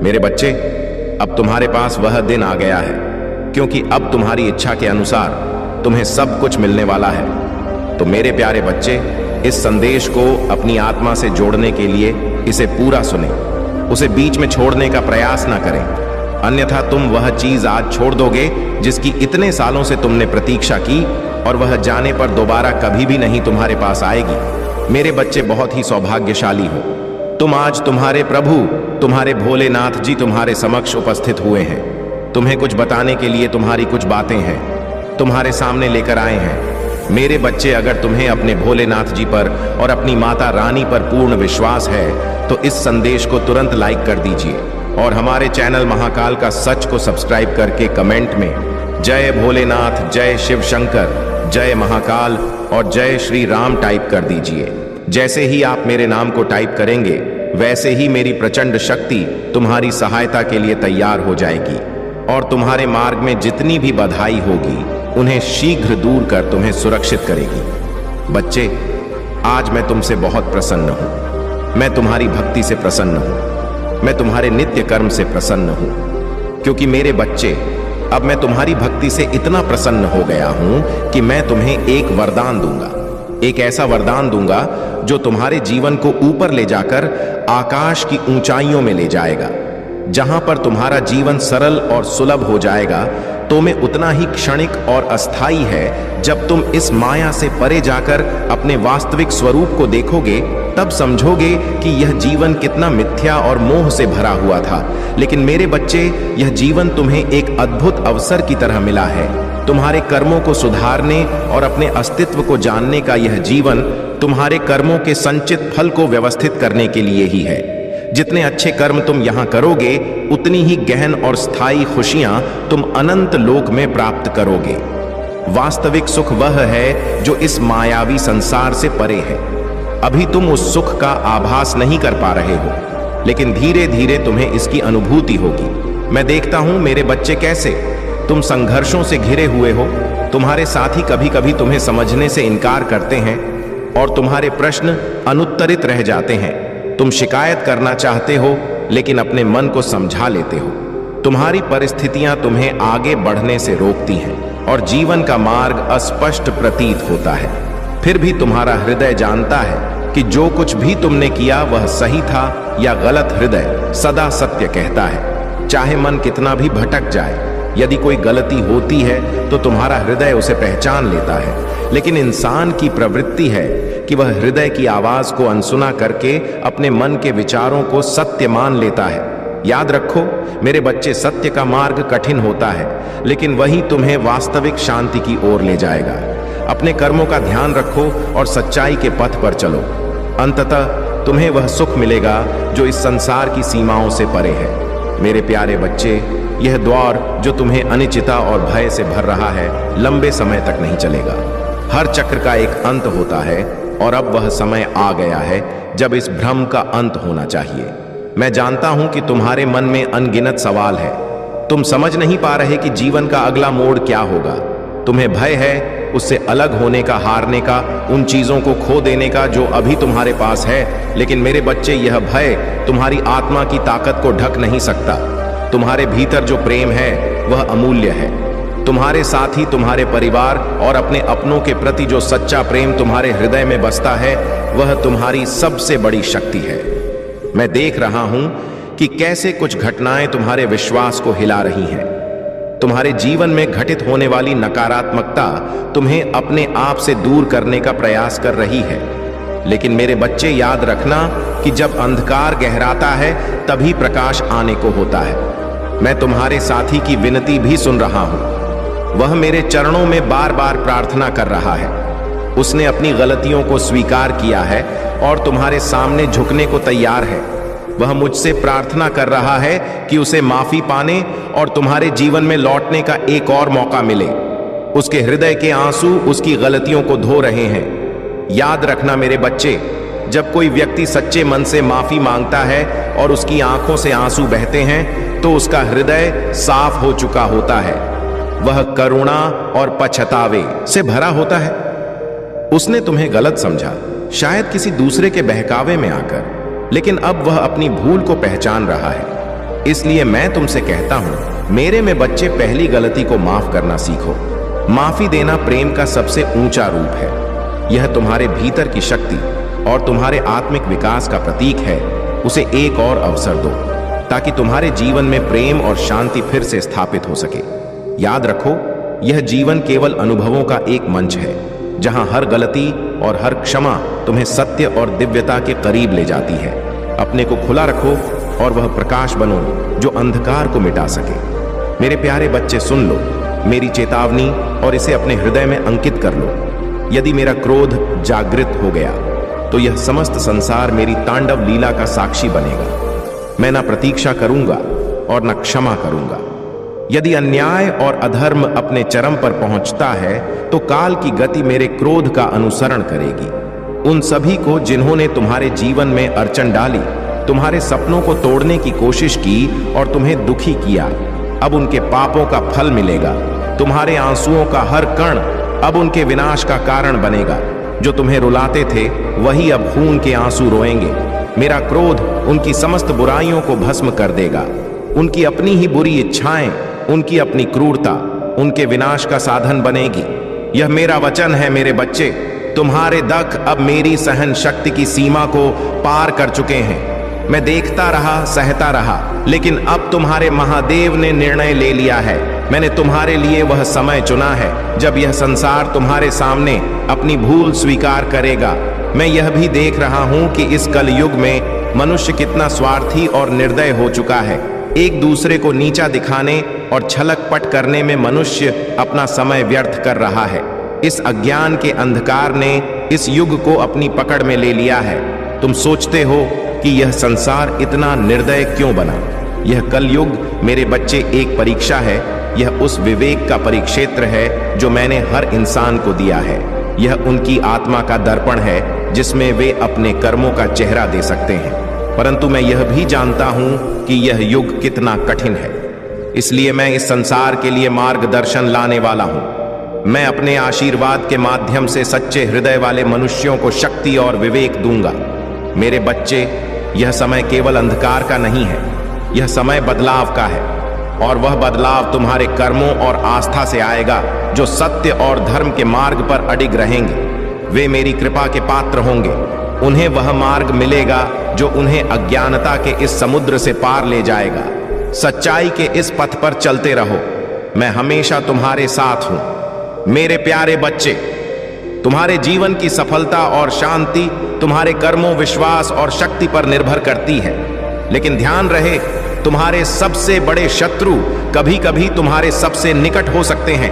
मेरे बच्चे, अब तुम्हारे पास वह दिन आ गया है, क्योंकि अब तुम्हारी इच्छा के अनुसार तुम्हें सब कुछ मिलने वाला है। तो मेरे प्यारे बच्चे, इस संदेश को अपनी आत्मा से जोड़ने के लिए इसे पूरा सुने, उसे बीच में छोड़ने का प्रयास ना करें, अन्यथा तुम वह चीज आज छोड़ दोगे जिसकी इतने सालों से तुमने प्रतीक्षा की, और वह जाने पर दोबारा कभी भी नहीं तुम्हारे पास आएगी। मेरे बच्चे बहुत ही सौभाग्यशाली हो, तुम आज तुम्हारे प्रभु, तुम्हारे भोलेनाथ जी तुम्हारे समक्ष उपस्थित हुए हैं। तुम्हें कुछ बताने के लिए तुम्हारी कुछ बातें हैं, तुम्हारे सामने लेकर आए हैं। मेरे बच्चे, अगर तुम्हें अपने भोलेनाथ जी पर और अपनी माता रानी पर पूर्ण विश्वास है तो इस संदेश को तुरंत लाइक कर दीजिए और हमारे चैनल महाकाल का सच को सब्सक्राइब करके कमेंट में जय भोलेनाथ, जय शिव शंकर, जय महाकाल और जय श्री राम टाइप कर दीजिए। जैसे ही आप मेरे नाम को टाइप करेंगे, वैसे ही मेरी प्रचंड शक्ति तुम्हारी सहायता के लिए तैयार हो जाएगी और तुम्हारे मार्ग में जितनी भी बाधाएं होगी उन्हें शीघ्र दूर कर तुम्हें सुरक्षित करेगी। बच्चे, आज मैं तुमसे बहुत प्रसन्न हूं। मैं तुम्हारी भक्ति से प्रसन्न हूं, मैं तुम्हारे नित्य कर्म से प्रसन्न हूं, क्योंकि मेरे बच्चे, अब मैं तुम्हारी भक्ति से इतना प्रसन्न हो गया हूं कि मैं तुम्हें एक वरदान दूंगा, एक ऐसा वरदान दूंगा जो तुम्हारे जीवन को ऊपर ले जाकर आकाश की ऊंचाइयों में ले जाएगा। जहां पर तुम्हारा जीवन सरल और सुलभ हो जाएगा, तो में उतना ही क्षणिक और अस्थाई है। जब तुम इस माया से परे जाकर अपने वास्तविक स्वरूप को देखोगे, तब समझोगे कि यह जीवन कितना मिथ्या और मोह से भरा हुआ था। लेकिन मेरे बच्चे, यह जीवन तुम्हें एक अद्भुत अवसर की तरह मिला है। तुम्हारे कर्मों को सुधारने और अपने अस्तित्व को जानने का यह जीवन तुम्हारे कर्मों के संचित फल को व्यवस्थित करने के लिए ही है। जितने अच्छे कर्म तुम यहां करोगे, उतनी ही गहन और स्थायी खुशियां तुम अनंत लोक में प्राप्त करोगे। वास्तविक सुख वह है जो इस मायावी संसार से परे है। अभी तुम उस सुख का आभास नहीं कर पा रहे हो, लेकिन धीरे धीरे तुम्हें इसकी अनुभूति होगी। मैं देखता हूं मेरे बच्चे, कैसे तुम संघर्षों से घिरे हुए हो। तुम्हारे साथी कभी कभी तुम्हें समझने से इनकार करते हैं और तुम्हारे प्रश्न अनुत्तरित रह जाते हैं। तुम शिकायत करना चाहते हो, लेकिन अपने मन को समझा लेते हो। तुम्हारी परिस्थितियां तुम्हें आगे बढ़ने से रोकती हैं और जीवन का मार्ग अस्पष्ट प्रतीत होता है। फिर भी तुम्हारा हृदय जानता है कि जो कुछ भी तुमने किया वह सही था या गलत। हृदय सदा सत्य कहता है, चाहे मन कितना भी भटक जाए। यदि कोई गलती होती है तो तुम्हारा हृदय उसे पहचान लेता है, लेकिन इंसान की प्रवृत्ति है कि वह हृदय की आवाज को अनसुना करके अपने मन के विचारों को सत्य मान लेता है। याद रखो मेरे बच्चे, सत्य का मार्ग कठिन होता है, लेकिन वही तुम्हें वास्तविक शांति की ओर ले जाएगा। अपने कर्मों का ध्यान रखो और सच्चाई के पथ पर चलो। अंततः तुम्हें वह सुख मिलेगा जो इस संसार की सीमाओं से परे है। मेरे प्यारे बच्चे, यह द्वार जो तुम्हें अनिश्चितता और भय से भर रहा है, लंबे समय तक नहीं चलेगा। हर चक्र का एक अंत होता है और अब वह समय आ गया है जब इस भ्रम का अंत होना चाहिए। मैं जानता हूं कि तुम्हारे मन में अनगिनत सवाल है। तुम समझ नहीं पा रहे कि जीवन का अगला मोड़ क्या होगा। तुम्हें भय है उससे अलग होने का, हारने का, उन चीजों को खो देने का जो अभी तुम्हारे पास है। लेकिन मेरे बच्चे, यह भय तुम्हारी आत्मा की ताकत को ढक नहीं सकता। तुम्हारे भीतर जो प्रेम है वह अमूल्य है। तुम्हारे साथी, तुम्हारे परिवार और अपने अपनों के प्रति जो सच्चा प्रेम तुम्हारे हृदय में बसता है, वह तुम्हारी सबसे बड़ी शक्ति है। मैं देख रहा हूं कि कैसे कुछ घटनाएं तुम्हारे विश्वास को हिला रही हैं। तुम्हारे जीवन में घटित होने वाली नकारात्मकता तुम्हें अपने आप से दूर करने का प्रयास कर रही है। लेकिन मेरे बच्चे, याद रखना कि जब अंधकार गहराता है तभी प्रकाश आने को होता है। मैं तुम्हारे साथी की विनती भी सुन रहा हूं। वह मेरे चरणों में बार बार प्रार्थना कर रहा है। उसने अपनी गलतियों को स्वीकार किया है और तुम्हारे सामने झुकने को तैयार है। वह मुझसे प्रार्थना कर रहा है कि उसे माफी पाने और तुम्हारे जीवन में लौटने का एक और मौका मिले। उसके हृदय के आंसू उसकी गलतियों को धो रहे हैं। याद रखना मेरे बच्चे, जब कोई व्यक्ति सच्चे मन से माफी मांगता है और उसकी आंखों से आंसू बहते हैं, तो उसका हृदय साफ हो चुका होता है। वह करुणा और पछतावे से भरा होता है। उसने तुम्हें गलत समझा, शायद किसी दूसरे के बहकावे में आकर, लेकिन अब वह अपनी भूल को पहचान रहा है। इसलिए मैं तुमसे कहता हूं, मेरे में बच्चे, पहली गलती को माफ करना सीखो। माफी देना प्रेम का सबसे ऊंचा रूप है। यह तुम्हारे भीतर की शक्ति और तुम्हारे आत्मिक विकास का प्रतीक है। उसे एक और अवसर दो ताकि तुम्हारे जीवन में प्रेम और शांति फिर से स्थापित हो सके। याद रखो, यह जीवन केवल अनुभवों का एक मंच है जहां हर गलती और हर क्षमा तुम्हें सत्य और दिव्यता के करीब ले जाती है। अपने को खुला रखो और वह प्रकाश बनो जो अंधकार को मिटा सके। मेरे प्यारे बच्चे, सुन लो मेरी चेतावनी और इसे अपने हृदय में अंकित कर लो। यदि मेरा क्रोध जागृत हो गया तो यह समस्त संसार मेरी तांडव लीला का साक्षी बनेगा। मैं न प्रतीक्षा करूंगा और न क्षमा करूंगा। यदि अन्याय और अधर्म अपने चरम पर पहुंचता है तो काल की गति मेरे क्रोध का अनुसरण करेगी। उन सभी को जिन्होंने तुम्हारे जीवन में अड़चन डाली, तुम्हारे सपनों को तोड़ने की कोशिश की और तुम्हें दुखी किया, अब उनके पापों का फल मिलेगा। तुम्हारे आंसुओं का हर कण अब उनके विनाश का कारण बनेगा। जो तुम्हें रुलाते थे वही अब खून के आंसू रोएंगे। मेरा क्रोध उनकी समस्त बुराइयों को भस्म कर देगा। उनकी अपनी ही बुरी इच्छाएं, उनकी अपनी क्रूरता उनके विनाश का साधन बनेगी। यह मेरा वचन है। मेरे बच्चे, तुम्हारे दख अब मेरी सहन शक्ति की सीमा को पार कर चुके हैं। मैं देखता रहा, सहता रहा, लेकिन अब तुम्हारे महादेव ने निर्णय ले लिया है। मैंने तुम्हारे लिए वह समय चुना है जब यह संसार तुम्हारे सामने अपनी भूल स्वीकार करेगा। मैं यह भी देख रहा हूं कि इस कलयुग में मनुष्य कितना स्वार्थी और निर्दय हो चुका है। एक दूसरे को नीचा दिखाने और छलक पट करने में मनुष्य अपना समय व्यर्थ कर रहा है। इस अज्ञान के अंधकार ने इस युग को अपनी पकड़ में ले लिया है। तुम सोचते हो कि यह संसार इतना निर्दय क्यों बना? यह कलयुग, मेरे बच्चे, एक परीक्षा है। यह उस विवेक का परिक्षेत्र है जो मैंने हर इंसान को दिया है। यह उनकी आत्मा का दर्पण है जिसमें वे अपने कर्मों का चेहरा दे सकते हैं। परंतु मैं यह भी जानता हूं कि यह युग कितना कठिन है। इसलिए मैं इस संसार के लिए मार्गदर्शन लाने वाला हूं। मैं अपने आशीर्वाद के माध्यम से सच्चे हृदय वाले मनुष्यों को शक्ति और विवेक दूंगा। मेरे बच्चे, यह समय केवल अंधकार का नहीं है, यह समय बदलाव का है। और वह बदलाव तुम्हारे कर्मों और आस्था से आएगा। जो सत्य और धर्म के मार्ग पर अडिग रहेंगे वे मेरी कृपा के पात्र होंगे। उन्हें वह मार्ग मिलेगा जो उन्हें अज्ञानता के इस समुद्र से पार ले जाएगा। सच्चाई के इस पथ पर चलते रहो। मैं हमेशा तुम्हारे साथ हूं। मेरे प्यारे बच्चे, तुम्हारे जीवन की सफलता और शांति तुम्हारे कर्मों, विश्वास और शक्ति पर निर्भर करती है। लेकिन ध्यान रहे, तुम्हारे सबसे बड़े शत्रु कभी कभी तुम्हारे सबसे निकट हो सकते हैं।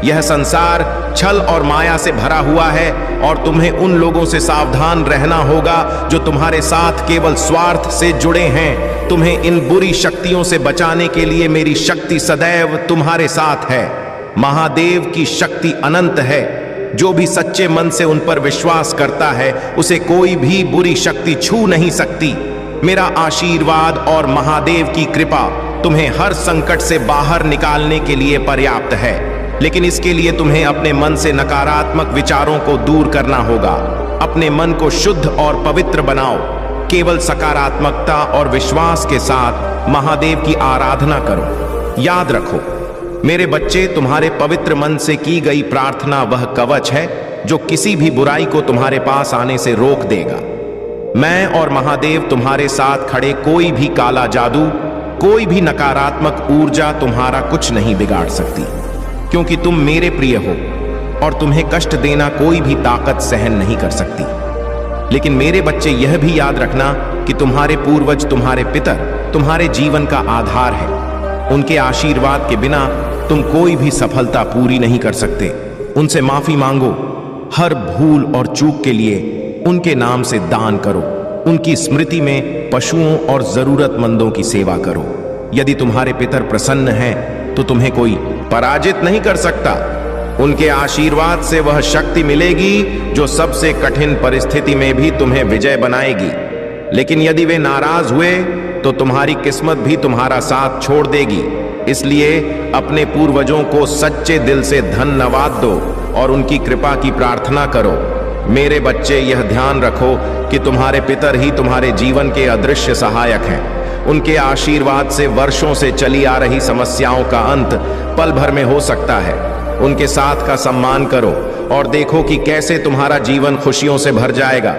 यह संसार छल और माया से भरा हुआ है और तुम्हें उन लोगों से सावधान रहना होगा जो तुम्हारे साथ केवल स्वार्थ से जुड़े हैं। तुम्हें इन बुरी शक्तियों से बचाने के लिए मेरी शक्ति सदैव तुम्हारे साथ है। महादेव की शक्ति अनंत है। जो भी सच्चे मन से उन पर विश्वास करता है उसे कोई भी बुरी शक्ति छू नहीं सकती। मेरा आशीर्वाद और महादेव की कृपा तुम्हें हर संकट से बाहर निकालने के लिए पर्याप्त है। लेकिन इसके लिए तुम्हें अपने मन से नकारात्मक विचारों को दूर करना होगा। अपने मन को शुद्ध और पवित्र बनाओ। केवल सकारात्मकता और विश्वास के साथ महादेव की आराधना करो। याद रखो मेरे बच्चे, तुम्हारे पवित्र मन से की गई प्रार्थना वह कवच है जो किसी भी बुराई को तुम्हारे पास आने से रोक देगा। मैं और महादेव तुम्हारे साथ खड़े, कोई भी काला जादू, कोई भी नकारात्मक ऊर्जा तुम्हारा कुछ नहीं बिगाड़ सकती, क्योंकि तुम मेरे प्रिय हो और तुम्हें कष्ट देना कोई भी ताकत सहन नहीं कर सकती। लेकिन मेरे बच्चे, यह भी याद रखना कि तुम्हारे पूर्वज, तुम्हारे पितर तुम्हारे जीवन का आधार है। उनके आशीर्वाद के बिना तुम कोई भी सफलता पूरी नहीं कर सकते। उनसे माफी मांगो। हर भूल और चूक के लिए उनके नाम से दान करो। उनकी स्मृति में पशुओं और जरूरतमंदों की सेवा करो। यदि तुम्हारे पितर प्रसन्न हैं तो तुम्हें कोई पराजित नहीं कर सकता। उनके आशीर्वाद से वह शक्ति मिलेगी जो सबसे कठिन परिस्थिति में भी तुम्हें विजय बनाएगी। लेकिन यदि वे नाराज हुए तो तुम्हारी किस्मत भी तुम्हारा साथ छोड़ देगी। इसलिए अपने पूर्वजों को सच्चे दिल से धन्यवाद दो और उनकी कृपा की प्रार्थना करो। मेरे बच्चे, यह ध्यान रखो कि तुम्हारे पितर ही तुम्हारे जीवन के अदृश्य सहायक हैं। उनके आशीर्वाद से वर्षों से चली आ रही समस्याओं का अंत पल भर में हो सकता है। उनके साथ का सम्मान करो और देखो कि कैसे तुम्हारा जीवन खुशियों से भर जाएगा।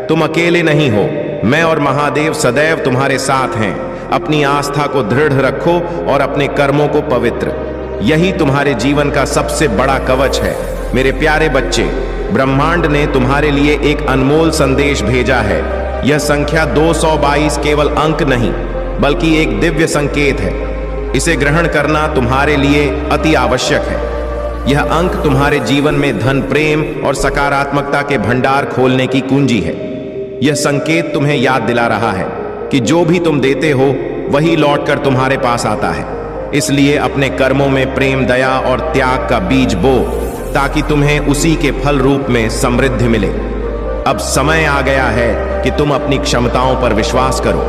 तुम अकेले नहीं हो, मैं और महादेव सदैव तुम्हारे साथ हैं। अपनी आस्था को दृढ़ रखो और अपने कर्मों को पवित्र। यही तुम्हारे जीवन का सबसे बड़ा कवच है। मेरे प्यारे बच्चे, ब्रह्मांड ने तुम्हारे लिए एक अनमोल संदेश भेजा है। यह संख्या 222 केवल अंक नहीं, बल्कि एक दिव्य संकेत है। इसे ग्रहण करना तुम्हारे लिए अति आवश्यक है। यह अंक तुम्हारे जीवन में धन, प्रेम और सकारात्मकता के भंडार खोलने की कुंजी है। यह संकेत तुम्हें याद दिला रहा है कि जो भी तुम देते हो वही लौटकर तुम्हारे पास आता है। इसलिए अपने कर्मों में प्रेम, दया और त्याग का बीज बो, ताकि तुम्हें उसी के फल रूप में समृद्धि मिले। अब समय आ गया है कि तुम अपनी क्षमताओं पर विश्वास करो।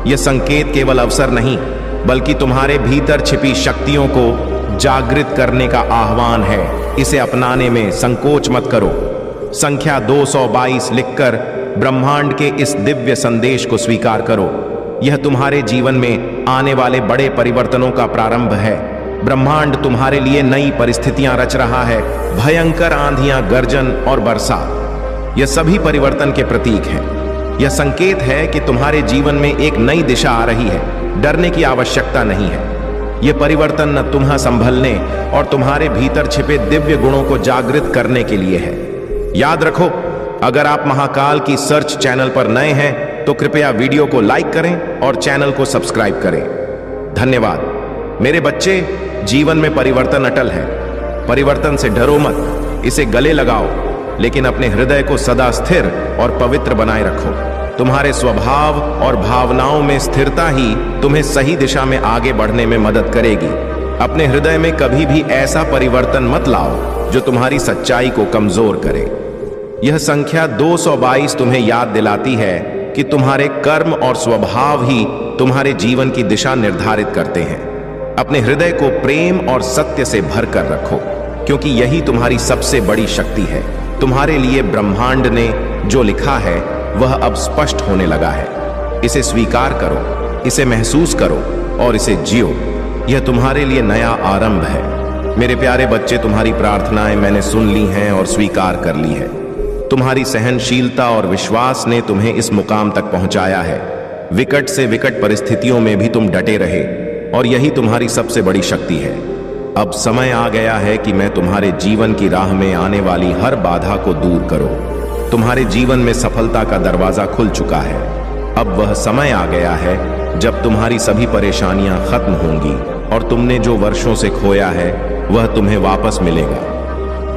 यह संकेत केवल अवसर नहीं, बल्कि तुम्हारे भीतर छिपी शक्तियों को जागृत करने का आह्वान है। इसे अपनाने में संकोच मत करो। संख्या 222 लिखकर ब्रह्मांड के इस दिव्य संदेश को स्वीकार करो। यह तुम्हारे जीवन में आने वाले बड़े परिवर्तनों का प्रारंभ है। ब्रह्मांड तुम्हारे लिए नई परिस्थितियां रच रहा है। भयंकर आंधियां, गर्जन और बरसात, यह सभी परिवर्तन के प्रतीक हैं। यह संकेत है कि तुम्हारे जीवन में एक नई दिशा आ रही है। डरने की आवश्यकता नहीं है। यह परिवर्तन न तुम्हें संभलने और तुम्हारे भीतर छिपे दिव्य गुणों को जागृत करने के लिए है। याद रखो, अगर आप महाकाल की सर्च चैनल पर नए हैं तो कृपया वीडियो को लाइक करें और चैनल को सब्सक्राइब करें। धन्यवाद। मेरे बच्चे, जीवन में परिवर्तन अटल है। परिवर्तन से डरो मत, इसे गले लगाओ, लेकिन अपने हृदय को सदा स्थिर और पवित्र बनाए रखो। तुम्हारे स्वभाव और भावनाओं में स्थिरता ही तुम्हें सही दिशा में आगे बढ़ने में मदद करेगी। अपने हृदय में कभी भी ऐसा परिवर्तन मत लाओ जो तुम्हारी सच्चाई को कमजोर करे। यह संख्या 222 तुम्हें याद दिलाती है कि तुम्हारे कर्म और स्वभाव ही तुम्हारे जीवन की दिशा निर्धारित करते हैं। अपने हृदय को प्रेम और सत्य से भरकर रखो, क्योंकि यही तुम्हारी सबसे बड़ी शक्ति है। तुम्हारे लिए ब्रह्मांड ने जो लिखा है वह अब स्पष्ट होने लगा है। इसे स्वीकार करो, इसे महसूस करो और इसे जियो। यह तुम्हारे लिए नया आरंभ है। मेरे प्यारे बच्चे, तुम्हारी प्रार्थनाएं मैंने सुन ली हैं और स्वीकार कर ली है। तुम्हारी सहनशीलता और विश्वास ने तुम्हें इस मुकाम तक पहुंचाया है। विकट से विकट परिस्थितियों में भी तुम डटे रहे, और यही तुम्हारी सबसे बड़ी शक्ति है। अब समय आ गया है कि मैं तुम्हारे जीवन की राह में आने वाली हर बाधा को दूर करो। तुम्हारे जीवन में सफलता का दरवाजा खुल चुका है। अब वह समय आ गया है जब तुम्हारी सभी परेशानियां खत्म होंगी और तुमने जो वर्षों से खोया है वह तुम्हें वापस मिलेगा।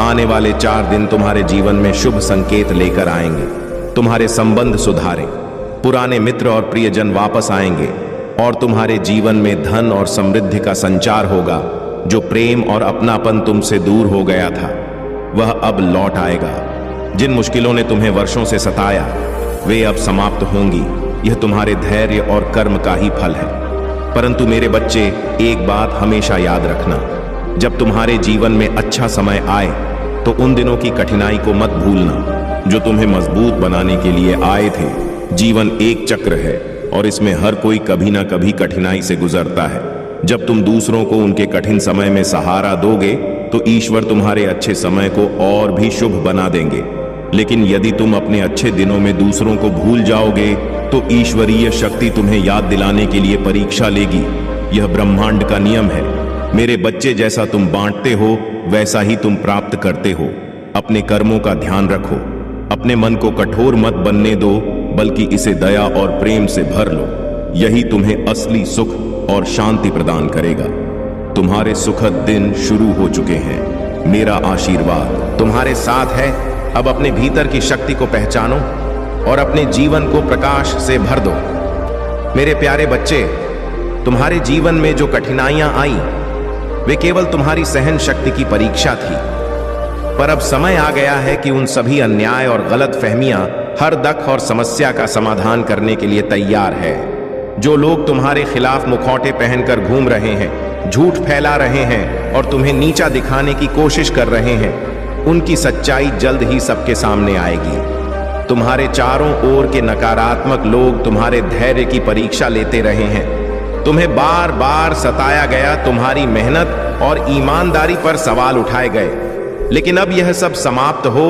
आने वाले 4 दिन तुम्हारे जीवन में शुभ संकेत लेकर आएंगे। तुम्हारे संबंध सुधारे, पुराने मित्र और प्रियजन वापस आएंगे और तुम्हारे जीवन में धन और समृद्धि का संचार होगा। जो प्रेम और अपनापन तुमसे दूर हो गया था वह अब लौट आएगा। जिन मुश्किलों ने तुम्हें वर्षों से सताया वे अब समाप्त होंगी। यह तुम्हारे धैर्य और कर्म का ही फल है। परंतु मेरे बच्चे, एक बात हमेशा याद रखना, जब तुम्हारे जीवन में अच्छा समय आए तो उन दिनों की कठिनाई को मत भूलना जो तुम्हें मजबूत बनाने के लिए आए थे। जीवन एक चक्र है और इसमें हर कोई कभी ना कभी कठिनाई से गुजरता है। जब तुम दूसरों को उनके कठिन समय में सहारा दोगे तो ईश्वर तुम्हारे अच्छे समय को और भी शुभ बना देंगे। लेकिन यदि तुम अपने अच्छे दिनों में दूसरों को भूल जाओगे तो ईश्वरीय शक्ति तुम्हें याद दिलाने के लिए परीक्षा लेगी। यह ब्रह्मांड का नियम है। मेरे बच्चे, जैसा तुम बांटते हो वैसा ही तुम प्राप्त करते हो। अपने कर्मों का ध्यान रखो। अपने मन को कठोर मत बनने दो, बल्कि इसे दया और प्रेम से भर लो। यही तुम्हें असली सुख और शांति प्रदान करेगा। तुम्हारे सुखद दिन शुरू हो चुके हैं। मेरा आशीर्वाद तुम्हारे साथ है। अब अपने भीतर की शक्ति को पहचानो और अपने जीवन को प्रकाश से भर दो। मेरे प्यारे बच्चे, तुम्हारे जीवन में जो कठिनाइयां आई वे केवल तुम्हारी सहन शक्ति की परीक्षा थी। पर अब समय आ गया है कि उन सभी अन्याय और गलत फहमियां, हर दुख और समस्या का समाधान करने के लिए तैयार है। जो लोग तुम्हारे खिलाफ मुखौटे पहनकर घूम रहे हैं, झूठ फैला रहे हैं और तुम्हें नीचा दिखाने की कोशिश कर रहे हैं, उनकी सच्चाई जल्द ही सबके सामने आएगी। तुम्हारे चारों ओर के नकारात्मक लोग तुम्हारे धैर्य की परीक्षा लेते रहे हैं। तुम्हें बार बार सताया गया, तुम्हारी मेहनत और ईमानदारी पर सवाल उठाए गए। लेकिन अब यह सब समाप्त हो।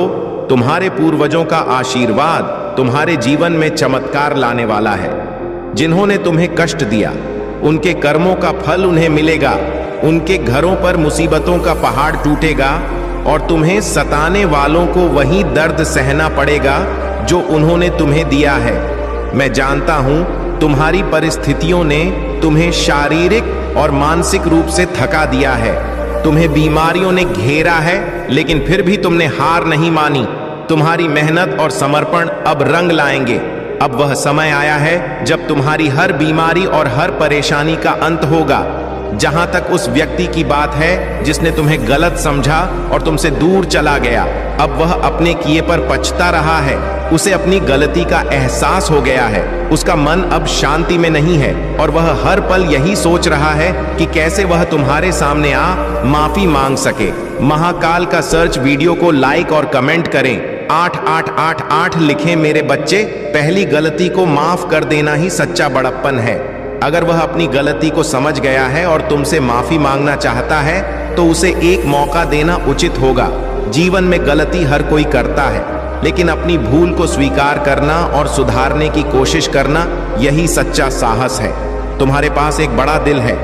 तुम्हारे पूर्वजों का आशीर्वाद तुम्हारे जीवन में चमत्कार लाने वाला है। जिन्होंने तुम्हें कष्ट दिया, उनके कर्मों का फल उन्हें मिलेगा। उनके घरों पर मुसीबतों का पहाड़ टूटेगा और तुम्हें सताने वालों को वही दर्द सहना पड़ेगा जो उन्होंने तुम्हें दिया है। मैं जानता हूं तुम्हारी परिस्थितियों ने तुम्हें शारीरिक और मानसिक रूप से थका दिया है। तुम्हें बीमारियों ने घेरा है, लेकिन फिर भी तुमने हार नहीं मानी। तुम्हारी मेहनत और समर्पण अब रंग लाएंगे। अब वह समय आया है जब तुम्हारी हर बीमारी और हर परेशानी का अंत होगा। जहां तक उस व्यक्ति की बात है जिसने तुम्हें गलत समझा और तुमसे दूर चला गया, अब वह अपने किए पर पछता रहा है। उसे अपनी गलती का एहसास हो गया है। उसका मन अब शांति में नहीं है और वह हर पल यही सोच रहा है कि कैसे वह तुम्हारे सामने आ माफी मांग सके। महाकाल का सर्च वीडियो को लाइक और कमेंट करें। 8888 लिखें मेरे बच्चे। पहली गलती को माफ कर देना ही सच्चा बड़प्पन है। अगर वह अपनी गलती को समझ गया है और तुमसे माफी मांगना चाहता है तो उसे एक मौका देना उचित होगा। जीवन में गलती हर कोई करता है, लेकिन अपनी भूल को स्वीकार करना और सुधारने की कोशिश करना, यही सच्चा साहस है। तुम्हारे पास एक बड़ा दिल है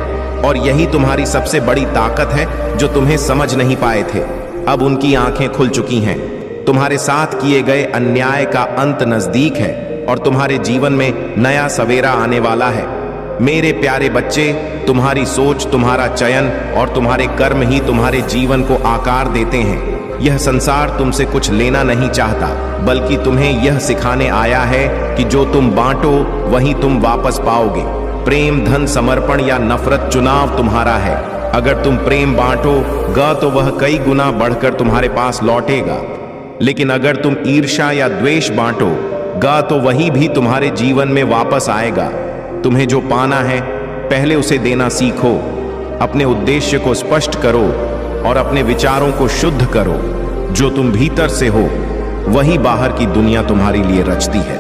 और यही तुम्हारी सबसे बड़ी ताकत है जो तुम्हें समझ नहीं पाए थे। अब उनकी आंखें खुल चुकी हैं। तुम्हारे साथ किए गए अन्याय का अंत नजदीक है और तुम्हारे जीवन में नया सवेरा आने वाला है। मेरे प्यारे बच्चे, तुम्हारी सोच, तुम्हारा चयन और तुम्हारे कर्म ही तुम्हारे जीवन को आकार देते हैं। यह संसार तुमसे कुछ लेना नहीं चाहता, बल्कि तुम्हें यह सिखाने आया है कि जो तुम बांटो वही तुम वापस पाओगे। प्रेम, धन, समर्पण या नफरत, चुनाव तुम्हारा है। अगर तुम प्रेम बांटोगे तो वह कई गुना बढ़कर तुम्हारे पास लौटेगा, लेकिन अगर तुम ईर्ष्या या द्वेष बांटोगे तो वही भी तुम्हारे जीवन में वापस आएगा। तुम्हें जो पाना है, पहले उसे देना सीखो। अपने उद्देश्य को स्पष्ट करो और अपने विचारों को शुद्ध करो। जो तुम भीतर से हो, वही बाहर की दुनिया तुम्हारे लिए रचती है।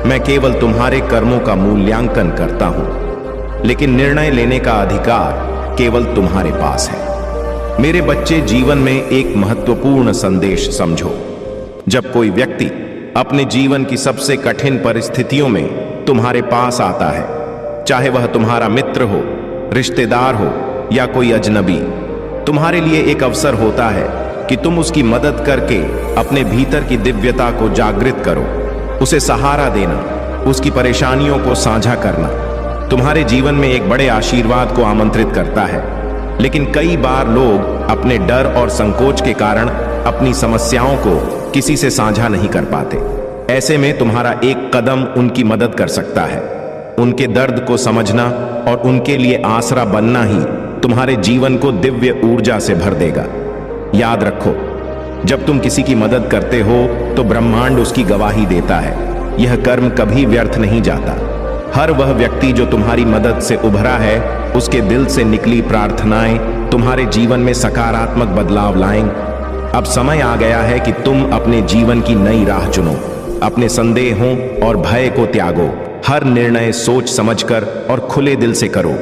मैं केवल तुम्हारे कर्मों का मूल्यांकन करता हूं, लेकिन निर्णय लेने का अधिकार केवल तुम्हारे पास है। मेरे बच्चे, जीवन में एक महत्वपूर्ण संदेश समझो। जब कोई व्यक्ति अपने जीवन की सबसे कठिन परिस्थितियों में तुम्हारे पास आता है, चाहे वह तुम्हारा मित्र हो, रिश्तेदार हो या कोई अजनबी, तुम्हारे लिए एक अवसर होता है कि तुम उसकी मदद करके अपने भीतर की दिव्यता को जागृत करो। उसे सहारा देना, उसकी परेशानियों को साझा करना तुम्हारे जीवन में एक बड़े आशीर्वाद को आमंत्रित करता है। लेकिन कई बार लोग अपने डर और संकोच के कारण अपनी समस्याओं को किसी से साझा नहीं कर पाते। ऐसे में तुम्हारा एक कदम उनकी मदद कर सकता है। उनके दर्द को समझना और उनके लिए आसरा बनना ही तुम्हारे जीवन को दिव्य ऊर्जा से भर देगा। याद रखो, जब तुम किसी की मदद करते हो तो ब्रह्मांड उसकी गवाही देता है। यह कर्म कभी व्यर्थ नहीं जाता। हर वह व्यक्ति जो तुम्हारी मदद से उभरा है, उसके दिल से निकली प्रार्थनाएं तुम्हारे जीवन में सकारात्मक बदलाव लाएंगे। अब समय आ गया है कि तुम अपने जीवन की नई राह चुनो। अपने संदेहों और भय को त्यागो। हर निर्णय सोच समझकर और खुले दिल से करो,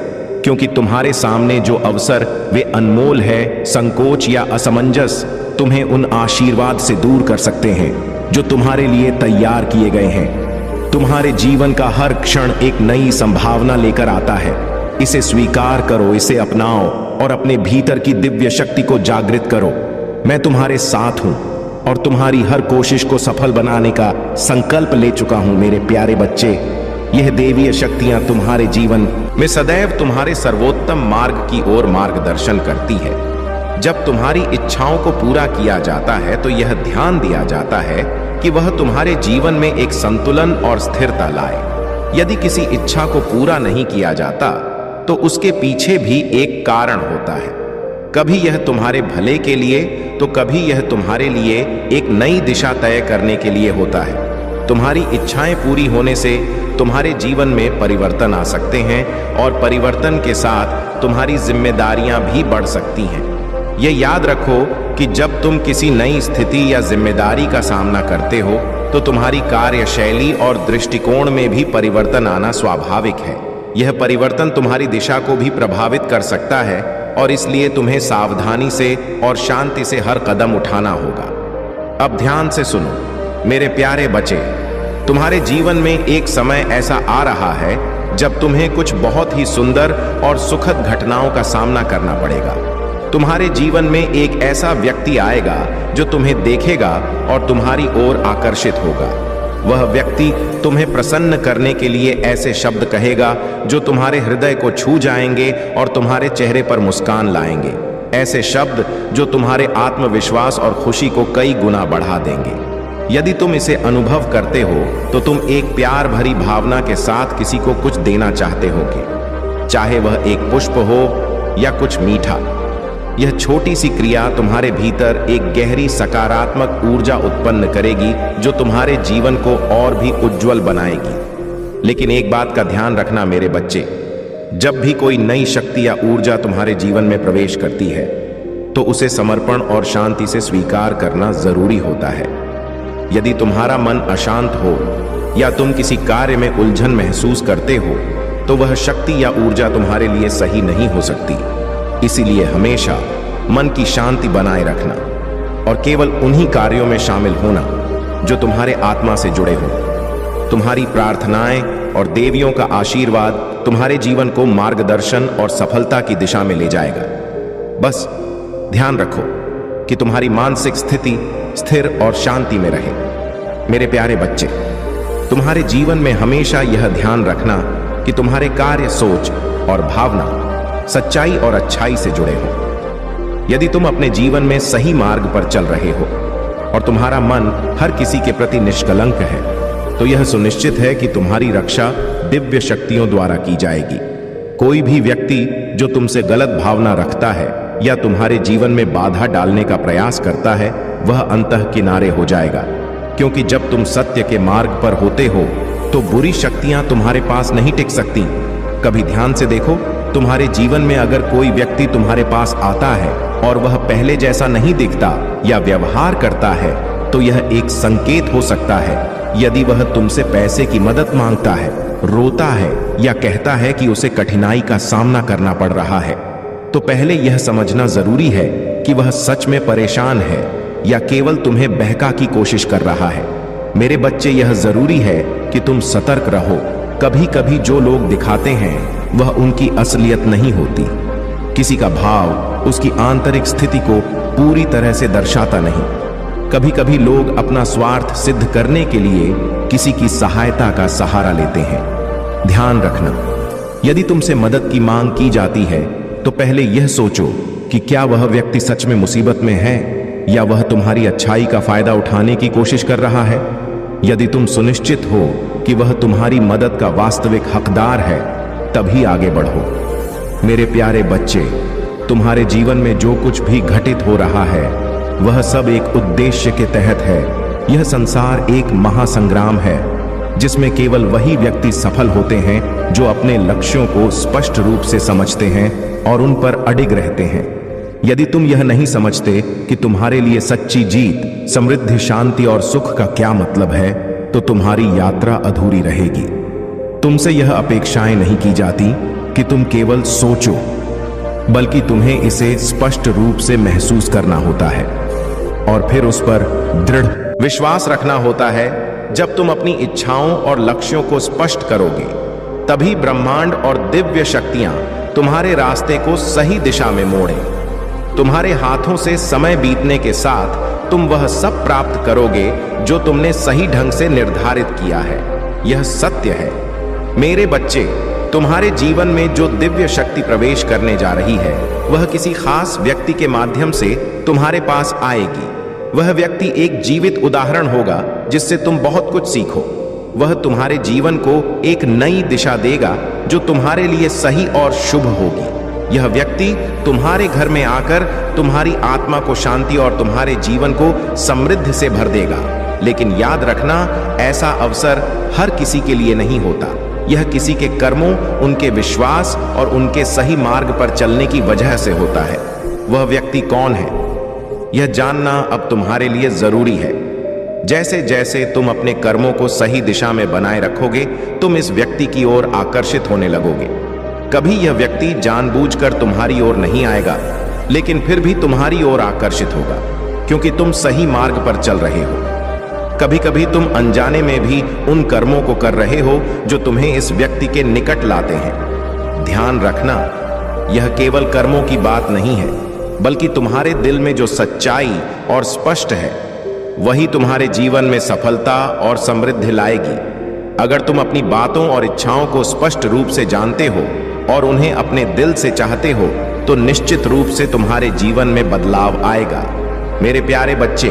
क्योंकि तुम्हारे सामने जो अवसर वे अनमोल है। संकोच या असमंजस तुम्हें उन आशीर्वाद से दूर कर सकते हैं जो तुम्हारे लिए तैयार किए गए हैं। तुम्हारे जीवन का हर क्षण एक नई संभावना लेकर आता है। इसे स्वीकार करो, इसे अपनाओ और अपने भीतर की दिव्य शक्ति को जागृत करो। मैं तुम्हारे साथ हूं और तुम्हारी हर कोशिश को सफल बनाने का संकल्प ले चुका हूं। मेरे प्यारे बच्चे, यह देवीय शक्तियां तुम्हारे जीवन में सदैव तुम्हारे सर्वोत्तम मार्ग की ओर मार्गदर्शन करती है। जब तुम्हारी इच्छाओं को पूरा किया जाता है तो यह ध्यान दिया जाता है कि वह तुम्हारे जीवन में एक संतुलन और स्थिरता लाए। यदि किसी इच्छा को पूरा नहीं किया जाता तो उसके पीछे भी एक कारण होता है। कभी यह तुम्हारे भले के लिए तो कभी यह तुम्हारे लिए एक नई दिशा तय करने के लिए होता है। तुम्हारी इच्छाएं पूरी होने से तुम्हारे जीवन में परिवर्तन आ सकते हैं और परिवर्तन के साथ तुम्हारी जिम्मेदारियां भी बढ़ सकती हैं। यह याद रखो कि जब तुम किसी नई स्थिति या जिम्मेदारी का सामना करते हो तो तुम्हारी कार्यशैली और दृष्टिकोण में भी परिवर्तन आना स्वाभाविक है। यह परिवर्तन तुम्हारी दिशा को भी प्रभावित कर सकता है और इसलिए तुम्हें सावधानी से और शांति से हर कदम उठाना होगा। अब ध्यान से सुनो मेरे प्यारे बच्चे, तुम्हारे जीवन में एक समय ऐसा आ रहा है जब तुम्हें कुछ बहुत ही सुंदर और सुखद घटनाओं का सामना करना पड़ेगा। तुम्हारे जीवन में एक ऐसा व्यक्ति आएगा जो तुम्हें देखेगा और तुम्हारी ओर आकर्षित होगा। वह व्यक्ति तुम्हें प्रसन्न करने के लिए ऐसे शब्द कहेगा जो तुम्हारे हृदय को छू जाएंगे और तुम्हारे चेहरे पर मुस्कान लाएंगे। ऐसे शब्द जो तुम्हारे आत्मविश्वास और खुशी को कई गुना बढ़ा देंगे। यदि तुम इसे अनुभव करते हो तो तुम एक प्यार भरी भावना के साथ किसी को कुछ देना चाहते होगे, चाहे वह एक पुष्प हो या कुछ मीठा। यह छोटी सी क्रिया तुम्हारे भीतर एक गहरी सकारात्मक ऊर्जा उत्पन्न करेगी जो तुम्हारे जीवन को और भी उज्जवल बनाएगी। लेकिन एक बात का ध्यान रखना मेरे बच्चे, जब भी कोई नई शक्ति या ऊर्जा तुम्हारे जीवन में प्रवेश करती है तो उसे समर्पण और शांति से स्वीकार करना जरूरी होता है। यदि तुम्हारा मन अशांत हो या तुम किसी कार्य में उलझन महसूस करते हो तो वह शक्ति या ऊर्जा तुम्हारे लिए सही नहीं हो सकती। इसीलिए हमेशा मन की शांति बनाए रखना और केवल उन्हीं कार्यों में शामिल होना जो तुम्हारे आत्मा से जुड़े हो। तुम्हारी प्रार्थनाएं और देवियों का आशीर्वाद तुम्हारे जीवन को मार्गदर्शन और सफलता की दिशा में ले जाएगा। बस ध्यान रखो कि तुम्हारी मानसिक स्थिति स्थिर और शांति में रहे। मेरे प्यारे बच्चे, तुम्हारे जीवन में हमेशा यह ध्यान रखना कि तुम्हारे कार्य, सोच और भावना सच्चाई और अच्छाई से जुड़े हो। यदि तुम अपने जीवन में सही मार्ग पर चल रहे हो और तुम्हारा मन हर किसी के प्रति निष्कलंक है तो यह सुनिश्चित है कि तुम्हारी रक्षा दिव्य शक्तियों द्वारा की जाएगी। कोई भी व्यक्ति जो तुमसे गलत भावना रखता है या तुम्हारे जीवन में बाधा डालने का प्रयास करता है वह अंतः किनारे हो जाएगा, क्योंकि जब तुम सत्य के मार्ग पर होते हो तो बुरी शक्तियां तुम्हारे पास नहीं टिक सकती। कभी ध्यान से देखो, तुम्हारे जीवन में अगर कोई व्यक्ति तुम्हारे पास आता है और वह पहले जैसा नहीं दिखता या व्यवहार करता है तो यह एक संकेत हो सकता है। यदि वह तुमसे पैसे की मदद मांगता है, रोता है या कहता है कि उसे कठिनाई का सामना करना पड़ रहा है तो पहले यह समझना जरूरी है कि वह सच में परेशान है या केवल तुम्हें बहका की कोशिश कर रहा है। मेरे बच्चे, यह जरूरी है कि तुम सतर्क रहो। कभी कभी जो लोग दिखाते हैं वह उनकी असलियत नहीं होती। किसी का भाव उसकी आंतरिक स्थिति को पूरी तरह से दर्शाता नहीं। कभी कभी लोग अपना स्वार्थ सिद्ध करने के लिए किसी की सहायता का सहारा लेते हैं। ध्यान रखना, यदि तुमसे मदद की मांग की जाती है तो पहले यह सोचो कि क्या वह व्यक्ति सच में मुसीबत में है या वह तुम्हारी अच्छाई का फायदा उठाने की कोशिश कर रहा है। यदि तुम सुनिश्चित हो कि वह तुम्हारी मदद का वास्तविक हकदार है तभी आगे बढ़ो। मेरे प्यारे बच्चे, तुम्हारे जीवन में जो कुछ भी घटित हो रहा है वह सब एक उद्देश्य के तहत है। यह संसार एक महासंग्राम है जिसमें केवल वही व्यक्ति सफल होते हैं जो अपने लक्ष्यों को स्पष्ट रूप से समझते हैं और उन पर अडिग रहते हैं। यदि तुम यह नहीं समझते कि तुम्हारे लिए सच्ची जीत, समृद्धि, शांति और सुख का क्या मतलब है तो तुम्हारी यात्रा अधूरी रहेगी। तुमसे यह अपेक्षाएं नहीं की जाती कि तुम केवल सोचो, बल्कि तुम्हें इसे स्पष्ट रूप से महसूस करना होता है और फिर उस पर दृढ़ विश्वास रखना होता है। जब तुम अपनी इच्छाओं और लक्ष्यों को स्पष्ट करोगे तभी ब्रह्मांड और दिव्य शक्तियां तुम्हारे रास्ते को सही दिशा में मोड़े। तुम्हारे हाथों से समय बीतने के साथ तुम वह सब प्राप्त करोगे जो तुमने सही ढंग से निर्धारित किया है। यह सत्य है। मेरे बच्चे, तुम्हारे जीवन में जो दिव्य शक्ति प्रवेश करने जा रही है वह किसी खास व्यक्ति के माध्यम से तुम्हारे पास आएगी। वह व्यक्ति एक जीवित उदाहरण होगा जिससे तुम बहुत कुछ सीखो। वह तुम्हारे जीवन को एक नई दिशा देगा जो तुम्हारे लिए सही और शुभ होगी। यह व्यक्ति तुम्हारे घर में आकर तुम्हारी आत्मा को शांति और तुम्हारे जीवन को समृद्धि से भर देगा। लेकिन याद रखना, ऐसा अवसर हर किसी के लिए नहीं होता। यह किसी के कर्मों, उनके विश्वास और उनके सही मार्ग पर चलने की वजह से होता है। वह व्यक्ति कौन है, यह जानना अब तुम्हारे लिए जरूरी है। जैसे जैसे तुम अपने कर्मों को सही दिशा में बनाए रखोगे, तुम इस व्यक्ति की ओर आकर्षित होने लगोगे। कभी यह व्यक्ति जानबूझकर तुम्हारी ओर नहीं आएगा, लेकिन फिर भी तुम्हारी ओर आकर्षित होगा, क्योंकि तुम सही मार्ग पर चल रहे हो। कभी कभी तुम अनजाने में भी उन कर्मों को कर रहे हो जो तुम्हें इस व्यक्ति के निकट लाते हैं। ध्यान रखना, यह केवल कर्मों की बात नहीं है, बल्कि तुम्हारे दिल में जो सच्चाई और स्पष्ट है, वही तुम्हारे जीवन में सफलता और समृद्धि लाएगी। अगर तुम अपनी बातों और इच्छाओं को स्पष्ट रूप से जानते हो और उन्हें अपने दिल से चाहते हो, तो निश्चित रूप से तुम्हारे जीवन में बदलाव आएगा। मेरे प्यारे बच्चे,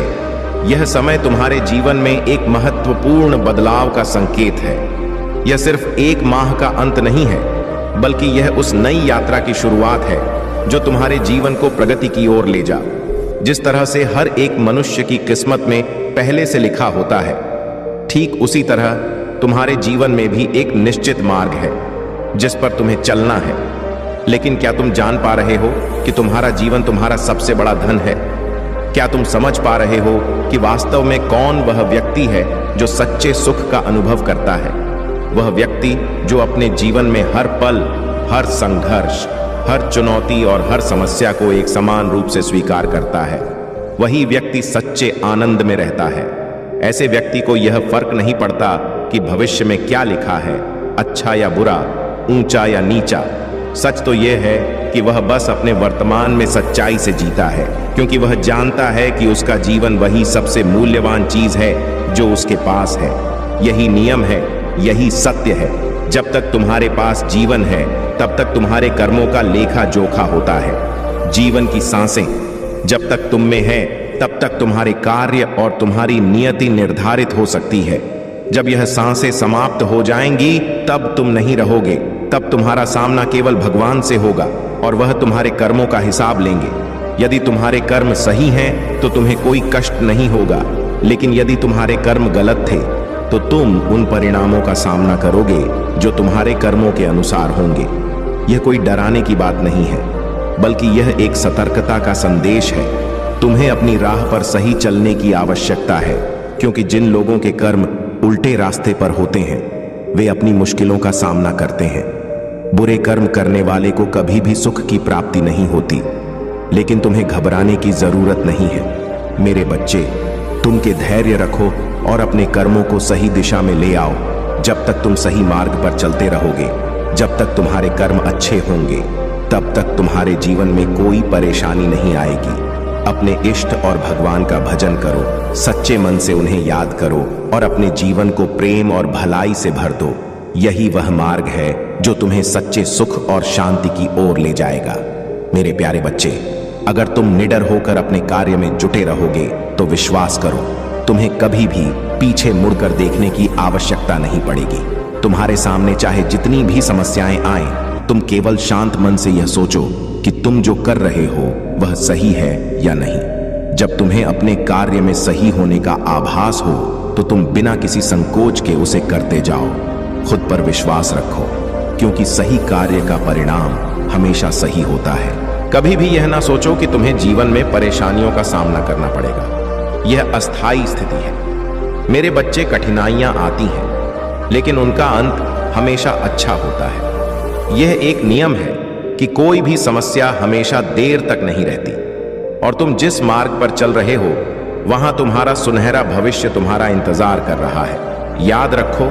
यह समय तुम्हारे जीवन में एक महत्वपूर्ण बदलाव का संकेत है। यह सिर्फ एक माह का अंत नहीं है, बल्कि यह उस नई यात्रा की शुरुआत है जो तुम्हारे जीवन को प्रगति की ओर ले जा। जिस तरह से हर एक मनुष्य की किस्मत में पहले से लिखा होता है, ठीक उसी तरह तुम्हारे जीवन में भी एक निश्चित मार्ग है जिस पर तुम्हें चलना है। लेकिन क्या तुम जान पा रहे हो कि तुम्हारा जीवन तुम्हारा सबसे बड़ा धन है? क्या तुम समझ पा रहे हो कि वास्तव में कौन वह व्यक्ति है जो सच्चे सुख का अनुभव करता है? वह व्यक्ति जो अपने जीवन में हर पल, हर संघर्ष, हर चुनौती और हर समस्या को एक समान रूप से स्वीकार करता है। वही व्यक्ति सच्चे आनंद में रहता है। ऐसे व्यक्ति को यह फर्क नहीं पड़ता कि भविष्य में क्या लिखा है, अच्छा या बुरा, ऊंचा या नीचा। सच तो यह है कि वह बस अपने वर्तमान में सच्चाई से जीता है, क्योंकि वह जानता है कि उसका जीवन वही सबसे मूल्यवान चीज है जो उसके पास है। यही नियम है, यही सत्य है। जब तक तुम्हारे पास जीवन है, तब तक तुम्हारे कर्मों का लेखा जोखा होता है। जीवन की सांसें जब तक तुम में है, तब तक तुम्हारे कार्य और तुम्हारी नियति निर्धारित हो सकती है। जब यह सांसें समाप्त हो जाएंगी, तब तुम नहीं रहोगे। तब तुम्हारा सामना केवल भगवान से होगा और वह तुम्हारे कर्मों का हिसाब लेंगे। यदि तुम्हारे कर्म सही हैं, तो तुम्हें कोई कष्ट नहीं होगा, लेकिन यदि तुम्हारे कर्म गलत थे, तो तुम उन परिणामों का सामना करोगे जो तुम्हारे कर्मों के अनुसार होंगे। यह कोई डराने की बात नहीं है, बल्कि यह एक सतर्कता का संदेश है। तुम्हें अपनी राह पर सही चलने की आवश्यकता है, क्योंकि जिन लोगों के कर्म उल्टे रास्ते पर होते हैं, वे अपनी मुश्किलों का सामना करते हैं। बुरे कर्म करने वाले को कभी भी सुख की प्राप्ति नहीं होती, लेकिन तुम्हें घबराने की जरूरत नहीं है। मेरे बच्चे, तुम के धैर्य रखो और अपने कर्मों को सही दिशा में ले आओ। जब तक तुम सही मार्ग पर चलते रहोगे, जब तक तुम्हारे कर्म अच्छे होंगे, तब तक तुम्हारे जीवन में कोई परेशानी नहीं आएगी। अपने इष्ट और भगवान का भजन करो, सच्चे मन से उन्हें याद करो और अपने जीवन को प्रेम और भलाई से भर दो। यही वह मार्ग है जो तुम्हें सच्चे सुख और शांति की ओर ले जाएगा। मेरे प्यारे बच्चे, अगर तुम निडर होकर अपने कार्य में जुटे रहोगे, तो विश्वास करो, तुम्हें कभी भी पीछे मुड़कर देखने की आवश्यकता नहीं पड़ेगी। तुम्हारे सामने चाहे जितनी भी समस्याएं आएं, तुम केवल शांत मन से यह सोचो कि तुम जो कर रहे हो वह सही है या नहीं। जब तुम्हें अपने कार्य में सही होने का आभास हो, तो तुम बिना किसी संकोच के उसे करते जाओ। खुद पर विश्वास रखो, क्योंकि सही कार्य का परिणाम हमेशा सही होता है। कभी भी यह ना सोचो कि तुम्हें जीवन में परेशानियों का सामना करना पड़ेगा। यह अस्थायी स्थिति है। मेरे बच्चे, कठिनाइयां आती हैं, लेकिन उनका अंत हमेशा अच्छा होता है। यह एक नियम है कि कोई भी समस्या हमेशा देर तक नहीं रहती, और तुम जिस मार्ग पर चल रहे हो, वहां तुम्हारा सुनहरा भविष्य तुम्हारा इंतजार कर रहा है। याद रखो,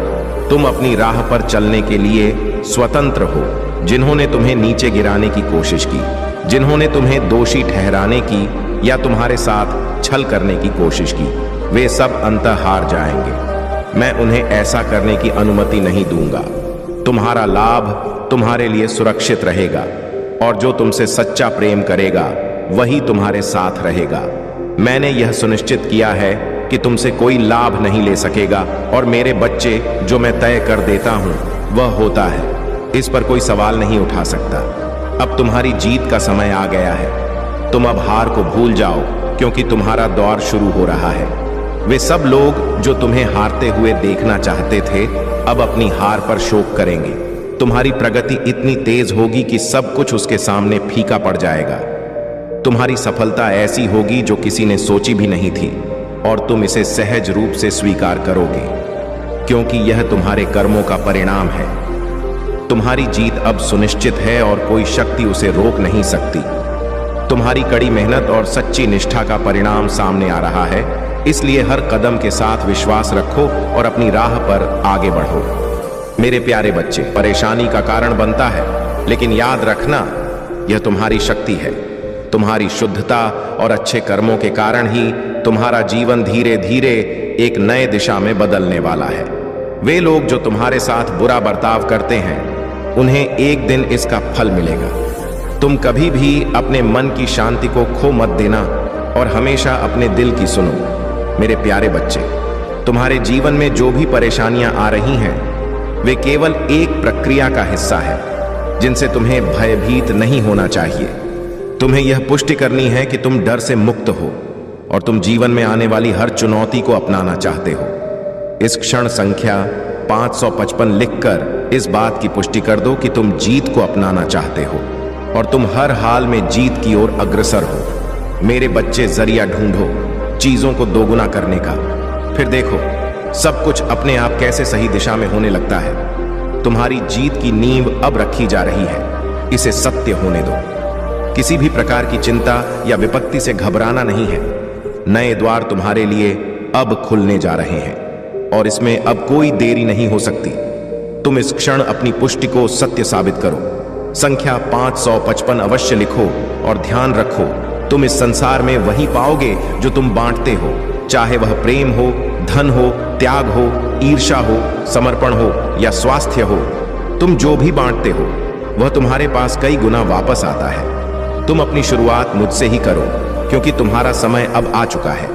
तुम अपनी राह पर चलने के लिए स्वतंत्र हो। जिन्होंने तुम्हें नीचे गिराने की कोशिश की, जिन्होंने तुम्हें दोषी ठहराने की या तुम्हारे साथ छल करने की कोशिश की, वे सब अंततः हार जाएंगे। मैं उन्हें ऐसा करने की अनुमति नहीं दूंगा। तुम्हारा लाभ तुम्हारे लिए सुरक्षित रहेगा, और जो तुमसे सच्चा प्रेम करेगा वही तुम्हारे साथ रहेगा। मैंने यह सुनिश्चित किया है कि तुमसे कोई लाभ नहीं ले सकेगा, और मेरे बच्चे, जो मैं तय कर देता हूं वह होता है। इस पर कोई सवाल नहीं उठा सकता। अब तुम्हारी जीत का समय आ गया है। तुम अब हार को भूल जाओ, क्योंकि तुम्हारा दौर शुरू हो रहा है। वे सब लोग जो तुम्हें हारते हुए देखना चाहते थे, अब अपनी हार पर शोक करेंगे। तुम्हारी प्रगति इतनी तेज होगी कि सब कुछ उसके सामने फीका पड़ जाएगा। तुम्हारी सफलता ऐसी होगी जो किसी ने सोची भी नहीं थी। और तुम इसे सहज रूप से स्वीकार करोगे, क्योंकि यह तुम्हारे कर्मों का परिणाम है। तुम्हारी जीत अब सुनिश्चित है और कोई शक्ति उसे रोक नहीं सकती। तुम्हारी कड़ी मेहनत और सच्ची निष्ठा का परिणाम सामने आ रहा है, इसलिए हर कदम के साथ विश्वास रखो और अपनी राह पर आगे बढ़ो। मेरे प्यारे बच्चे, परेशानी का कारण बनता है, लेकिन याद रखना, यह तुम्हारी शक्ति है। तुम्हारी शुद्धता और अच्छे कर्मों के कारण ही तुम्हारा जीवन धीरे धीरे एक नए दिशा में बदलने वाला है। वे लोग जो तुम्हारे साथ बुरा बर्ताव करते हैं, उन्हें एक दिन इसका फल मिलेगा। तुम कभी भी अपने मन की शांति को खो मत देना और हमेशा अपने दिल की सुनो। मेरे प्यारे बच्चे, तुम्हारे जीवन में जो भी परेशानियां आ रही हैं, वे केवल एक प्रक्रिया का हिस्सा है, जिनसे तुम्हें भयभीत नहीं होना चाहिए। तुम्हें यह पुष्टि करनी है कि तुम डर से मुक्त हो और तुम जीवन में आने वाली हर चुनौती को अपनाना चाहते हो। इस क्षण संख्या 555 लिखकर इस बात की पुष्टि कर दो कि तुम जीत को अपनाना चाहते हो और तुम हर हाल में जीत की ओर अग्रसर हो। मेरे बच्चे, जरिया ढूंढो चीजों को दोगुना करने का, फिर देखो सब कुछ अपने आप कैसे सही दिशा में होने लगता है। तुम्हारी जीत की नींव अब रखी जा रही है, इसे सत्य होने दो। किसी भी प्रकार की चिंता या विपत्ति से घबराना नहीं है। नए द्वार तुम्हारे लिए अब खुलने जा रहे हैं और इसमें अब कोई देरी नहीं हो सकती। तुम इस क्षण अपनी पुष्टि को सत्य साबित करो। संख्या 555 अवश्य लिखो और ध्यान रखो, तुम इस संसार में वही पाओगे जो तुम बांटते हो, चाहे वह प्रेम हो, धन हो, त्याग हो, ईर्ष्या हो, समर्पण हो या स्वास्थ्य हो। तुम जो भी बांटते हो वह तुम्हारे पास कई गुना वापस आता है। तुम अपनी शुरुआत मुझसे ही करो, क्योंकि तुम्हारा समय अब आ चुका है।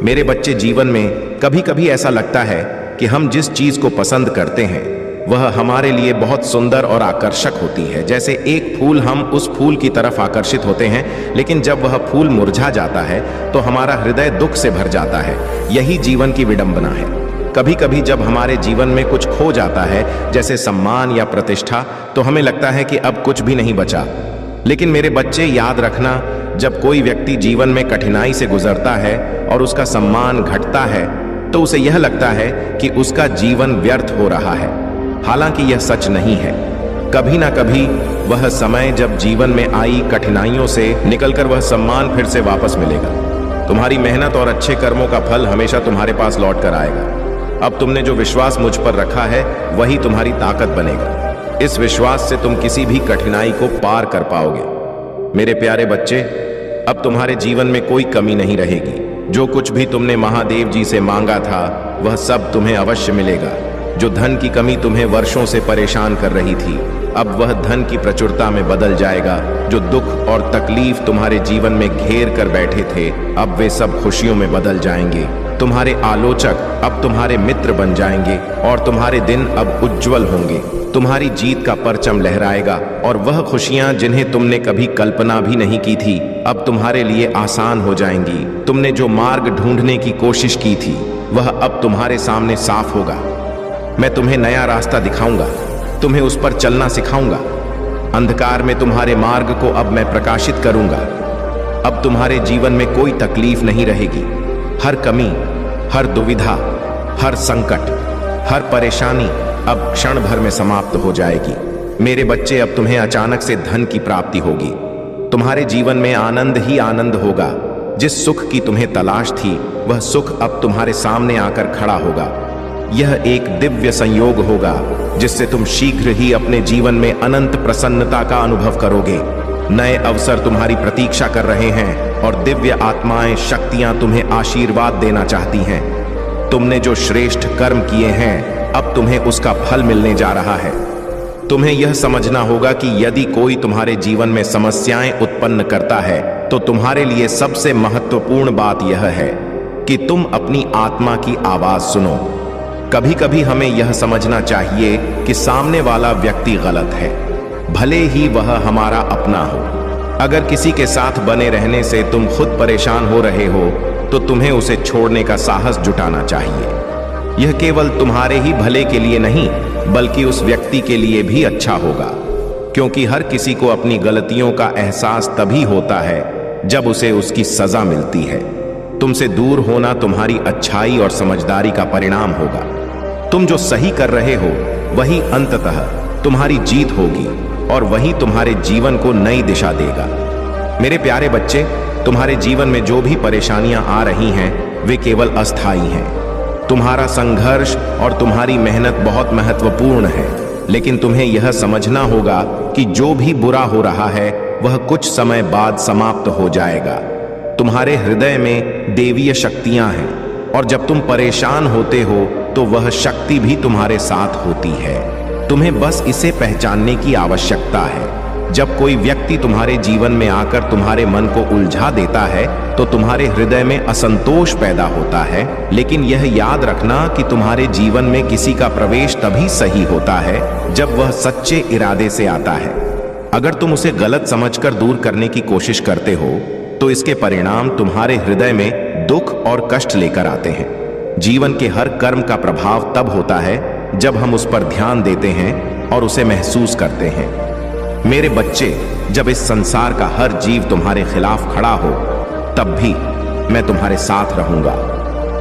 मेरे बच्चे, जीवन में कभी कभी ऐसा लगता है कि हम जिस चीज को पसंद करते हैं वह हमारे लिए बहुत सुंदर और आकर्षक होती है। जैसे एक फूल, हम उस फूल की तरफ आकर्षित होते हैं, लेकिन जब वह फूल मुरझा जाता है तो हमारा हृदय दुख से भर जाता है। यही जीवन की विडंबना है। कभी कभी जब हमारे जीवन में कुछ खो जाता है, जैसे सम्मान या प्रतिष्ठा, तो हमें लगता है कि अब कुछ भी नहीं बचा। लेकिन मेरे बच्चे, याद रखना, जब कोई व्यक्ति जीवन में कठिनाई से गुजरता है और उसका सम्मान घटता है, तो उसे यह लगता है कि उसका जीवन व्यर्थ हो रहा है। हालांकि यह सच नहीं है। कभी ना कभी वह समय जब जीवन में आई कठिनाइयों से निकलकर वह सम्मान फिर से वापस मिलेगा। तुम्हारी मेहनत और अच्छे कर्मों का फल हमेशा तुम्हारे पास लौट कर आएगा। अब तुमने जो विश्वास मुझ पर रखा है वही तुम्हारी ताकत बनेगा। इस विश्वास से तुम किसी भी कठिनाई को पार कर पाओगे। मेरे प्यारे बच्चे, अब तुम्हारे जीवन में कोई कमी नहीं रहेगी। जो कुछ भी तुमने महादेव जी से मांगा था वह सब तुम्हें अवश्य मिलेगा। जो धन की कमी तुम्हें वर्षों से परेशान कर रही थी, अब वह धन की प्रचुरता में बदल जाएगा। जो दुख और तकलीफ तुम्हारे जीवन में घेर कर बैठे थे, अब वे सब खुशियों में बदल जाएंगे। तुम्हारे आलोचक अब तुम्हारे मित्र बन जाएंगे और तुम्हारे दिन अब उज्जवल होंगे। तुम्हारी जीत का परचम लहराएगा और वह खुशियां जिन्हें तुमने कभी कल्पना भी नहीं की थी, अब तुम्हारे लिए आसान हो जाएंगी। तुमने जो मार्ग ढूंढने की कोशिश की थी वह अब तुम्हारे सामने साफ होगा। मैं तुम्हें नया रास्ता दिखाऊंगा, तुम्हें उस पर चलना सिखाऊंगा। अंधकार में तुम्हारे मार्ग को अब मैं प्रकाशित करूंगा। अब तुम्हारे जीवन में कोई तकलीफ नहीं रहेगी। हर कमी, हर दुविधा, हर संकट, हर परेशानी अब क्षण भर में समाप्त हो जाएगी। मेरे बच्चे, अब तुम्हें अचानक से धन की प्राप्ति होगी। तुम्हारे जीवन में आनंद ही आनंद होगा। जिस सुख की तुम्हें तलाश थी वह सुख अब तुम्हारे सामने आकर खड़ा होगा। यह एक दिव्य संयोग होगा जिससे तुम शीघ्र ही अपने जीवन में अनंत प्रसन्नता का अनुभव करोगे। नए अवसर तुम्हारी प्रतीक्षा कर रहे हैं और दिव्य आत्माएं, शक्तियां तुम्हें आशीर्वाद देना चाहती हैं। तुमने जो श्रेष्ठ कर्म किए हैं, अब तुम्हें उसका फल मिलने जा रहा है। तुम्हें यह समझना होगा कि यदि कोई तुम्हारे जीवन में समस्याएं उत्पन्न करता है, तो तुम्हारे लिए सबसे महत्वपूर्ण बात यह है कि तुम अपनी आत्मा की आवाज सुनो। कभी कभी हमें यह समझना चाहिए कि सामने वाला व्यक्ति गलत है, भले ही वह हमारा अपना हो। अगर किसी के साथ बने रहने से तुम खुद परेशान हो रहे हो, तो तुम्हें उसे छोड़ने का साहस जुटाना चाहिए। यह केवल तुम्हारे ही भले के लिए नहीं, बल्कि उस व्यक्ति के लिए भी अच्छा होगा, क्योंकि हर किसी को अपनी गलतियों का एहसास तभी होता है जब उसे उसकी सजा मिलती है। तुमसे दूर होना तुम्हारी अच्छाई और समझदारी का परिणाम होगा। तुम जो सही कर रहे हो वही अंततः तुम्हारी जीत होगी और वही तुम्हारे जीवन को नई दिशा देगा। मेरे प्यारे बच्चे, तुम्हारे जीवन में जो भी परेशानियां आ रही हैं वे केवल अस्थायी हैं। तुम्हारा संघर्ष और तुम्हारी मेहनत बहुत महत्वपूर्ण है, लेकिन तुम्हें यह समझना होगा कि जो भी बुरा हो रहा है वह कुछ समय बाद समाप्त हो जाएगा। तुम्हारे हृदय में देवीय शक्तियां हैं और जब तुम परेशान होते हो तो वह शक्ति भी तुम्हारे साथ होती है। तुम्हें बस इसे पहचानने की आवश्यकता है। जब कोई व्यक्ति तुम्हारे जीवन में आकर तुम्हारे मन को उलझा देता है तो तुम्हारे हृदय में असंतोष पैदा होता है, लेकिन यह याद रखना कि तुम्हारे जीवन में किसी का प्रवेश तभी सही होता है जब वह सच्चे इरादे से आता है। अगर तुम उसे गलत समझकर दूर करने की कोशिश करते हो तो इसके परिणाम तुम्हारे हृदय में दुख और कष्ट लेकर आते हैं। जीवन के हर कर्म का प्रभाव तब होता है जब हम उस पर ध्यान देते हैं और उसे महसूस करते हैं। मेरे बच्चे, जब इस संसार का हर जीव तुम्हारे खिलाफ खड़ा हो तब भी मैं तुम्हारे साथ रहूंगा।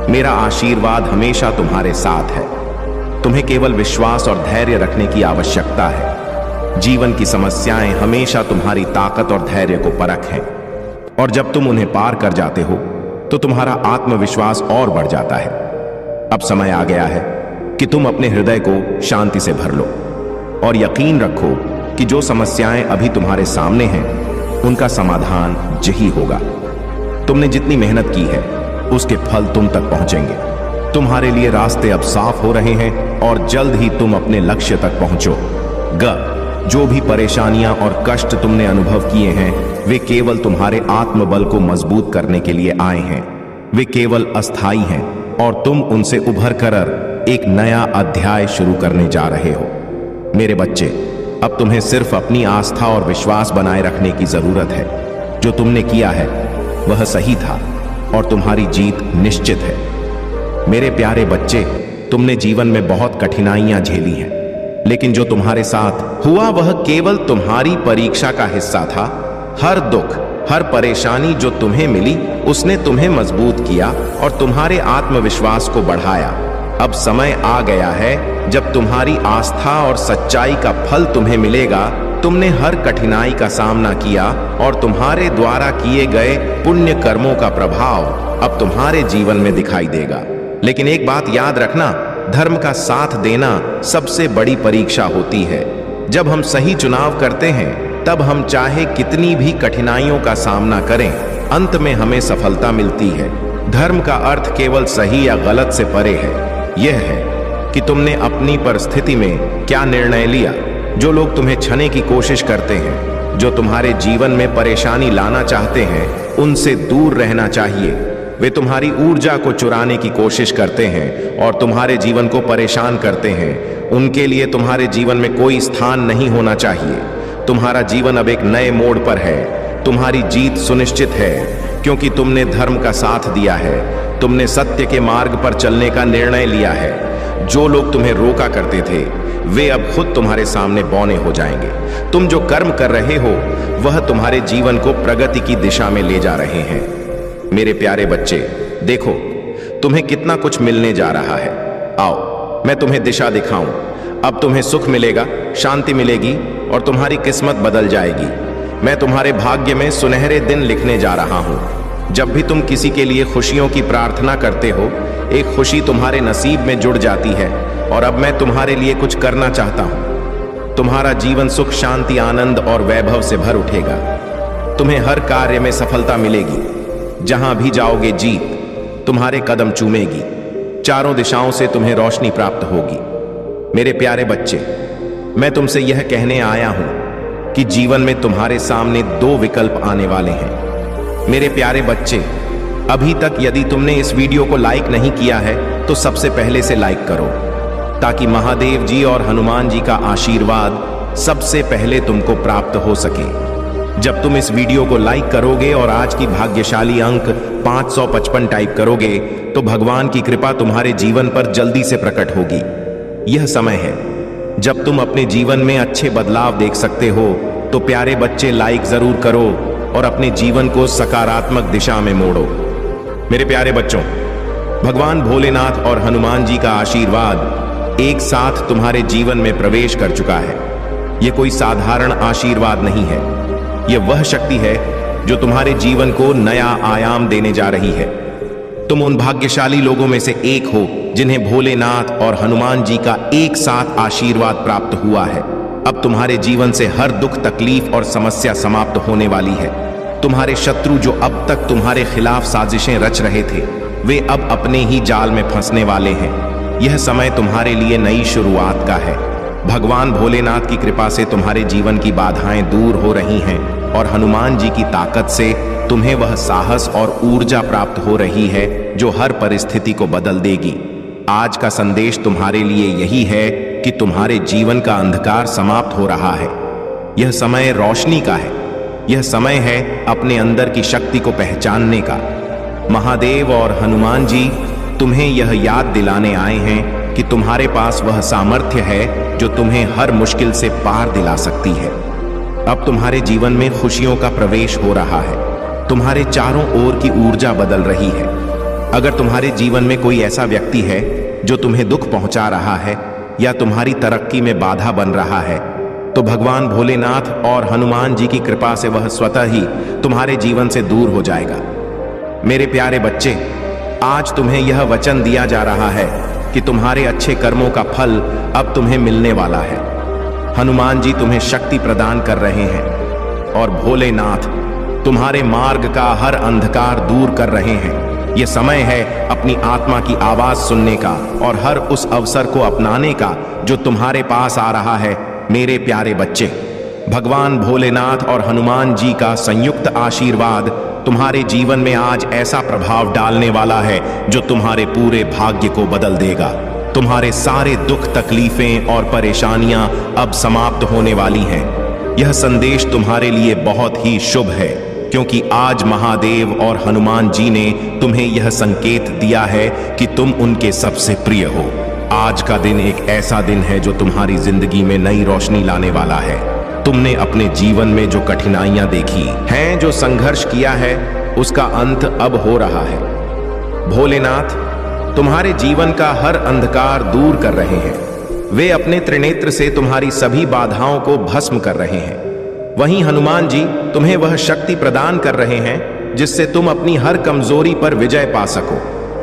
मेरा आशीर्वाद हमेशा तुम्हारे साथ है। तुम्हें केवल विश्वास और धैर्य रखने की आवश्यकता है। जीवन की समस्याएं हमेशा तुम्हारी ताकत और धैर्य को परख हैं, और जब तुम उन्हें पार कर जाते हो तो तुम्हारा आत्मविश्वास और बढ़ जाता है। अब समय आ गया है कि तुम अपने हृदय को शांति से भर लो और यकीन रखो कि जो समस्याएं अभी तुम्हारे सामने हैं उनका समाधान यही होगा। तुमने जितनी मेहनत की है उसके फल तुम तक पहुंचेंगे। तुम्हारे लिए रास्ते अब साफ हो रहे हैं और जल्द ही तुम अपने लक्ष्य तक पहुंचोगे। जो भी परेशानियां और कष्ट तुमने अनुभव किए हैं वे केवल तुम्हारे आत्मबल को मजबूत करने के लिए आए हैं। वे केवल अस्थायी हैं और तुम उनसे उभर कर एक नया अध्याय शुरू करने जा रहे हो। मेरे बच्चे, अब तुम्हें सिर्फ अपनी आस्था और विश्वास बनाए रखने की जरूरत है। जो तुमने किया है वह सही था और तुम्हारी जीत निश्चित है। मेरे प्यारे बच्चे, तुमने जीवन में बहुत कठिनाइयां झेली हैं, लेकिन जो तुम्हारे साथ हुआ वह केवल तुम्हारी परीक्षा का हिस्सा था। हर दुख, हर परेशानी जो तुम्हें मिली उसने तुम्हें मजबूत किया और तुम्हारे आत्मविश्वास को बढ़ाया। अब समय आ गया है जब तुम्हारी आस्था और सच्चाई का फल तुम्हें मिलेगा। तुमने हर कठिनाई का सामना किया और तुम्हारे द्वारा किए गए पुण्य कर्मों का प्रभाव अब तुम्हारे जीवन में दिखाई देगा। लेकिन एक बात याद रखना, धर्म का साथ देना सबसे बड़ी परीक्षा होती है। जब हम सही चुनाव करते हैं तब हम चाहे कितनी भी कठिनाइयों का सामना करें, अंत में हमें सफलता मिलती है। धर्म का अर्थ केवल सही या गलत से परे है। यह है कि तुमने अपनी परिस्थिति में क्या निर्णय लिया। जो लोग तुम्हें छाने की कोशिश करते हैं, जो तुम्हारे जीवन में परेशानी लाना चाहते हैं, उनसे दूर रहना चाहिए। वे तुम्हारी ऊर्जा को चुराने की कोशिश करते हैं और तुम्हारे जीवन को परेशान करते हैं। उनके लिए तुम्हारे जीवन में कोई स्थान नहीं होना चाहिए। तुम्हारा जीवन अब एक नए मोड़ पर है। तुम्हारी जीत सुनिश्चित है क्योंकि तुमने धर्म का साथ दिया है। तुमने सत्य के मार्ग पर चलने का निर्णय लिया है। जो लोग तुम्हें रोका करते थे वे अब खुद तुम्हारे सामने बौने हो जाएंगे। तुम जो कर्म कर रहे हो वह तुम्हारे जीवन को प्रगति की दिशा में ले जा रहे हैं। मेरे प्यारे बच्चे, देखो तुम्हें कितना कुछ मिलने जा रहा है। आओ मैं तुम्हें दिशा दिखाऊं। अब तुम्हें सुख मिलेगा, शांति मिलेगी और तुम्हारी किस्मत बदल जाएगी। मैं तुम्हारे भाग्य में सुनहरे दिन लिखने जा रहा हूं। जब भी तुम किसी के लिए खुशियों की प्रार्थना करते हो, एक खुशी तुम्हारे नसीब में जुड़ जाती है और अब मैं तुम्हारे लिए कुछ करना चाहता हूं। तुम्हारा जीवन सुख, शांति, आनंद और वैभव से भर उठेगा। तुम्हें हर कार्य में सफलता मिलेगी। जहां भी जाओगे जीत तुम्हारे कदम चूमेगी। चारों दिशाओं से तुम्हें रोशनी प्राप्त होगी। मेरे प्यारे बच्चे, मैं तुमसे यह कहने आया हूं कि जीवन में तुम्हारे सामने दो विकल्प आने वाले हैं। मेरे प्यारे बच्चे, अभी तक यदि तुमने इस वीडियो को लाइक नहीं किया है तो सबसे पहले से लाइक करो, ताकि महादेव जी और हनुमान जी का आशीर्वाद सबसे पहले तुमको प्राप्त हो सके। जब तुम इस वीडियो को लाइक करोगे और आज की भाग्यशाली अंक 555 टाइप करोगे तो भगवान की कृपा तुम्हारे जीवन पर जल्दी से प्रकट होगी। यह समय है जब तुम अपने जीवन में अच्छे बदलाव देख सकते हो। तो प्यारे बच्चे, लाइक जरूर करो और अपने जीवन को सकारात्मक दिशा में मोड़ो। मेरे प्यारे बच्चों, भगवान भोलेनाथ और हनुमान जी का आशीर्वाद एक साथ तुम्हारे जीवन में प्रवेश कर चुका है। यह कोई साधारण आशीर्वाद नहीं है, यह वह शक्ति है जो तुम्हारे जीवन को नया आयाम देने जा रही है। तुम उन भाग्यशाली लोगों में से एक हो जिन्हें भोलेनाथ और हनुमान जी का एक साथ आशीर्वाद प्राप्त हुआ है। अब तुम्हारे जीवन से हर दुख, तकलीफ और समस्या समाप्त होने वाली है। तुम्हारे शत्रु जो अब तक तुम्हारे खिलाफ साजिशें रच रहे थे, वे अब अपने ही जाल में फंसने वाले हैं। यह समय तुम्हारे लिए नई शुरुआत का है। भगवान भोलेनाथ की कृपा से तुम्हारे जीवन की बाधाएं दूर हो रही हैं और हनुमान जी की ताकत से तुम्हें वह साहस और ऊर्जा प्राप्त हो रही है जो हर परिस्थिति को बदल देगी। आज का संदेश तुम्हारे लिए यही है कि तुम्हारे जीवन का अंधकार समाप्त हो रहा है। यह समय रोशनी का है। यह समय है अपने अंदर की शक्ति को पहचानने का। महादेव और हनुमान जी तुम्हें यह याद दिलाने आए हैं कि तुम्हारे पास वह सामर्थ्य है जो तुम्हें हर मुश्किल से पार दिला सकती है। अब तुम्हारे जीवन में खुशियों का प्रवेश हो रहा है। तुम्हारे चारों ओर की ऊर्जा बदल रही है। अगर तुम्हारे जीवन में कोई ऐसा व्यक्ति है जो तुम्हें दुख पहुंचा रहा है या तुम्हारी तरक्की में बाधा बन रहा है, तो भगवान भोलेनाथ और हनुमान जी की कृपा से वह स्वतः ही तुम्हारे जीवन से दूर हो जाएगा। मेरे प्यारे बच्चे, आज तुम्हें यह वचन दिया जा रहा है कि तुम्हारे अच्छे कर्मों का फल अब तुम्हें मिलने वाला है। हनुमान जी तुम्हें शक्ति प्रदान कर रहे हैं और भोलेनाथ तुम्हारे मार्ग का हर अंधकार दूर कर रहे हैं। यह समय है अपनी आत्मा की आवाज सुनने का और हर उस अवसर को अपनाने का जो तुम्हारे पास आ रहा है। मेरे प्यारे बच्चे, भगवान भोलेनाथ और हनुमान जी का संयुक्त आशीर्वाद तुम्हारे जीवन में आज ऐसा प्रभाव डालने वाला है जो तुम्हारे पूरे भाग्य को बदल देगा। तुम्हारे सारे दुख, तकलीफें और परेशानियां अब समाप्त होने वाली हैं। यह संदेश तुम्हारे लिए बहुत ही शुभ है, क्योंकि आज महादेव और हनुमान जी ने तुम्हें यह संकेत दिया है कि तुम उनके सबसे प्रिय हो। आज का दिन एक ऐसा दिन है जो तुम्हारी जिंदगी में नई रोशनी लाने वाला है। तुमने अपने जीवन में जो कठिनाइयां देखी हैं, जो संघर्ष किया है, उसका अंत अब हो रहा है। भोलेनाथ तुम्हारे जीवन का हर अंधकार दूर कर रहे हैं। वे अपने त्रिनेत्र से तुम्हारी सभी बाधाओं को भस्म कर रहे हैं। वहीं हनुमान जी तुम्हें वह शक्ति प्रदान कर रहे हैं जिससे तुम अपनी हर कमजोरी पर विजय पा सको।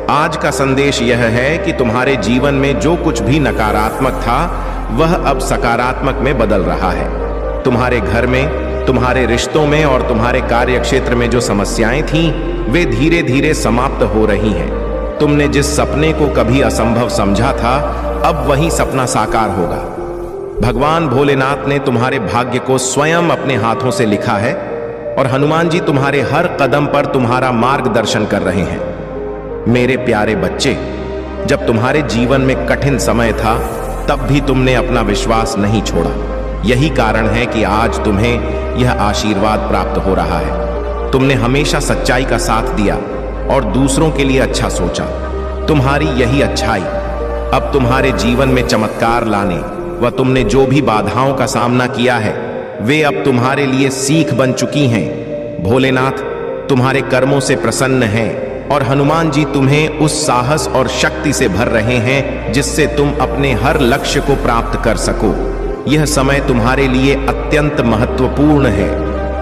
आज का संदेश यह है कि तुम्हारे जीवन में जो कुछ भी नकारात्मक था, वह अब सकारात्मक में बदल रहा है। तुम्हारे घर में, तुम्हारे रिश्तों में और तुम्हारे कार्य क्षेत्र में जो समस्याएं थीं, वे धीरे धीरे समाप्त हो रही हैं। तुमने जिस सपने को कभी असंभव समझा था, अब वही सपना साकार होगा। भगवान भोलेनाथ ने तुम्हारे भाग्य को स्वयं अपने हाथों से लिखा है और हनुमान जी तुम्हारे हर कदम पर तुम्हारा मार्गदर्शन कर रहे हैं। मेरे प्यारे बच्चे, जब तुम्हारे जीवन में कठिन समय था, तब भी तुमने अपना विश्वास नहीं छोड़ा। यही कारण है कि आज तुम्हें यह आशीर्वाद प्राप्त हो रहा है। तुमने हमेशा सच्चाई का साथ दिया और दूसरों के लिए अच्छा सोचा। तुम्हारी यही अच्छाई अब तुम्हारे जीवन में चमत्कार लाने व तुमने जो भी बाधाओं का सामना किया है, वे अब तुम्हारे लिए सीख बन चुकी हैं। भोलेनाथ तुम्हारे कर्मों से प्रसन्न हैं और हनुमान जी तुम्हें उस साहस और शक्ति से भर रहे हैं जिससे तुम अपने हर लक्ष्य को प्राप्त कर सको। यह समय तुम्हारे लिए अत्यंत महत्वपूर्ण है,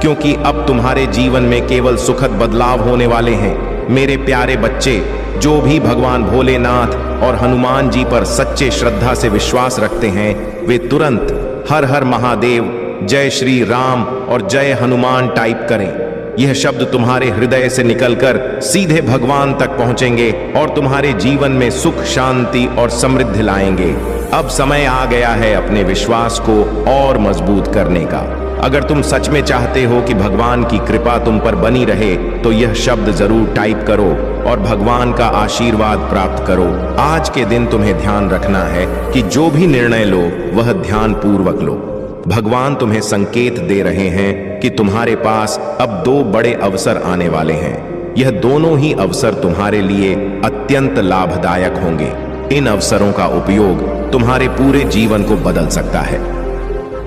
क्योंकि अब तुम्हारे जीवन में केवल सुखद बदलाव होने वाले हैं। मेरे प्यारे बच्चे, जो भी भगवान भोलेनाथ और हनुमान जी पर सच्चे श्रद्धा से विश्वास रखते हैं, वे तुरंत हर हर महादेव, जय श्री राम और जय हनुमान टाइप करें। यह शब्द तुम्हारे हृदय से निकलकर सीधे भगवान तक पहुंचेंगे और तुम्हारे जीवन में सुख, शांति और समृद्धि लाएंगे। अब समय आ गया है अपने विश्वास को और मजबूत करने का। अगर तुम सच में चाहते हो कि भगवान की कृपा तुम पर बनी रहे, तो यह शब्द जरूर टाइप करो और भगवान का आशीर्वाद प्राप्त करो। आज के दिन तुम्हें ध्यान रखना है कि जो भी निर्णय लो, वह ध्यान पूर्वक लो। भगवान तुम्हें संकेत दे रहे हैं कि तुम्हारे पास अब 2 बड़े अवसर आने वाले हैं। यह दोनों ही अवसर तुम्हारे लिए अत्यंत लाभदायक होंगे। इन अवसरों का उपयोग तुम्हारे पूरे जीवन को बदल सकता है।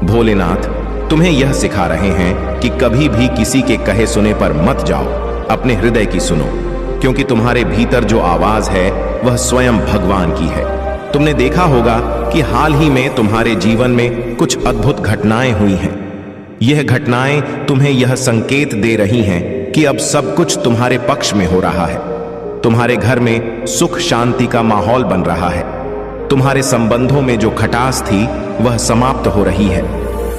भोलेनाथ तुम्हें यह सिखा रहे हैं कि कभी भी किसी के कहे सुने पर मत जाओ, अपने हृदय की सुनो। क्योंकि तुम्हारे भीतर जो आवाज है वह स्वयं भगवान की है। तुमने देखा होगा कि हाल ही में तुम्हारे जीवन में कुछ अद्भुत घटनाएं हुई हैं। यह घटनाएं तुम्हें यह संकेत दे रही हैं कि अब सब कुछ तुम्हारे पक्ष में हो रहा है। तुम्हारे घर में सुख शांति का माहौल बन रहा है। तुम्हारे संबंधों में जो खटास थी वह समाप्त हो रही है।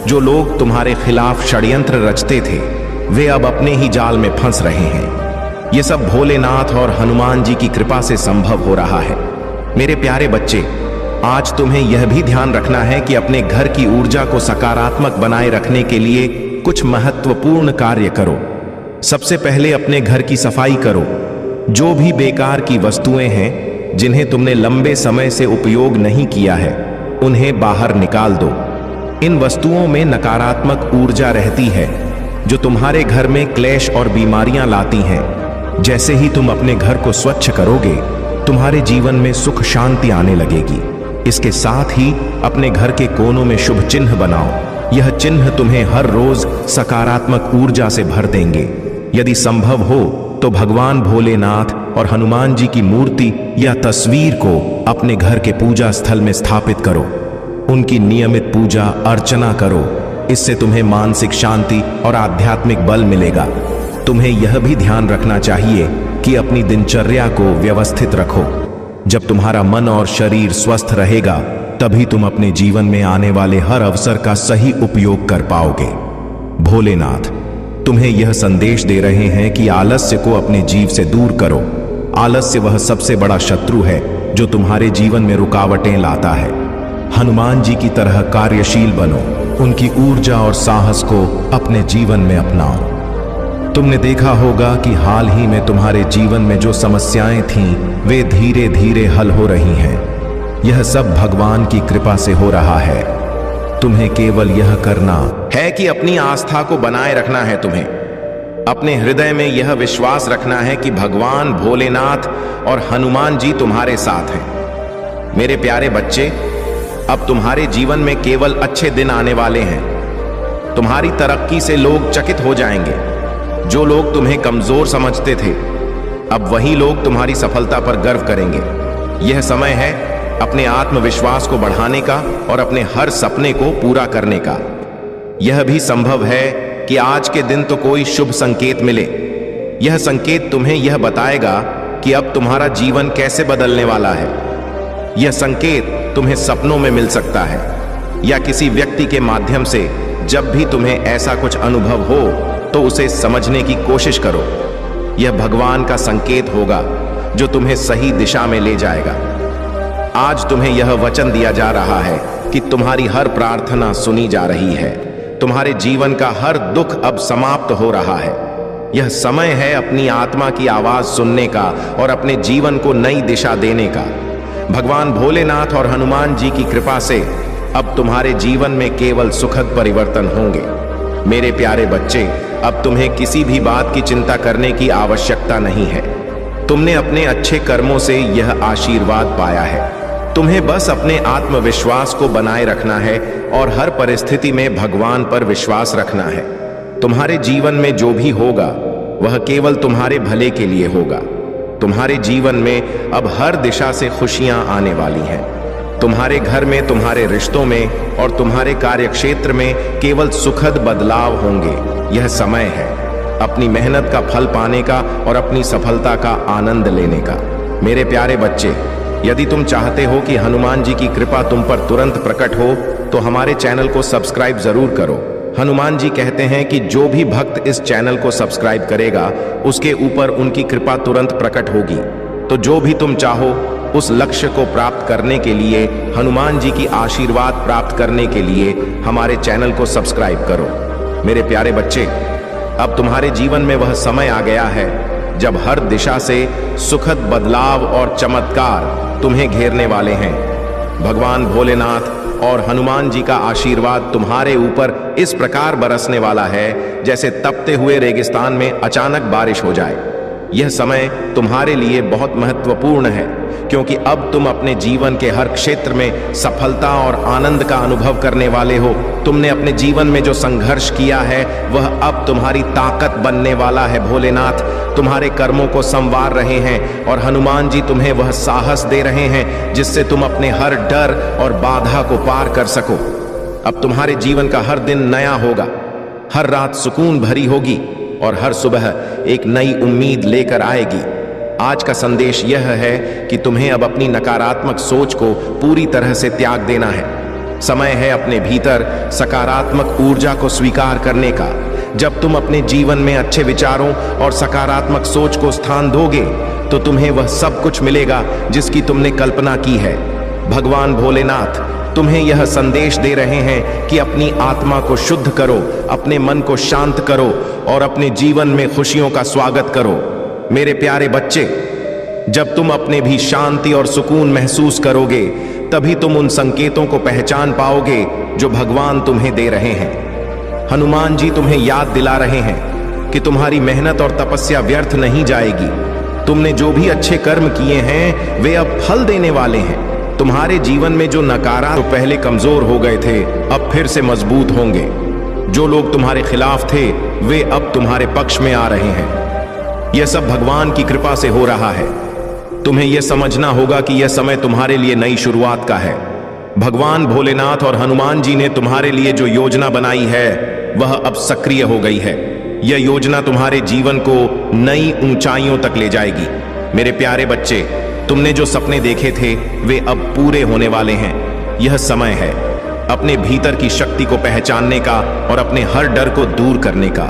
जो लोग तुम्हारे खिलाफ षड्यंत्र रचते थे वे अब अपने ही जाल में फंस रहे हैं। यह सब भोलेनाथ और हनुमान जी की कृपा से संभव हो रहा है। मेरे प्यारे बच्चे, आज तुम्हें यह भी ध्यान रखना है कि अपने घर की ऊर्जा को सकारात्मक बनाए रखने के लिए कुछ महत्वपूर्ण कार्य करो। सबसे पहले अपने घर की सफाई करो। जो भी बेकार की वस्तुएं हैं जिन्हें तुमने लंबे समय से उपयोग नहीं किया है उन्हें बाहर निकाल दो। इन वस्तुओं में नकारात्मक ऊर्जा रहती है जो तुम्हारे घर में क्लेश और बीमारियां लाती हैं। जैसे ही तुम अपने घर को स्वच्छ करोगे तुम्हारे जीवन में सुख शांति आने लगेगी। इसके साथ ही अपने घर के कोनों में शुभ चिन्ह बनाओ। यह चिन्ह तुम्हें हर रोज सकारात्मक ऊर्जा से भर देंगे। यदि संभव हो तो भगवान भोलेनाथ और हनुमान जी की मूर्ति या तस्वीर को अपने घर के पूजा स्थल में स्थापित करो। उनकी नियमित पूजा अर्चना करो। इससे तुम्हें मानसिक शांति और आध्यात्मिक बल मिलेगा। तुम्हें यह भी ध्यान रखना चाहिए कि अपनी दिनचर्या को व्यवस्थित रखो। जब तुम्हारा मन और शरीर स्वस्थ रहेगा तभी तुम अपने जीवन में आने वाले हर अवसर का सही उपयोग कर पाओगे। भोलेनाथ तुम्हें यह संदेश दे रहे हैं कि आलस्य को अपने जीव से दूर करो। आलस्य वह सबसे बड़ा शत्रु है जो तुम्हारे जीवन में रुकावटें लाता है। हनुमान जी की तरह कार्यशील बनो। उनकी ऊर्जा और साहस को अपने जीवन में अपनाओ। तुमने देखा होगा कि हाल ही में तुम्हारे जीवन में जो समस्याएं थीं वे धीरे धीरे हल हो रही हैं। यह सब भगवान की कृपा से हो रहा है। तुम्हें केवल यह करना है कि अपनी आस्था को बनाए रखना है। तुम्हें अपने हृदय में यह विश्वास रखना है कि भगवान भोलेनाथ और हनुमान जी तुम्हारे साथ हैं। मेरे प्यारे बच्चे, अब तुम्हारे जीवन में केवल अच्छे दिन आने वाले हैं। तुम्हारी तरक्की से लोग चकित हो जाएंगे। जो लोग तुम्हें कमजोर समझते थे अब वही लोग तुम्हारी सफलता पर गर्व करेंगे। यह समय है अपने आत्मविश्वास को बढ़ाने का और अपने हर सपने को पूरा करने का। यह भी संभव है कि आज के दिन तो कोई शुभ संकेत मिले। यह संकेत तुम्हें यह बताएगा कि अब तुम्हारा जीवन कैसे बदलने वाला है। यह संकेत तुम्हें सपनों में मिल सकता है या किसी व्यक्ति के माध्यम से। जब भी तुम्हें ऐसा कुछ अनुभव हो तो उसे समझने की कोशिश करो। यह भगवान का संकेत होगा जो तुम्हें सही दिशा में ले जाएगा। आज तुम्हें यह वचन दिया जा रहा है कि तुम्हारी हर प्रार्थना सुनी जा रही है। तुम्हारे जीवन का हर दुख अब समाप्त हो रहा है। यह समय है अपनी आत्मा की आवाज सुनने का और अपने जीवन को नई दिशा देने का। भगवान भोलेनाथ और हनुमान जी की कृपा से अब तुम्हारे जीवन में केवल सुखद परिवर्तन होंगे। मेरे प्यारे बच्चे, अब तुम्हें किसी भी बात की चिंता करने की आवश्यकता नहीं है। तुमने अपने अच्छे कर्मों से यह आशीर्वाद पाया है। तुम्हें बस अपने आत्मविश्वास को बनाए रखना है और हर परिस्थिति में भगवान पर विश्वास रखना है। तुम्हारे जीवन में जो भी होगा वह केवल तुम्हारे भले के लिए होगा। तुम्हारे जीवन में अब हर दिशा से खुशियां आने वाली हैं। तुम्हारे घर में, तुम्हारे रिश्तों में और तुम्हारे कार्यक्षेत्र में केवल सुखद बदलाव होंगे। यह समय है अपनी मेहनत का फल पाने का और अपनी सफलता का आनंद लेने का। मेरे प्यारे बच्चे, यदि तुम चाहते हो कि हनुमान जी की कृपा तुम पर तुरंत प्रकट हो तो हमारे चैनल को सब्सक्राइब जरूर करो। हनुमान जी कहते हैं कि जो भी भक्त इस चैनल को सब्सक्राइब करेगा उसके ऊपर उनकी कृपा तुरंत प्रकट होगी। तो जो भी तुम चाहो उस लक्ष्य को प्राप्त करने के लिए, हनुमान जी की आशीर्वाद प्राप्त करने के लिए हमारे चैनल को सब्सक्राइब करो। मेरे प्यारे बच्चे, अब तुम्हारे जीवन में वह समय आ गया है जब हर दिशा से सुखद बदलाव और चमत्कार तुम्हें घेरने वाले हैं। भगवान भोलेनाथ और हनुमान जी का आशीर्वाद तुम्हारे ऊपर इस प्रकार बरसने वाला है जैसे तपते हुए रेगिस्तान में अचानक बारिश हो जाए। यह समय तुम्हारे लिए बहुत महत्वपूर्ण है, क्योंकि अब तुम अपने जीवन के हर क्षेत्र में सफलता और आनंद का अनुभव करने वाले हो। तुमने अपने जीवन में जो संघर्ष किया है वह अब तुम्हारी ताकत बनने वाला है। भोलेनाथ तुम्हारे कर्मों को संवार रहे हैं और हनुमान जी तुम्हें वह साहस दे रहे हैं जिससे तुम अपने हर डर और बाधा को पार कर सको। अब तुम्हारे जीवन का हर दिन नया होगा, हर रात सुकून भरी होगी और हर सुबह एक नई उम्मीद लेकर आएगी। आज का संदेश यह है कि तुम्हें अब अपनी नकारात्मक सोच को पूरी तरह से त्याग देना है। समय है अपने भीतर सकारात्मक ऊर्जा को स्वीकार करने का। जब तुम अपने जीवन में अच्छे विचारों और सकारात्मक सोच को स्थान दोगे तो तुम्हें वह सब कुछ मिलेगा जिसकी तुमने कल्पना की है। भगवान भोलेनाथ तुम्हें यह संदेश दे रहे हैं कि अपनी आत्मा को शुद्ध करो, अपने मन को शांत करो और अपने जीवन में खुशियों का स्वागत करो। मेरे प्यारे बच्चे, जब तुम अपने भी शांति और सुकून महसूस करोगे तभी तुम उन संकेतों को पहचान पाओगे जो भगवान तुम्हें दे रहे हैं। हनुमान जी तुम्हें याद दिला रहे हैं कि तुम्हारी मेहनत और तपस्या व्यर्थ नहीं जाएगी। तुमने जो भी अच्छे कर्म किए हैं वे अब फल देने वाले हैं। तुम्हारे जीवन में जो नकारात्मक तो पहले कमजोर हो गए थे अब फिर से मजबूत होंगे। जो लोग तुम्हारे खिलाफ थे वे अब तुम्हारे पक्ष में आ रहे हैं। यह सब भगवान की कृपा से हो रहा है। तुम्हें यह समझना होगा कि यह समय तुम्हारे लिए नई शुरुआत का है। भगवान भोलेनाथ और हनुमान जी ने तुम्हारे लिए जो योजना बनाई है वह अब सक्रिय हो गई है। यह योजना तुम्हारे जीवन को नई ऊंचाइयों तक ले जाएगी। मेरे प्यारे बच्चे, तुमने जो सपने देखे थे वे अब पूरे होने वाले हैं। यह समय है अपने भीतर की शक्ति को पहचानने का और अपने हर डर को दूर करने का।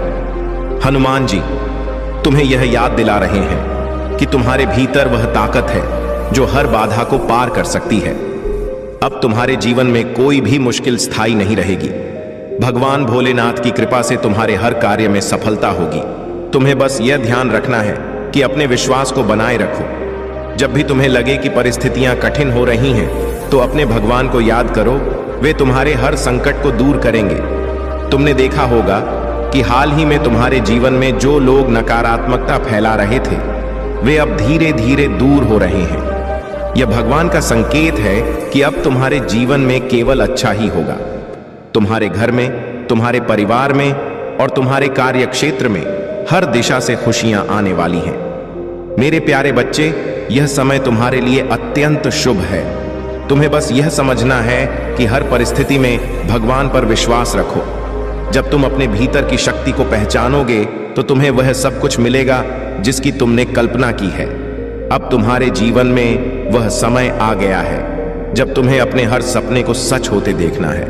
हनुमान जी तुम्हें यह याद दिला रहे हैं कि तुम्हारे भीतर वह ताकत है जो हर बाधा को पार कर सकती है। अब तुम्हारे जीवन में कोई भी मुश्किल स्थायी नहीं रहेगी। भगवान भोलेनाथ की कृपा से तुम्हारे हर कार्य में सफलता होगी। तुम्हें बस यह ध्यान रखना है कि अपने विश्वास को बनाए रखो। जब भी तुम्हें लगे कि परिस्थितियां कठिन हो रही हैं तो अपने भगवान को याद करो, वे तुम्हारे हर संकट को दूर करेंगे। तुमने देखा होगा कि हाल ही में तुम्हारे जीवन में जो लोग नकारात्मकता फैला रहे थे वे अब धीरे धीरे दूर हो रहे हैं। यह भगवान का संकेत है कि अब तुम्हारे जीवन में केवल अच्छा ही होगा। तुम्हारे घर में, तुम्हारे परिवार में और तुम्हारे कार्य क्षेत्र में हर दिशा से खुशियां आने वाली हैं। मेरे प्यारे बच्चे, यह समय तुम्हारे लिए अत्यंत शुभ है। तुम्हें बस यह समझना है कि हर परिस्थिति में भगवान पर विश्वास रखो। जब तुम अपने भीतर की शक्ति को पहचानोगे तो तुम्हें वह सब कुछ मिलेगा जिसकी तुमने कल्पना की है। अब तुम्हारे जीवन में वह समय आ गया है जब तुम्हें अपने हर सपने को सच होते देखना है।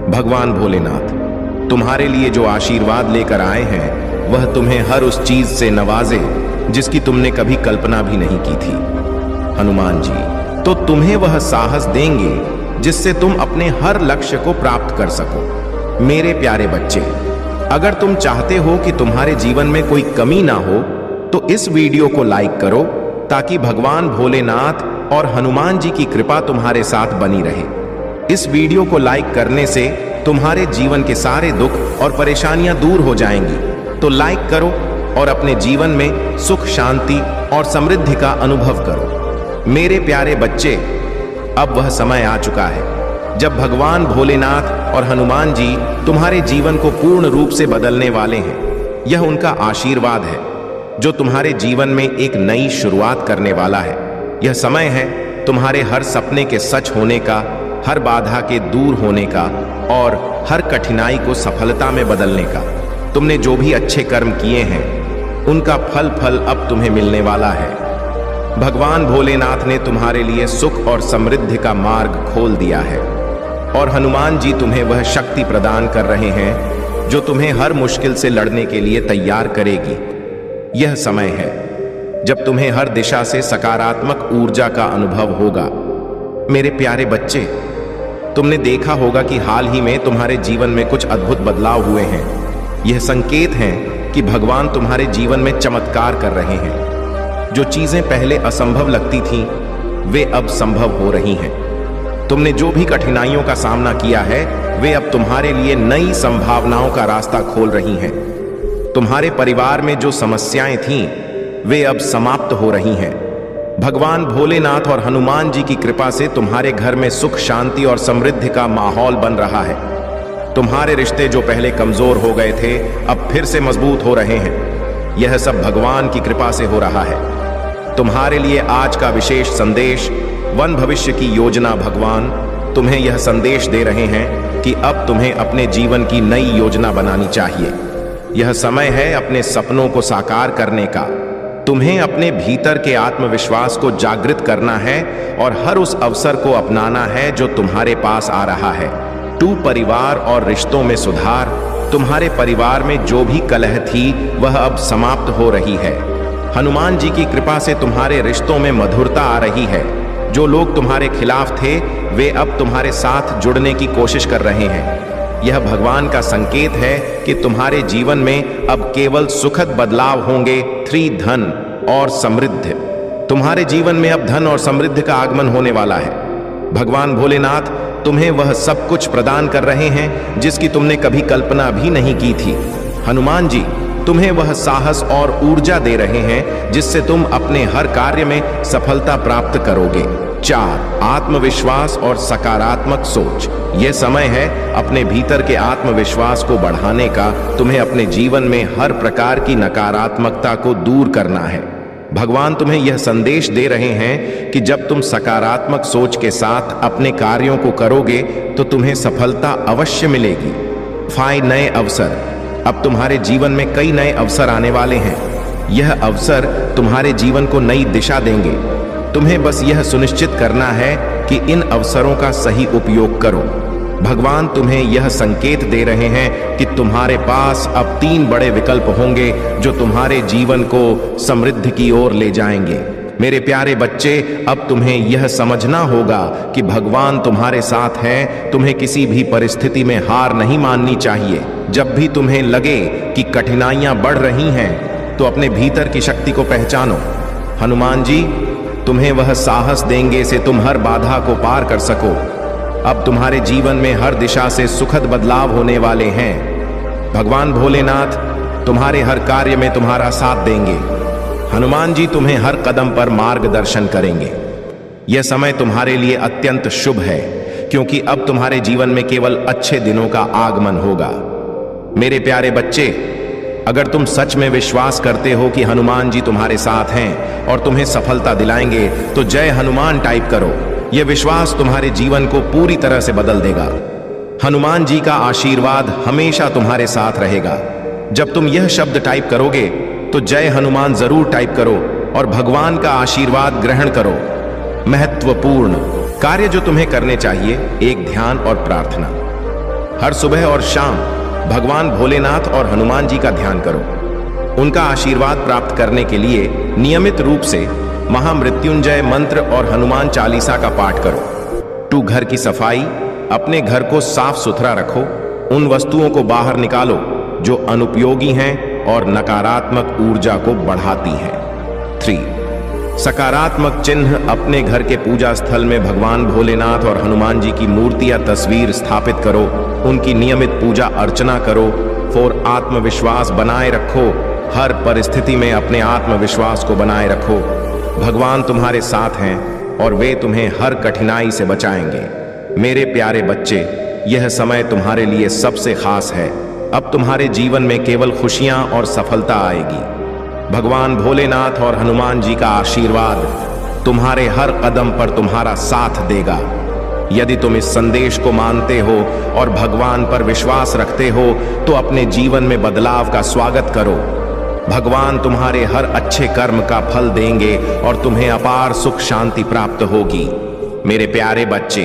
भगवान भोलेनाथ तुम्हारे लिए जो आशीर्वाद लेकर आए हैं वह तुम्हें हर उस चीज से नवाजे जिसकी तुमने कभी कल्पना भी नहीं की थी। हनुमान जी तो तुम्हें वह साहस देंगे जिससे तुम अपने हर लक्ष्य को प्राप्त कर सको। मेरे प्यारे बच्चे, अगर तुम चाहते हो कि तुम्हारे जीवन में कोई कमी ना हो तो इस वीडियो को लाइक करो ताकि भगवान भोलेनाथ और हनुमान जी की कृपा तुम्हारे साथ बनी रहे। इस वीडियो को लाइक करने से तुम्हारे जीवन के सारे दुख और परेशानियां दूर हो जाएंगी। तो लाइक करो और अपने जीवन में सुख, शांति और समृद्धि का अनुभव करो। मेरे प्यारे बच्चे, अब वह समय आ चुका है जब भगवान भोलेनाथ और हनुमान जी तुम्हारे जीवन को पूर्ण रूप से बदलने वाले हैं। यह उनका आशीर्वाद है जो तुम्हारे जीवन में एक नई शुरुआत करने वाला है। यह समय है तुम्हारे हर सपने के सच होने का, हर बाधा के दूर होने का और हर कठिनाई को सफलता में बदलने का। तुमने जो भी अच्छे कर्म किए हैं उनका फल अब तुम्हें मिलने वाला है। भगवान भोलेनाथ ने तुम्हारे लिए सुख और समृद्धि का मार्ग खोल दिया है और हनुमान जी तुम्हें वह शक्ति प्रदान कर रहे हैं जो तुम्हें हर मुश्किल से लड़ने के लिए तैयार करेगी। यह समय है जब तुम्हें हर दिशा से सकारात्मक ऊर्जा का अनुभव होगा। मेरे प्यारे बच्चे, तुमने देखा होगा कि हाल ही में तुम्हारे जीवन में कुछ अद्भुत बदलाव हुए हैं। यह संकेत हैं कि भगवान तुम्हारे जीवन में चमत्कार कर रहे हैं। जो चीजें पहले असंभव लगती थीं, वे अब संभव हो रही हैं। तुमने जो भी कठिनाइयों का सामना किया है, वे अब तुम्हारे लिए नई संभावनाओं का रास्ता खोल रही हैं। तुम्हारे परिवार में जो समस्याएं थीं, वे अब समाप्त हो रही हैं। भगवान भोलेनाथ और हनुमान जी की कृपा से तुम्हारे घर में सुख, शांति और समृद्धि का माहौल बन रहा है। तुम्हारे रिश्ते जो पहले कमजोर हो गए थे अब फिर से मजबूत हो रहे हैं। यह सब भगवान की कृपा से हो रहा है। तुम्हारे लिए आज का विशेष संदेश, वन भविष्य की योजना। भगवान तुम्हें यह संदेश दे रहे हैं कि अब तुम्हें अपने जीवन की नई योजना बनानी चाहिए। यह समय है अपने सपनों को साकार करने का। तुम्हें अपने भीतर के आत्मविश्वास को जागृत करना है और हर उस अवसर को अपनाना है जो तुम्हारे पास आ रहा है। परिवार और रिश्तों में सुधार। तुम्हारे परिवार में जो भी कलह थी वह अब समाप्त हो रही है। हनुमान जी की कृपा से तुम्हारे रिश्तों में मधुरता आ रही है। जो लोग तुम्हारे खिलाफ थे वे अब तुम्हारे साथ जुड़ने की कोशिश कर रहे हैं। यह भगवान का संकेत है कि तुम्हारे जीवन में अब केवल सुखद बदलाव होंगे। धन और समृद्धि। तुम्हारे जीवन में अब धन और समृद्धि का आगमन होने वाला है। भगवान भोलेनाथ तुम्हें वह सब कुछ प्रदान कर रहे हैं जिसकी तुमने कभी कल्पना भी नहीं की थी। हनुमान जी तुम्हें वह साहस और ऊर्जा दे रहे हैं जिससे तुम अपने हर कार्य में सफलता प्राप्त करोगे। 4 आत्मविश्वास और सकारात्मक सोच। यह समय है अपने भीतर के आत्मविश्वास को बढ़ाने का। तुम्हें अपने जीवन में हर प्रकार की नकारात्मकता को दूर करना है। भगवान तुम्हें यह संदेश दे रहे हैं कि जब तुम सकारात्मक सोच के साथ अपने कार्यों को करोगे तो तुम्हें सफलता अवश्य मिलेगी। नए अवसर। अब तुम्हारे जीवन में कई नए अवसर आने वाले हैं। यह अवसर तुम्हारे जीवन को नई दिशा देंगे। तुम्हें बस यह सुनिश्चित करना है कि इन अवसरों का सही उपयोग करो। भगवान तुम्हें यह संकेत दे रहे हैं कि तुम्हारे पास अब 3 बड़े विकल्प होंगे जो तुम्हारे जीवन को समृद्धि की ओर ले जाएंगे। मेरे प्यारे बच्चे, अब तुम्हें यह समझना होगा कि भगवान तुम्हारे साथ हैं। तुम्हें किसी भी परिस्थिति में हार नहीं माननी चाहिए। जब भी तुम्हें लगे कि कठिनाइयां बढ़ रही हैं तो अपने भीतर की शक्ति को पहचानो। हनुमान जी तुम्हें वह साहस देंगे से तुम हर बाधा को पार कर सको। अब तुम्हारे जीवन में हर दिशा से सुखद बदलाव होने वाले हैं। भगवान भोलेनाथ तुम्हारे हर कार्य में तुम्हारा साथ देंगे। हनुमान जी तुम्हें हर कदम पर मार्गदर्शन करेंगे। यह समय तुम्हारे लिए अत्यंत शुभ है क्योंकि अब तुम्हारे जीवन में केवल अच्छे दिनों का आगमन होगा। मेरे प्यारे बच्चे, अगर तुम सच में विश्वास करते हो कि हनुमान जी तुम्हारे साथ हैं और तुम्हें सफलता दिलाएंगे तो जय हनुमान टाइप करो। यह विश्वास तुम्हारे जीवन को पूरी तरह से बदल देगा। हनुमान जी का आशीर्वाद हमेशा तुम्हारे साथ रहेगा। जब तुम यह शब्द टाइप करोगे तो जय हनुमान जरूर टाइप करो और भगवान का आशीर्वाद ग्रहण करो। महत्वपूर्ण कार्य जो तुम्हें करने चाहिए, 1 ध्यान और प्रार्थना। हर सुबह और शाम भगवान भोलेनाथ और हनुमान जी का ध्यान करो। उनका आशीर्वाद प्राप्त करने के लिए नियमित रूप से महामृत्युंजय मंत्र और हनुमान चालीसा का पाठ करो। घर की सफाई। अपने घर को साफ सुथरा रखो। उन वस्तुओं को बाहर निकालो जो अनुपयोगी हैं और नकारात्मक ऊर्जा को बढ़ाती हैं। 3 सकारात्मक चिन्ह। अपने घर के पूजा स्थल में भगवान भोलेनाथ और हनुमान जी की मूर्ति या तस्वीर स्थापित करो। उनकी नियमित पूजा अर्चना करो। 4 आत्मविश्वास बनाए रखो। हर परिस्थिति में अपने आत्मविश्वास को बनाए रखो। भगवान तुम्हारे साथ हैं और वे तुम्हें हर कठिनाई से बचाएंगे। मेरे प्यारे बच्चे, यह समय तुम्हारे लिए सबसे खास है। अब तुम्हारे जीवन में केवल खुशियां और सफलता आएगी। भगवान भोलेनाथ और हनुमान जी का आशीर्वाद तुम्हारे हर कदम पर तुम्हारा साथ देगा। यदि तुम इस संदेश को मानते हो और भगवान पर विश्वास रखते हो तो अपने जीवन में बदलाव का स्वागत करो। भगवान तुम्हारे हर अच्छे कर्म का फल देंगे और तुम्हें अपार सुख शांति प्राप्त होगी। मेरे प्यारे बच्चे,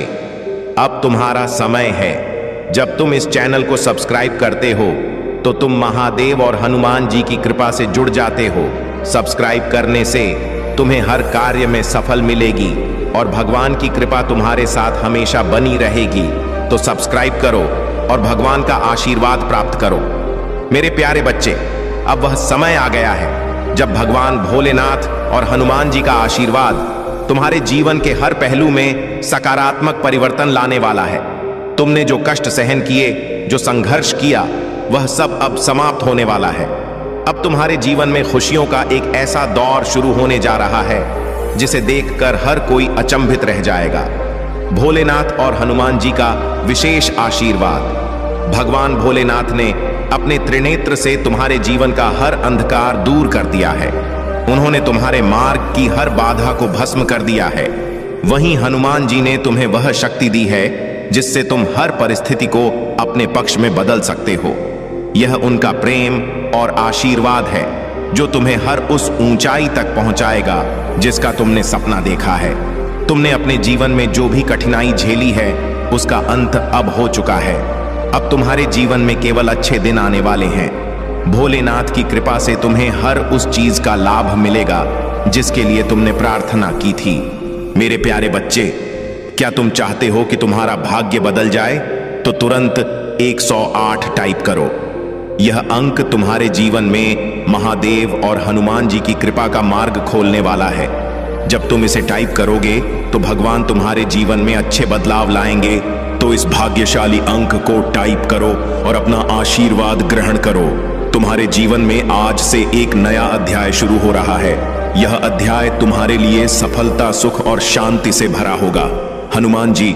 अब तुम्हारा समय है। जब तुम इस चैनल को सब्सक्राइब करते हो तो तुम महादेव और हनुमान जी की कृपा से जुड़ जाते हो। सब्सक्राइब करने से तुम्हें हर कार्य में सफल मिलेगी और भगवान की कृपा तुम्हारे साथ हमेशा बनी रहेगी। तो सब्सक्राइब करो और भगवान का आशीर्वाद प्राप्त करो। मेरे प्यारे बच्चे, अब वह समय आ गया है जब भगवान भोलेनाथ और हनुमान जी का आशीर्वाद तुम्हारे जीवन के हर पहलू में सकारात्मक परिवर्तन लाने वाला है। तुमने जो कष्ट सहन किए, जो संघर्ष किया, वह सब अब समाप्त होने वाला है। अब तुम्हारे जीवन में खुशियों का एक ऐसा दौर शुरू होने जा रहा है जिसे देखकर हर कोई अचंभित रह जाएगा। भोलेनाथ और हनुमान जी का विशेष आशीर्वाद। भगवान भोलेनाथ ने अपने त्रिनेत्र से तुम्हारे जीवन का हर अंधकार दूर कर दिया है। उन्होंने तुम्हारे मार्ग की हर बाधा को भस्म कर दिया है। वहीं हनुमान जी ने तुम्हें वह शक्ति दी है जिससे तुम हर परिस्थिति को अपने पक्ष में बदल सकते हो। यह उनका प्रेम और आशीर्वाद है जो तुम्हें हर उस ऊंचाई तक पहुंचाएगा जिसका तुमने सपना देखा है। तुमने अपने जीवन में जो भी कठिनाई झेली है उसका अंत अब हो चुका है। अब तुम्हारे जीवन में केवल अच्छे दिन आने वाले हैं। भोलेनाथ की कृपा से तुम्हें हर उस चीज का लाभ मिलेगा जिसके लिए तुमने प्रार्थना की थी। मेरे प्यारे बच्चे, क्या तुम चाहते हो कि तुम्हारा भाग्य बदल जाए? तो तुरंत 108 टाइप करो। यह अंक तुम्हारे जीवन में महादेव और हनुमान जी की कृपा का मार्ग खोलने वाला है। जब तुम इसे टाइप करोगे तो भगवान तुम्हारे जीवन में अच्छे बदलाव लाएंगे। तो इस भाग्यशाली अंक को टाइप करो और अपना आशीर्वाद ग्रहण करो। तुम्हारे जीवन में आज से एक नया अध्याय शुरू हो रहा है। यह अध्याय तुम्हारे लिए सफलता, सुख और शांति से भरा होगा। हनुमान जी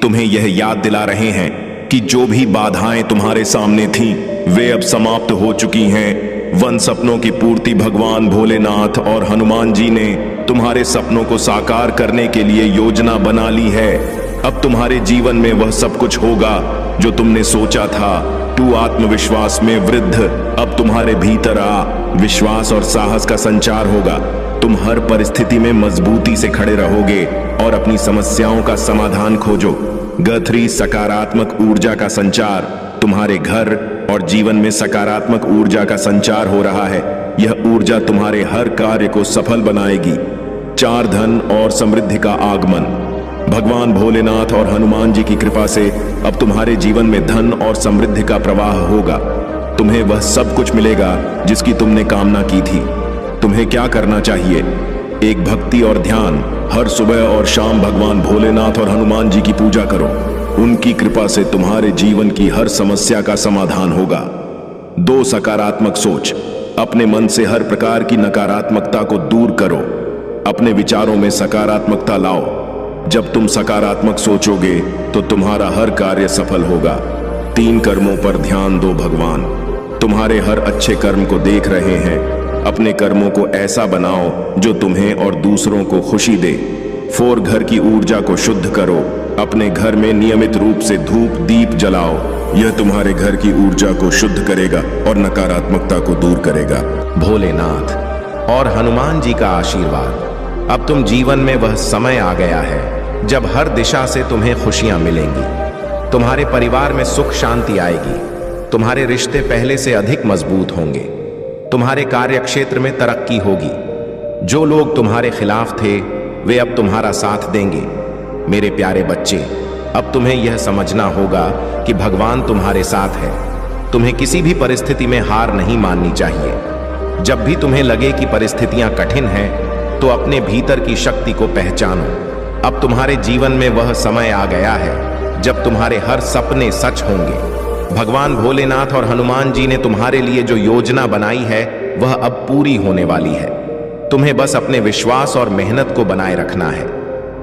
तुम्हें यह याद दिला रहे हैं कि जो भी बाधाएं तुम्हारे सामने थीं, वे अब समाप्त हो चुकी हैं। वन सपनों की पूर्ति भगवान भोलेनाथ और हनुमान जी ने तुम्हारे सपनों को साकार करने के लिए योजना बना ली है। अब तुम्हारे जीवन में वह सब कुछ होगा जो तुमने सोचा था। तू आत्मविश्वास में वृद्ध अब तुम्हारे भीतर आ। विश्वास और साहस का संचार होगा। तुम हर परिस्थिति में मजबूती से खड़े रहोगे और अपनी समस्याओं का समाधान खोजो। गथरी सकारात्मक ऊर्जा का संचार। तुम्हारे घर और जीवन में सकारात्मक ऊर्जा का संचार हो रहा है। यह ऊर्जा तुम्हारे हर कार्य को सफल बनाएगी। 4 धन और समृद्धि का आगमन। भगवान भोलेनाथ और हनुमान जी की कृपा से अब तुम्हारे जीवन में धन और समृद्धि का प्रवाह होगा। तुम्हें वह सब कुछ मिलेगा जिसकी तुमने कामना की थी। तुम्हें क्या करना चाहिए? एक भक्ति और ध्यान। हर सुबह और शाम भगवान भोलेनाथ और हनुमान जी की पूजा करो। उनकी कृपा से तुम्हारे जीवन की हर समस्या का समाधान होगा। 2 सकारात्मक सोच। अपने मन से हर प्रकार की नकारात्मकता को दूर करो। अपने विचारों में सकारात्मकता लाओ। जब तुम सकारात्मक सोचोगे तो तुम्हारा हर कार्य सफल होगा। 3 कर्मों पर ध्यान दो। भगवान तुम्हारे हर अच्छे कर्म को देख रहे हैं। अपने कर्मों को ऐसा बनाओ जो तुम्हें और दूसरों को खुशी दे। 4 घर की ऊर्जा को शुद्ध करो। अपने घर में नियमित रूप से धूप दीप जलाओ। यह तुम्हारे घर की ऊर्जा को शुद्ध करेगा और नकारात्मकता को दूर करेगा। भोलेनाथ और हनुमान जी का आशीर्वाद। अब तुम जीवन में वह समय आ गया है जब हर दिशा से तुम्हें खुशियां मिलेंगी। तुम्हारे परिवार में सुख शांति आएगी। तुम्हारे रिश्ते पहले से अधिक मजबूत होंगे। तुम्हारे कार्य क्षेत्र में तरक्की होगी। जो लोग तुम्हारे खिलाफ थे वे अब तुम्हारा साथ देंगे। मेरे प्यारे बच्चे, अब तुम्हें यह समझना होगा कि भगवान तुम्हारे साथ है। तुम्हें किसी भी परिस्थिति में हार नहीं माननी चाहिए। जब भी तुम्हें लगे कि परिस्थितियां कठिन हैं तो अपने भीतर की शक्ति को पहचानो। अब तुम्हारे जीवन में वह समय आ गया है जब तुम्हारे हर सपने सच होंगे। भगवान भोलेनाथ और हनुमान जी ने तुम्हारे लिए जो योजना बनाई है वह अब पूरी होने वाली है। तुम्हें बस अपने विश्वास और मेहनत को बनाए रखना है।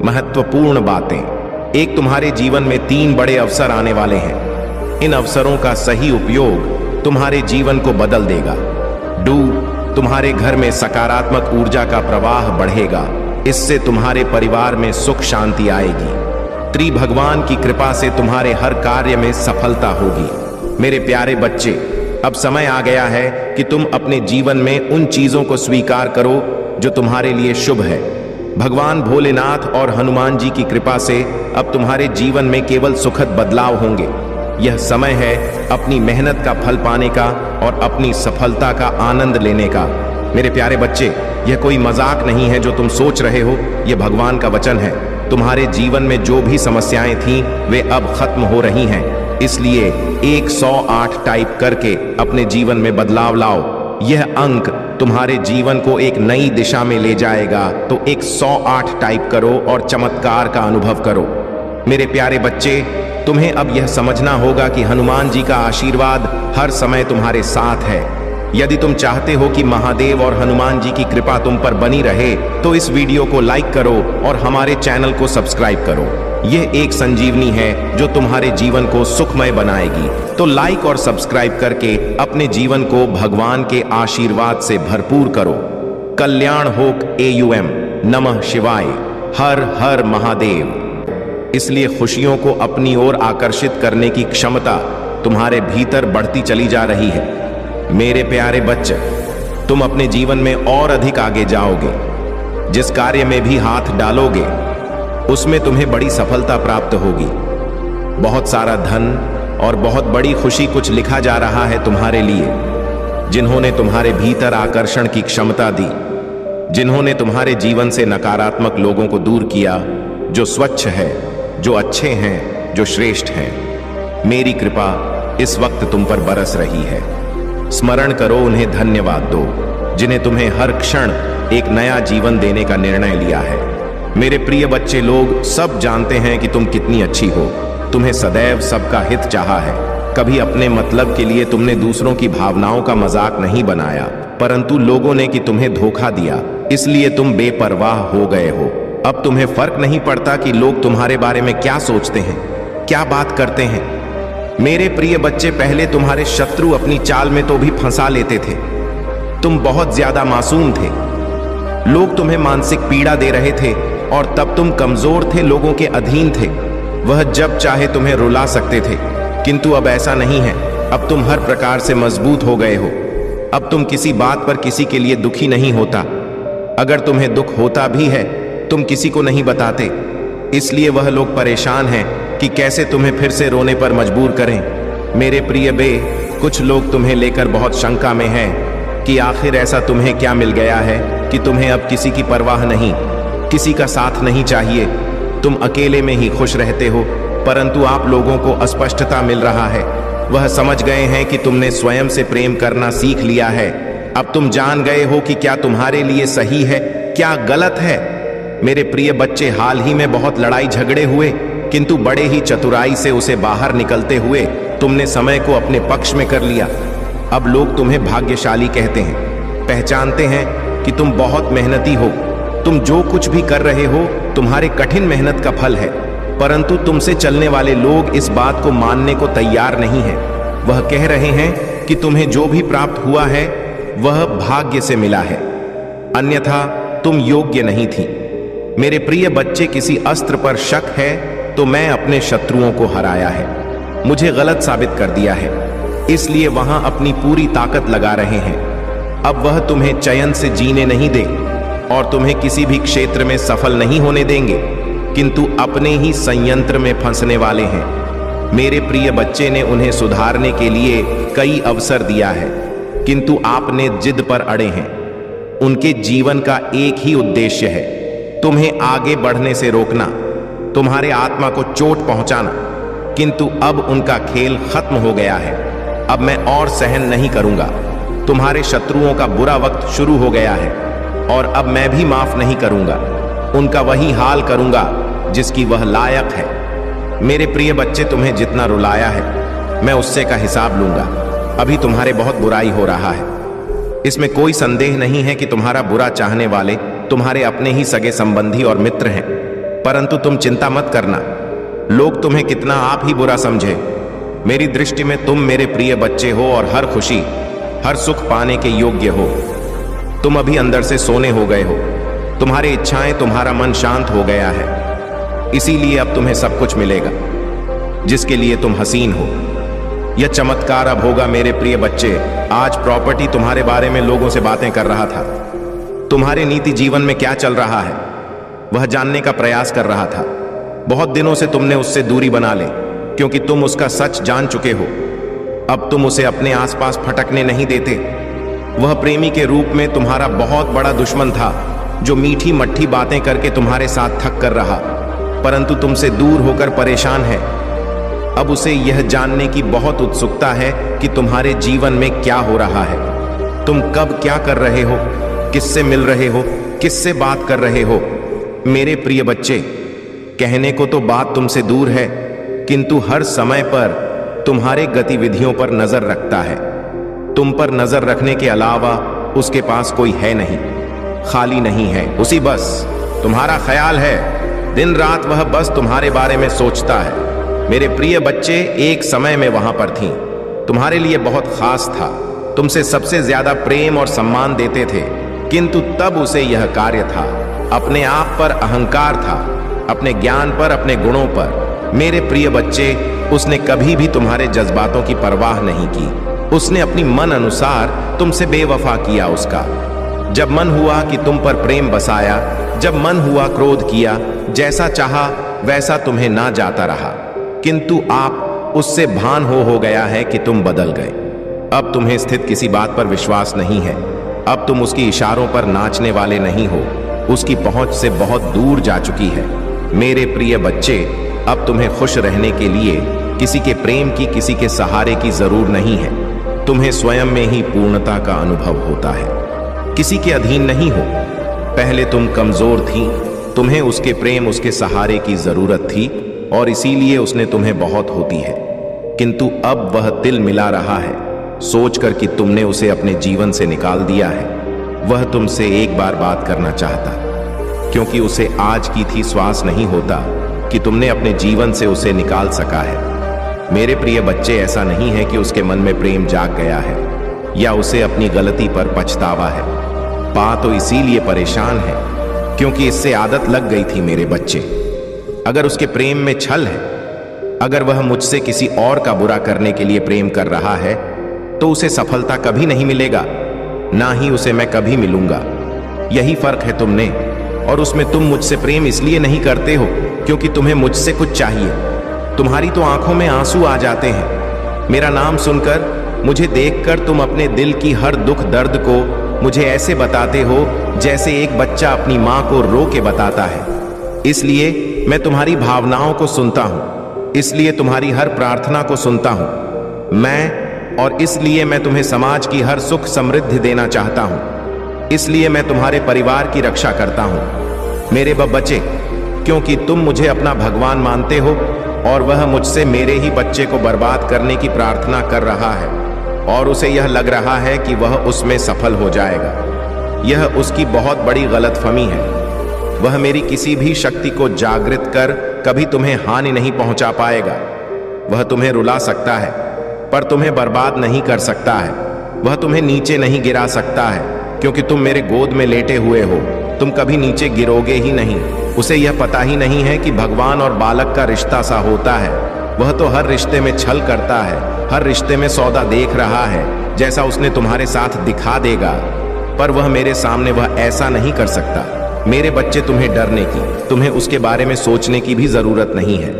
महत्वपूर्ण बातें। एक, तुम्हारे जीवन में 3 बड़े अवसर आने वाले हैं। इन अवसरों का सही उपयोग तुम्हारे जीवन को बदल देगा। डू, तुम्हारे घर में सकारात्मक ऊर्जा का प्रवाह बढ़ेगा। इससे तुम्हारे परिवार में सुख शांति आएगी। 3, भगवान की कृपा से तुम्हारे हर कार्य में सफलता होगी। मेरे प्यारे बच्चे, अब समय आ गया है कि तुम अपने जीवन में उन चीजों को स्वीकार करो जो तुम्हारे लिए शुभ है। भगवान भोलेनाथ और हनुमान जी की कृपा से अब तुम्हारे जीवन में केवल सुखद बदलाव होंगे। यह समय है अपनी मेहनत का फल पाने का और अपनी सफलता का आनंद लेने का। मेरे प्यारे बच्चे, यह कोई मजाक नहीं है जो तुम सोच रहे हो, यह भगवान का वचन है। तुम्हारे जीवन में जो भी समस्याएं थीं वे अब खत्म हो रही हैं। इसलिए 108 टाइप करके अपने जीवन में बदलाव लाओ। यह अंक तुम्हारे जीवन को एक नई दिशा में ले जाएगा। तो 108 टाइप करो और चमत्कार का अनुभव करो। मेरे प्यारे बच्चे, तुम्हें अब यह समझना होगा कि हनुमान जी का आशीर्वाद हर समय तुम्हारे साथ है। यदि तुम चाहते हो कि महादेव और हनुमान जी की कृपा तुम पर बनी रहे तो इस वीडियो को लाइक करो और हमारे चैनल को सब्सक्राइब करो। यह एक संजीवनी है जो तुम्हारे जीवन को सुखमय बनाएगी। तो लाइक और सब्सक्राइब करके अपने जीवन को भगवान के आशीर्वाद से भरपूर करो। कल्याण होक AUM। नमः शिवाय। हर हर महादेव। इसलिए खुशियों को अपनी ओर आकर्षित करने की क्षमता तुम्हारे भीतर बढ़ती चली जा रही है। मेरे प्यारे बच्चे, तुम अपने जीवन में और अधिक आगे जाओगे। जिस कार्य में भी हाथ डालोगे उसमें तुम्हें बड़ी सफलता प्राप्त होगी। बहुत सारा धन और बहुत बड़ी खुशी कुछ लिखा जा रहा है तुम्हारे लिए। जिन्होंने तुम्हारे भीतर आकर्षण की क्षमता दी, जिन्होंने तुम्हारे जीवन से नकारात्मक लोगों को दूर किया, जो स्वच्छ है, जो अच्छे हैं, जो श्रेष्ठ हैं। मेरी कृपा इस वक्त तुम पर बरस रही है। स्मरण करो, उन्हें धन्यवाद दो जिन्हें तुम्हें हर क्षण एक नया जीवन देने का निर्णय लिया है। मेरे प्रिय बच्चे, लोग सब जानते हैं कि तुम कितनी अच्छी हो। तुम्हें सदैव सबका हित चाहा है। कभी अपने मतलब के लिए तुमने दूसरों की भावनाओं का मजाक नहीं बनाया, परंतु लोगों ने कि तुम्हें धोखा दिया, इसलिए तुम बेपरवाह हो गए हो। अब तुम्हें फर्क नहीं पड़ता कि लोग तुम्हारे बारे में क्या सोचते हैं, क्या बात करते हैं। मेरे प्रिय बच्चे, पहले तुम्हारे शत्रु अपनी चाल में तो भी फंसा लेते थे। तुम बहुत ज्यादा मासूम थे। लोग तुम्हें मानसिक पीड़ा दे रहे थे और तब तुम कमजोर थे, लोगों के अधीन थे। वह जब चाहे तुम्हें रुला सकते थे, किंतु अब ऐसा नहीं है। अब तुम हर प्रकार से मजबूत हो गए हो। अब तुम किसी बात पर किसी के लिए दुखी नहीं होता। अगर तुम्हें दुख होता भी है तुम किसी को नहीं बताते, इसलिए वह लोग परेशान हैं कि कैसे तुम्हें फिर से रोने पर मजबूर करें। मेरे प्रिय बे, कुछ लोग तुम्हें लेकर बहुत शंका में हैं कि आखिर ऐसा तुम्हें क्या मिल गया है कि तुम्हें अब किसी की परवाह नहीं, किसी का साथ नहीं चाहिए। तुम अकेले में ही खुश रहते हो, परंतु आप लोगों को अस्पष्टता मिल रहा है। वह समझ गए हैं कि तुमने स्वयं से प्रेम करना सीख लिया है। अब तुम जान गए हो कि क्या तुम्हारे लिए सही है, क्या गलत है। मेरे प्रिय बच्चे, हाल ही में बहुत लड़ाई झगड़े हुए, किंतु बड़े ही चतुराई से उसे बाहर निकलते हुए तुमने समय को अपने पक्ष में कर लिया। अब लोग तुम्हें भाग्यशाली कहते हैं, पहचानते हैं कि तुम बहुत मेहनती हो। तुम जो कुछ भी कर रहे हो तुम्हारे कठिन मेहनत का फल है, परंतु तुमसे चलने वाले लोग इस बात को मानने को तैयार नहीं हैं। वह कह रहे हैं कि तुम्हें जो भी प्राप्त हुआ है वह भाग्य से मिला है, अन्यथा तुम योग्य नहीं थी। मेरे प्रिय बच्चे, किसी अस्त्र पर शक है तो मैं अपने शत्रुओं को हराया है, मुझे गलत साबित कर दिया है, इसलिए वहां अपनी पूरी ताकत लगा रहे हैं। अब वह तुम्हें चयन से जीने नहीं दे और तुम्हें किसी भी क्षेत्र में सफल नहीं होने देंगे, किंतु अपने ही संयंत्र में फंसने वाले हैं। मेरे प्रिय बच्चे ने उन्हें सुधारने के लिए कई अवसर दिया है, किंतु आपने जिद पर अड़े हैं। उनके जीवन का एक ही उद्देश्य है, तुम्हें आगे बढ़ने से रोकना, तुम्हारे आत्मा को चोट पहुंचाना, किंतु अब उनका खेल खत्म हो गया है। अब मैं और सहन नहीं करूंगा। तुम्हारे शत्रुओं का बुरा वक्त शुरू हो गया है और अब मैं भी माफ नहीं करूंगा। उनका वही हाल करूंगा जिसकी वह लायक है। मेरे प्रिय बच्चे, तुम्हें जितना रुलाया है मैं उससे का हिसाब लूंगा। अभी तुम्हारे बहुत बुराई हो रहा है, इसमें कोई संदेह नहीं है कि तुम्हारा बुरा चाहने वाले तुम्हारे अपने ही सगे संबंधी और मित्र हैं, परंतु तुम चिंता मत करना, लोग तुम्हें कितना आप ही बुरा समझे। मेरी दृष्टि में तुम मेरे प्रिय बच्चे हो और हर खुशी, हर सुख पाने के योग्य हो। तुम अभी अंदर से सोने हो गए हो, तुम्हारी इच्छाएं, तुम्हारा मन शांत हो गया है, इसीलिए अब तुम्हें सब कुछ मिलेगा जिसके लिए तुम हसीन हो। यह चमत्कार अब होगा मेरे प्रिय बच्चे। आज प्रॉपर्टी तुम्हारे बारे में लोगों से बातें कर रहा था। तुम्हारे नीति जीवन में क्या चल रहा है वह जानने का प्रयास कर रहा था। बहुत दिनों से तुमने उससे दूरी बना ले, क्योंकि तुम उसका सच जान चुके हो। अब तुम उसे अपने आसपास फटकने नहीं देते। वह प्रेमी के रूप में तुम्हारा बहुत बड़ा दुश्मन था, जो मीठी मट्ठी बातें करके तुम्हारे साथ थक कर रहा, परंतु तुमसे दूर होकर परेशान है। अब उसे यह जानने की बहुत उत्सुकता है कि तुम्हारे जीवन में क्या हो रहा है, तुम कब क्या कर रहे हो, किससे मिल रहे हो, किससे बात कर रहे हो। मेरे प्रिय बच्चे, कहने को तो बात तुमसे दूर है, किंतु हर समय पर तुम्हारे गतिविधियों पर नजर रखता है। तुम पर नजर रखने के अलावा उसके पास कोई है नहीं, खाली नहीं है। उसी बस तुम्हारा ख्याल है, दिन रात वह बस तुम्हारे बारे में सोचता है। मेरे प्रिय बच्चे एक समय में वहां पर थीं, तुम्हारे लिए बहुत खास था, तुमसे सबसे ज्यादा प्रेम और सम्मान देते थे, किंतु तब उसे यह कार्य था, अपने आप पर अहंकार था, अपने ज्ञान पर, अपने गुणों पर। मेरे प्रिय बच्चे, उसने कभी भी तुम्हारे जज्बातों की परवाह नहीं की। उसने अपनी मन अनुसार तुमसे बेवफा किया। उसका जब मन हुआ कि तुम पर प्रेम बसाया, जब मन हुआ क्रोध किया, जैसा चाहा वैसा तुम्हें ना जाता रहा, किंतु आप उससे भान हो गया है कि तुम बदल गए। अब तुम्हें स्थित किसी बात पर विश्वास नहीं है। अब तुम उसकी इशारों पर नाचने वाले नहीं हो, उसकी पहुंच से बहुत दूर जा चुकी है। मेरे प्रिय बच्चे, अब तुम्हें खुश रहने के लिए किसी के प्रेम की, किसी के सहारे की जरूर नहीं है। तुम्हें स्वयं में ही पूर्णता का अनुभव होता है, किसी के अधीन नहीं हो। पहले तुम कमजोर थी, तुम्हें उसके प्रेम, उसके सहारे की जरूरत थी और इसीलिए उसने तुम्हें बहुत होती है, किंतु अब वह तिल मिला रहा है सोचकर कि तुमने उसे अपने जीवन से निकाल दिया है। वह तुमसे एक बार बात करना चाहता, क्योंकि उसे आज की थी श्वास नहीं होता कि तुमने अपने जीवन से उसे निकाल सका है। मेरे प्रिय बच्चे, ऐसा नहीं है कि उसके मन में प्रेम जाग गया है या उसे अपनी गलती पर पछतावा है। पा तो इसीलिए परेशान है क्योंकि इससे आदत लग गई थी। मेरे बच्चे, अगर उसके प्रेम में छल है, अगर वह मुझसे किसी और का बुरा करने के लिए प्रेम कर रहा है, तो उसे सफलता कभी नहीं मिलेगा, ना ही उसे मैं कभी मिलूंगा। यही फर्क है तुमने और उसमें। तुम मुझसे प्रेम इसलिए नहीं करते हो क्योंकि तुम्हें मुझसे कुछ चाहिए। तुम्हारी तो आंखों में आंसू आ जाते हैं। मेरा नाम सुनकर, मुझे देखकर तुम अपने दिल की हर दुख दर्द को मुझे ऐसे बताते हो जैसे एक बच्चा अपनी मां को रो के बताता है। इसलिए मैं तुम्हारी भावनाओं को सुनता हूं, इसलिए तुम्हारी हर प्रार्थना को सुनता हूं और इसलिए मैं तुम्हें समाज की हर सुख समृद्धि देना चाहता हूं। इसलिए मैं तुम्हारे परिवार की रक्षा करता हूं मेरे बच्चे, क्योंकि तुम मुझे अपना भगवान मानते हो और वह मुझसे मेरे ही बच्चे को बर्बाद करने की प्रार्थना कर रहा है और उसे यह लग रहा है कि वह उसमें सफल हो जाएगा। यह उसकी बहुत बड़ी गलतफहमी है। वह मेरी किसी भी शक्ति को जागृत कर कभी तुम्हें हानि नहीं पहुंचा पाएगा। वह तुम्हें रुला सकता है पर तुम्हें बर्बाद नहीं कर सकता है। वह तुम्हें नीचे नहीं गिरा सकता है क्योंकि तुम मेरे गोद में लेटे हुए हो। तुम कभी नीचे गिरोगे ही नहीं। उसे यह पता ही नहीं है कि भगवान और बालक का रिश्ता सा होता है। वह तो हर रिश्ते में छल करता है, हर रिश्ते में सौदा देख रहा है जैसा उसने तुम्हारे साथ दिखा देगा, पर वह मेरे सामने वह ऐसा नहीं कर सकता। मेरे बच्चे, तुम्हें डरने की, तुम्हें उसके बारे में सोचने की भी जरूरत नहीं है।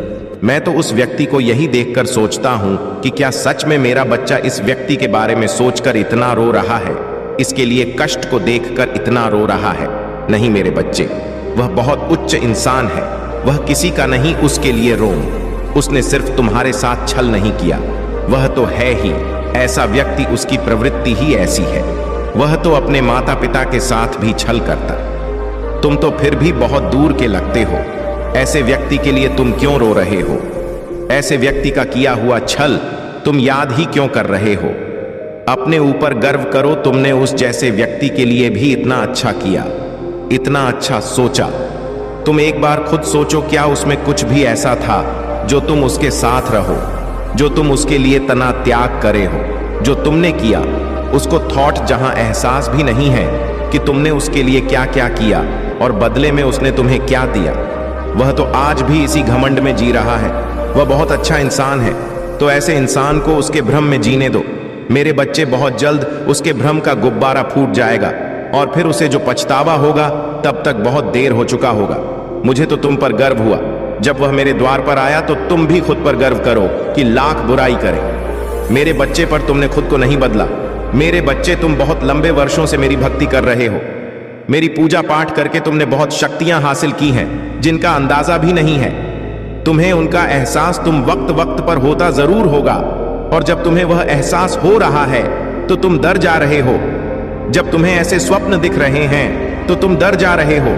मैं तो उस व्यक्ति को यही देखकर सोचता हूं कि क्या सच में मेरा बच्चा इस व्यक्ति के बारे में सोचकर इतना रो रहा है, इसके लिए कष्ट को देखकर इतना रो रहा है। नहीं मेरे बच्चे, वह बहुत उच्च इंसान है। वह किसी का नहीं, उसके लिए रो। उसने सिर्फ तुम्हारे साथ छल नहीं किया, वह तो है ही ऐसा व्यक्ति, उसकी प्रवृत्ति ही ऐसी है। वह तो अपने माता पिता के साथ भी छल करता। तुम तो फिर भी बहुत दूर के लगते हो। ऐसे व्यक्ति के लिए तुम क्यों रो रहे हो? ऐसे व्यक्ति का किया हुआ छल तुम याद ही क्यों कर रहे हो? अपने ऊपर गर्व करो, तुमने उस जैसे व्यक्ति के लिए भी इतना अच्छा किया, इतना अच्छा सोचा। तुम एक बार खुद सोचो, क्या उसमें कुछ भी ऐसा था जो तुम उसके साथ रहो, जो तुम उसके लिए तना त्याग करे हो? जो तुमने किया उसको थॉट, जहां एहसास भी नहीं है कि तुमने उसके लिए क्या क्या किया और बदले में उसने तुम्हें क्या दिया। वह तो आज भी इसी घमंड में जी रहा है। वह बहुत अच्छा इंसान है, तो ऐसे इंसान को उसके भ्रम में जीने दो। मेरे बच्चे, बहुत जल्द उसके भ्रम का गुब्बारा फूट जाएगा और फिर उसे जो पछतावा होगा तब तक बहुत देर हो चुका होगा। मुझे तो तुम पर गर्व हुआ जब वह मेरे द्वार पर आया, तो तुम भी खुद पर गर्व करो कि लाख बुराई करें। मेरे बच्चे, पर तुमने खुद को नहीं बदला। मेरे बच्चे, तुम बहुत लंबे वर्षों से मेरी भक्ति कर रहे हो। मेरी पूजा पाठ करके तुमने बहुत शक्तियां हासिल की हैं जिनका अंदाजा भी नहीं है। तुम्हें उनका एहसास तुम वक्त वक्त पर होता जरूर होगा, और जब तुम्हें वह एहसास हो रहा है तो तुम डर जा रहे हो। जब तुम्हें ऐसे स्वप्न दिख रहे हैं तो तुम डर जा रहे हो।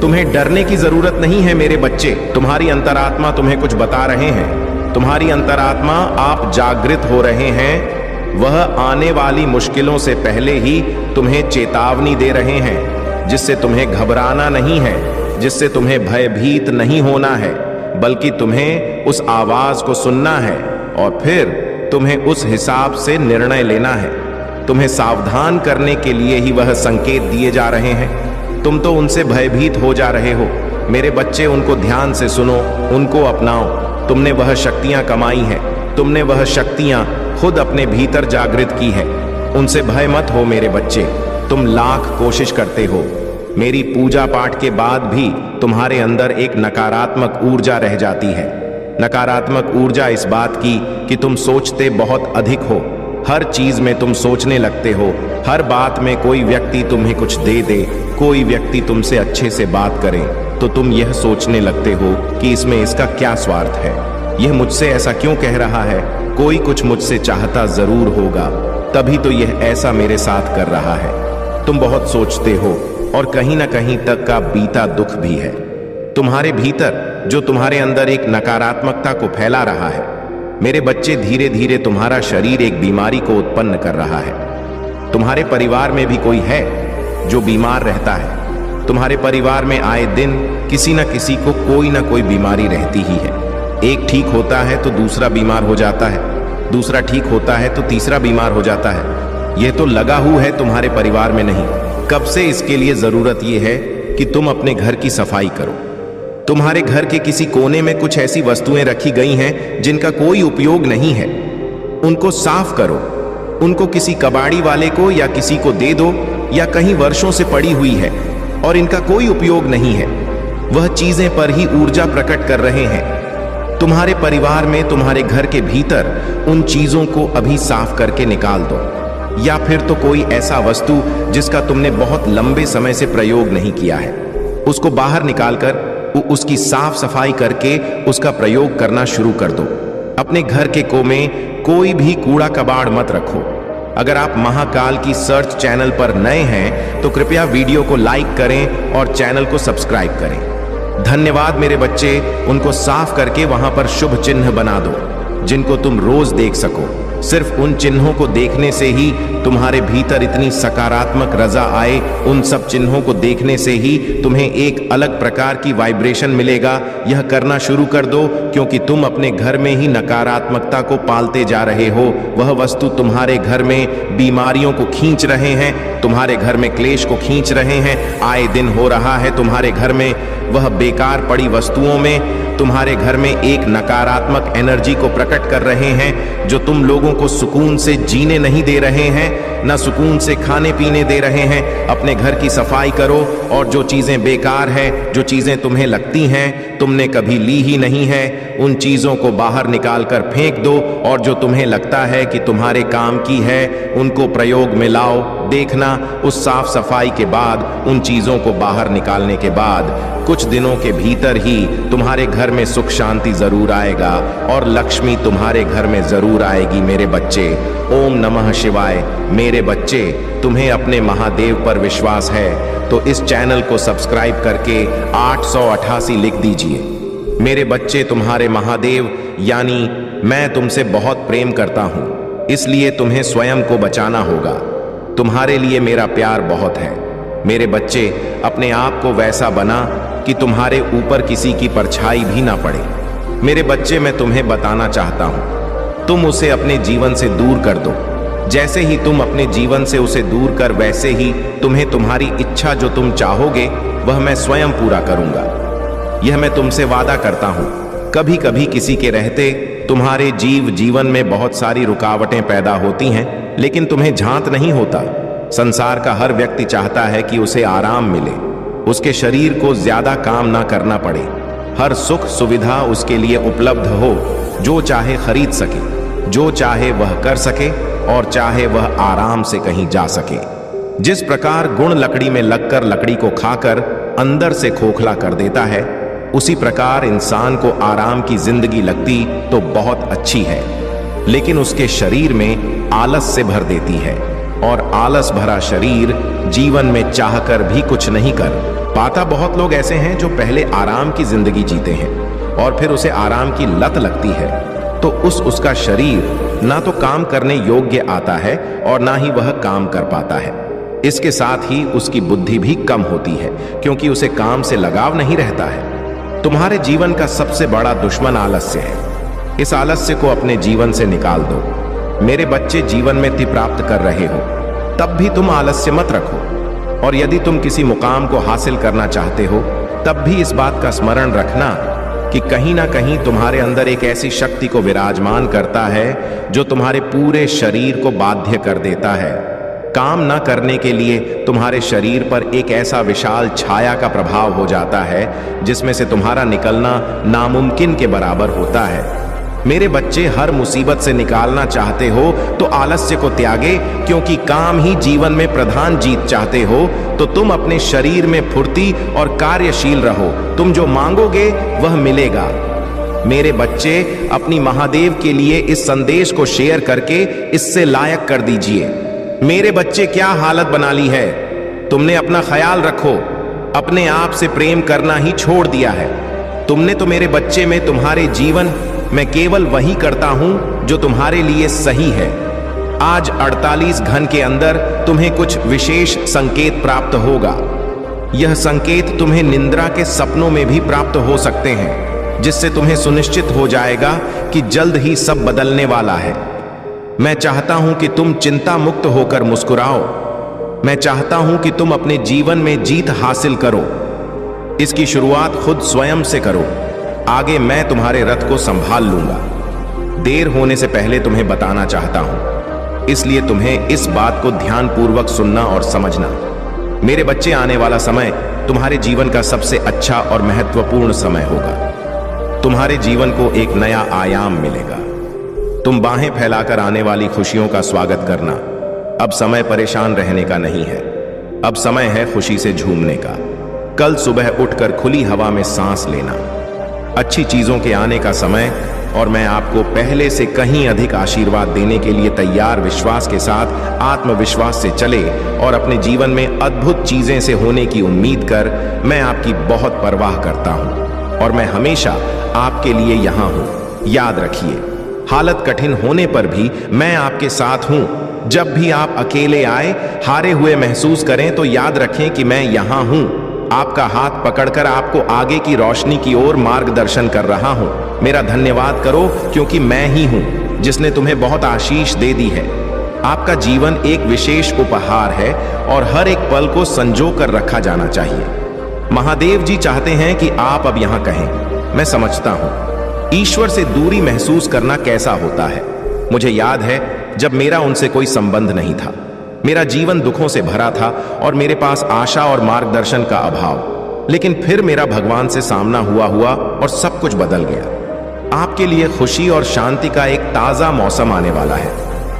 तुम्हें डरने की जरूरत नहीं है मेरे बच्चे। तुम्हारी अंतरात्मा तुम्हें कुछ बता रहे हैं। तुम्हारी अंतरात्मा, आप जागृत हो रहे हैं वह आने वाली मुश्किलों से पहले ही तुम्हें चेतावनी दे रहे हैं, जिससे तुम्हें घबराना नहीं है, जिससे तुम्हें भयभीत नहीं होना है, बल्कि तुम्हें उस आवाज को सुनना है और फिर तुम्हें उस हिसाब से निर्णय लेना है। तुम्हें सावधान करने के लिए ही वह संकेत दिए जा रहे हैं। तुम तो उनसे भयभीत हो जा रहे हो। मेरे बच्चे, उनको ध्यान से सुनो, उनको अपनाओ। तुमने वह शक्तियां कमाई हैं, तुमने वह शक्तियां खुद अपने भीतर जागृत की है। उनसे भय मत हो मेरे बच्चे। तुम लाख कोशिश करते हो, मेरी पूजा पाठ के बाद भी तुम्हारे अंदर एक नकारात्मक ऊर्जा रह जाती है। नकारात्मक ऊर्जा इस बात की कि तुम सोचते बहुत अधिक हो। हर चीज में तुम सोचने लगते हो। हर बात में कोई व्यक्ति तुम्हें कुछ दे दे, कोई व्यक्ति तुमसे अच्छे से बात करे, तो तुम यह सोचने लगते हो कि इसमें इसका क्या स्वार्थ है, यह मुझसे ऐसा क्यों कह रहा है, कोई कुछ मुझसे चाहता जरूर होगा, तभी तो यह ऐसा मेरे साथ कर रहा है। तुम बहुत सोचते हो और कहीं ना कहीं तक का बीता दुख भी है तुम्हारे भीतर, जो तुम्हारे अंदर एक नकारात्मकता को फैला रहा है। मेरे बच्चे, धीरे धीरे तुम्हारा शरीर एक बीमारी को उत्पन्न कर रहा है। तुम्हारे परिवार में भी कोई है जो बीमार रहता है। तुम्हारे परिवार में आए दिन किसी न किसी को कोई ना कोई बीमारी रहती ही है। एक ठीक होता है तो दूसरा बीमार हो जाता है, दूसरा ठीक होता है तो तीसरा बीमार हो जाता है। यह तो लगा हुआ है तुम्हारे परिवार में नहीं। कब से इसके लिए जरूरत यह है कि तुम अपने घर की सफाई करो। तुम्हारे घर के किसी कोने में कुछ ऐसी वस्तुएं रखी गई हैं जिनका कोई उपयोग नहीं है, उनको साफ करो। उनको किसी कबाड़ी वाले को या किसी को दे दो, या कहीं वर्षों से पड़ी हुई है और इनका कोई उपयोग नहीं है। वह चीजें पर ही ऊर्जा प्रकट कर रहे हैं। तुम्हारे परिवार में, तुम्हारे घर के भीतर उन चीजों को अभी साफ करके निकाल दो। या फिर तो कोई ऐसा वस्तु जिसका तुमने बहुत लंबे समय से प्रयोग नहीं किया है, उसको बाहर निकालकर उसकी साफ सफाई करके उसका प्रयोग करना शुरू कर दो। अपने घर के में कोई भी कूड़ा कबाड़ मत रखो। अगर आप महाकाल की सर्च चैनल पर नए हैं तो कृपया वीडियो को लाइक करें और चैनल को सब्सक्राइब करें। धन्यवाद मेरे बच्चे। उनको साफ करके वहां पर शुभ चिन्ह बना दो जिनको तुम रोज देख सको। सिर्फ उन चिन्हों को देखने से ही तुम्हारे भीतर इतनी सकारात्मक रजा आए, उन सब चिन्हों को देखने से ही तुम्हें एक अलग प्रकार की वाइब्रेशन मिलेगा। यह करना शुरू कर दो, क्योंकि तुम अपने घर में ही नकारात्मकता को पालते जा रहे हो। वह वस्तु तुम्हारे घर में बीमारियों को खींच रहे हैं, तुम्हारे घर में क्लेश को खींच रहे हैं। आए दिन हो रहा है तुम्हारे घर में वह बेकार पड़ी वस्तुओं में तुम्हारे घर में एक नकारात्मक एनर्जी को प्रकट कर रहे हैं, जो तुम लोगों को सुकून से जीने नहीं दे रहे हैं, न सुकून से खाने पीने दे रहे हैं। अपने घर की सफाई करो और जो चीजें बेकार हैं, जो चीजें तुम्हें लगती हैं तुमने कभी ली ही नहीं है, उन चीजों को बाहर निकाल कर फेंक दो। और जो तुम्हें लगता है कि तुम्हारे काम की है, उनको प्रयोग में लाओ। देखना, उस साफ सफाई के बाद, उन चीजों को बाहर निकालने के बाद कुछ दिनों के भीतर ही तुम्हारे घर में सुख शांति जरूर आएगा और लक्ष्मी तुम्हारे घर में जरूर आएगी मेरे बच्चे। ओम नमः शिवाय। मेरे बच्चे, तुम्हें अपने महादेव पर विश्वास है तो इस चैनल को सब्सक्राइब करके 888 लिख दीजिए। मेरे बच्चे, तुम्हारे महादेव यानी मैं तुमसे बहुत प्रेम करता हूं, इसलिए तुम्हें स्वयं को बचाना होगा। तुम्हारे लिए मेरा प्यार बहुत है। मेरे बच्चे, अपने आप को वैसा बना कि तुम्हारे ऊपर किसी की परछाई भी ना पड़े। मेरे बच्चे, मैं तुम्हें बताना चाहता हूं, तुम उसे अपने जीवन से दूर कर दो। जैसे ही तुम अपने जीवन से उसे दूर कर, वैसे ही तुम्हें तुम्हारी इच्छा जो तुम चाहोगे वह मैं स्वयं पूरा करूंगा। यह मैं तुमसे वादा करता हूं। कभी कभी किसी के रहते तुम्हारे जीवन में बहुत सारी रुकावटें पैदा होती हैं, लेकिन तुम्हें झांत नहीं होता। संसार का हर व्यक्ति चाहता है कि उसे आराम मिले, उसके शरीर को ज्यादा काम ना करना पड़े, हर सुख सुविधा उसके लिए उपलब्ध हो, जो चाहे खरीद सके, जो चाहे वह कर सके और चाहे वह आराम से कहीं जा सके। जिस प्रकार गुण लकड़ी में लगकर लकड़ी को खाकर अंदर से खोखला कर देता है, उसी प्रकार इंसान को आराम की जिंदगी लगती तो बहुत अच्छी है, लेकिन उसके शरीर में आलस से भर देती है। और आलस भरा शरीर जीवन में चाहकर भी कुछ नहीं कर पाता। बहुत लोग ऐसे हैं जो पहले आराम की जिंदगी जीते हैं और फिर उसे आराम की लत लगती है। तो उसका शरीर ना तो काम करने योग्य आता है और ना ही वह काम कर पाता है। इसके साथ ही उसकी बुद्धि भी कम होती है, क्योंकि उसे काम से लगाव नहीं रहता है। तुम्हारे जीवन का सबसे बड़ा दुश्मन आलस्य है। इस आलस्य को अपने जीवन से निकाल दो। मेरे बच्चे, जीवन में ति प्राप्त कर रहे हो तब भी तुम आलस्य मत रखो। और यदि तुम किसी मुकाम को हासिल करना चाहते हो तब भी इस बात का स्मरण रखना कि कहीं ना कहीं तुम्हारे अंदर एक ऐसी शक्ति को विराजमान करता है जो तुम्हारे पूरे शरीर को बाध्य कर देता है। काम न करने के लिए तुम्हारे शरीर पर एक ऐसा विशाल छाया का प्रभाव हो जाता है जिसमें से तुम्हारा निकलना नामुमकिन के बराबर होता है। मेरे बच्चे, हर मुसीबत से निकालना चाहते हो तो आलस्य को त्यागे, क्योंकि काम ही जीवन में प्रधान जीत चाहते हो तो तुम अपने शरीर में फुर्ती और कार्यशील रहो। तुम जो मांगोगे वह मिलेगा। मेरे बच्चे, अपनी महादेव के लिए इस संदेश को शेयर करके इससे लायक कर दीजिए। मेरे बच्चे, क्या हालत बना ली है। तुमने अपना ख्याल रखो, अपने आप से प्रेम करना ही छोड़ दिया है। तुमने तो मेरे बच्चे में तुम्हारे जीवन मैं केवल वही करता हूं जो तुम्हारे लिए सही है। आज 48 घंटे के अंदर तुम्हें कुछ विशेष संकेत प्राप्त होगा। यह संकेत तुम्हें निंद्रा के सपनों में भी प्राप्त हो सकते हैं, जिससे तुम्हें सुनिश्चित हो जाएगा कि जल्द ही सब बदलने वाला है। मैं चाहता हूं कि तुम चिंता मुक्त होकर मुस्कुराओ। मैं चाहता हूं कि तुम अपने जीवन में जीत हासिल करो। इसकी शुरुआत खुद स्वयं से करो। आगे मैं तुम्हारे रथ को संभाल लूंगा। देर होने से पहले तुम्हें बताना चाहता हूं, इसलिए तुम्हें इस बात को ध्यानपूर्वक सुनना और समझना। मेरे बच्चे, आने वाला समय तुम्हारे जीवन का सबसे अच्छा और महत्वपूर्ण समय होगा। तुम्हारे जीवन को एक नया आयाम मिलेगा। तुम बाहें फैलाकर आने वाली खुशियों का स्वागत करना। अब समय परेशान रहने का नहीं है, अब समय है खुशी से झूमने का। कल सुबह उठकर खुली हवा में सांस लेना, अच्छी चीजों के आने का समय, और मैं आपको पहले से कहीं अधिक आशीर्वाद देने के लिए तैयार। विश्वास के साथ आत्मविश्वास से चले और अपने जीवन में अद्भुत चीजें से होने की उम्मीद कर मैं आपकी बहुत परवाह करता हूं और मैं हमेशा आपके लिए यहां हूं। याद रखिए, हालत कठिन होने पर भी मैं आपके साथ हूं। जब भी आप अकेले आए, हारे हुए महसूस करें तो याद रखें कि मैं यहां हूं। आपका हाथ पकड़कर आपको आगे की रोशनी की ओर मार्गदर्शन कर रहा हूं। मेरा धन्यवाद करो, क्योंकि मैं ही हूं जिसने तुम्हें बहुत आशीष दे दी है। आपका जीवन एक विशेष उपहार है और हर एक पल को संजो कर रखा जाना चाहिए। महादेव जी चाहते हैं कि आप अब यहां कहें, मैं समझता हूं। ईश्वर से दूरी महसूस करना कैसा होता है। मुझे याद है जब मेरा उनसे कोई संबंध नहीं था। मेरा जीवन दुखों से भरा था और मेरे पास आशा और मार्गदर्शन का अभाव। लेकिन फिर मेरा भगवान से सामना हुआ और सब कुछ बदल गया। आपके लिए खुशी और शांति का एक ताजा मौसम आने वाला है।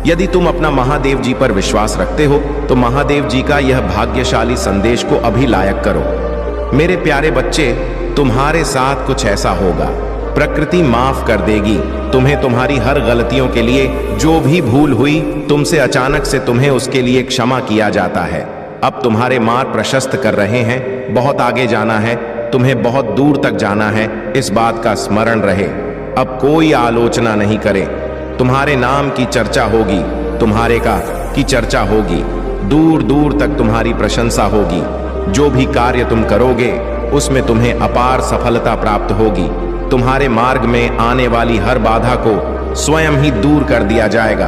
यदि तुम अपना महादेव जी पर विश्वास रखते हो तो महादेव जी का यह भाग्यशाली संदेश को अभी लायक करो। मेरे प्यारे बच्चे, तुम्हारे साथ कुछ ऐसा होगा। प्रकृति माफ कर देगी तुम्हें तुम्हारी हर गलतियों के लिए। जो भी भूल हुई तुमसे अचानक से, तुम्हें उसके लिए क्षमा किया जाता है। अब तुम्हारे मार्ग प्रशस्त कर रहे हैं। बहुत आगे जाना है, तुम्हें बहुत दूर तक जाना है। इस बात का स्मरण रहे। अब कोई आलोचना नहीं करे। तुम्हारे नाम की चर्चा होगी, तुम्हारे का की चर्चा होगी। दूर दूर तक तुम्हारी प्रशंसा होगी। जो भी कार्य तुम करोगे उसमें तुम्हें अपार सफलता प्राप्त होगी। तुम्हारे मार्ग में आने वाली हर बाधा को स्वयं ही दूर कर दिया जाएगा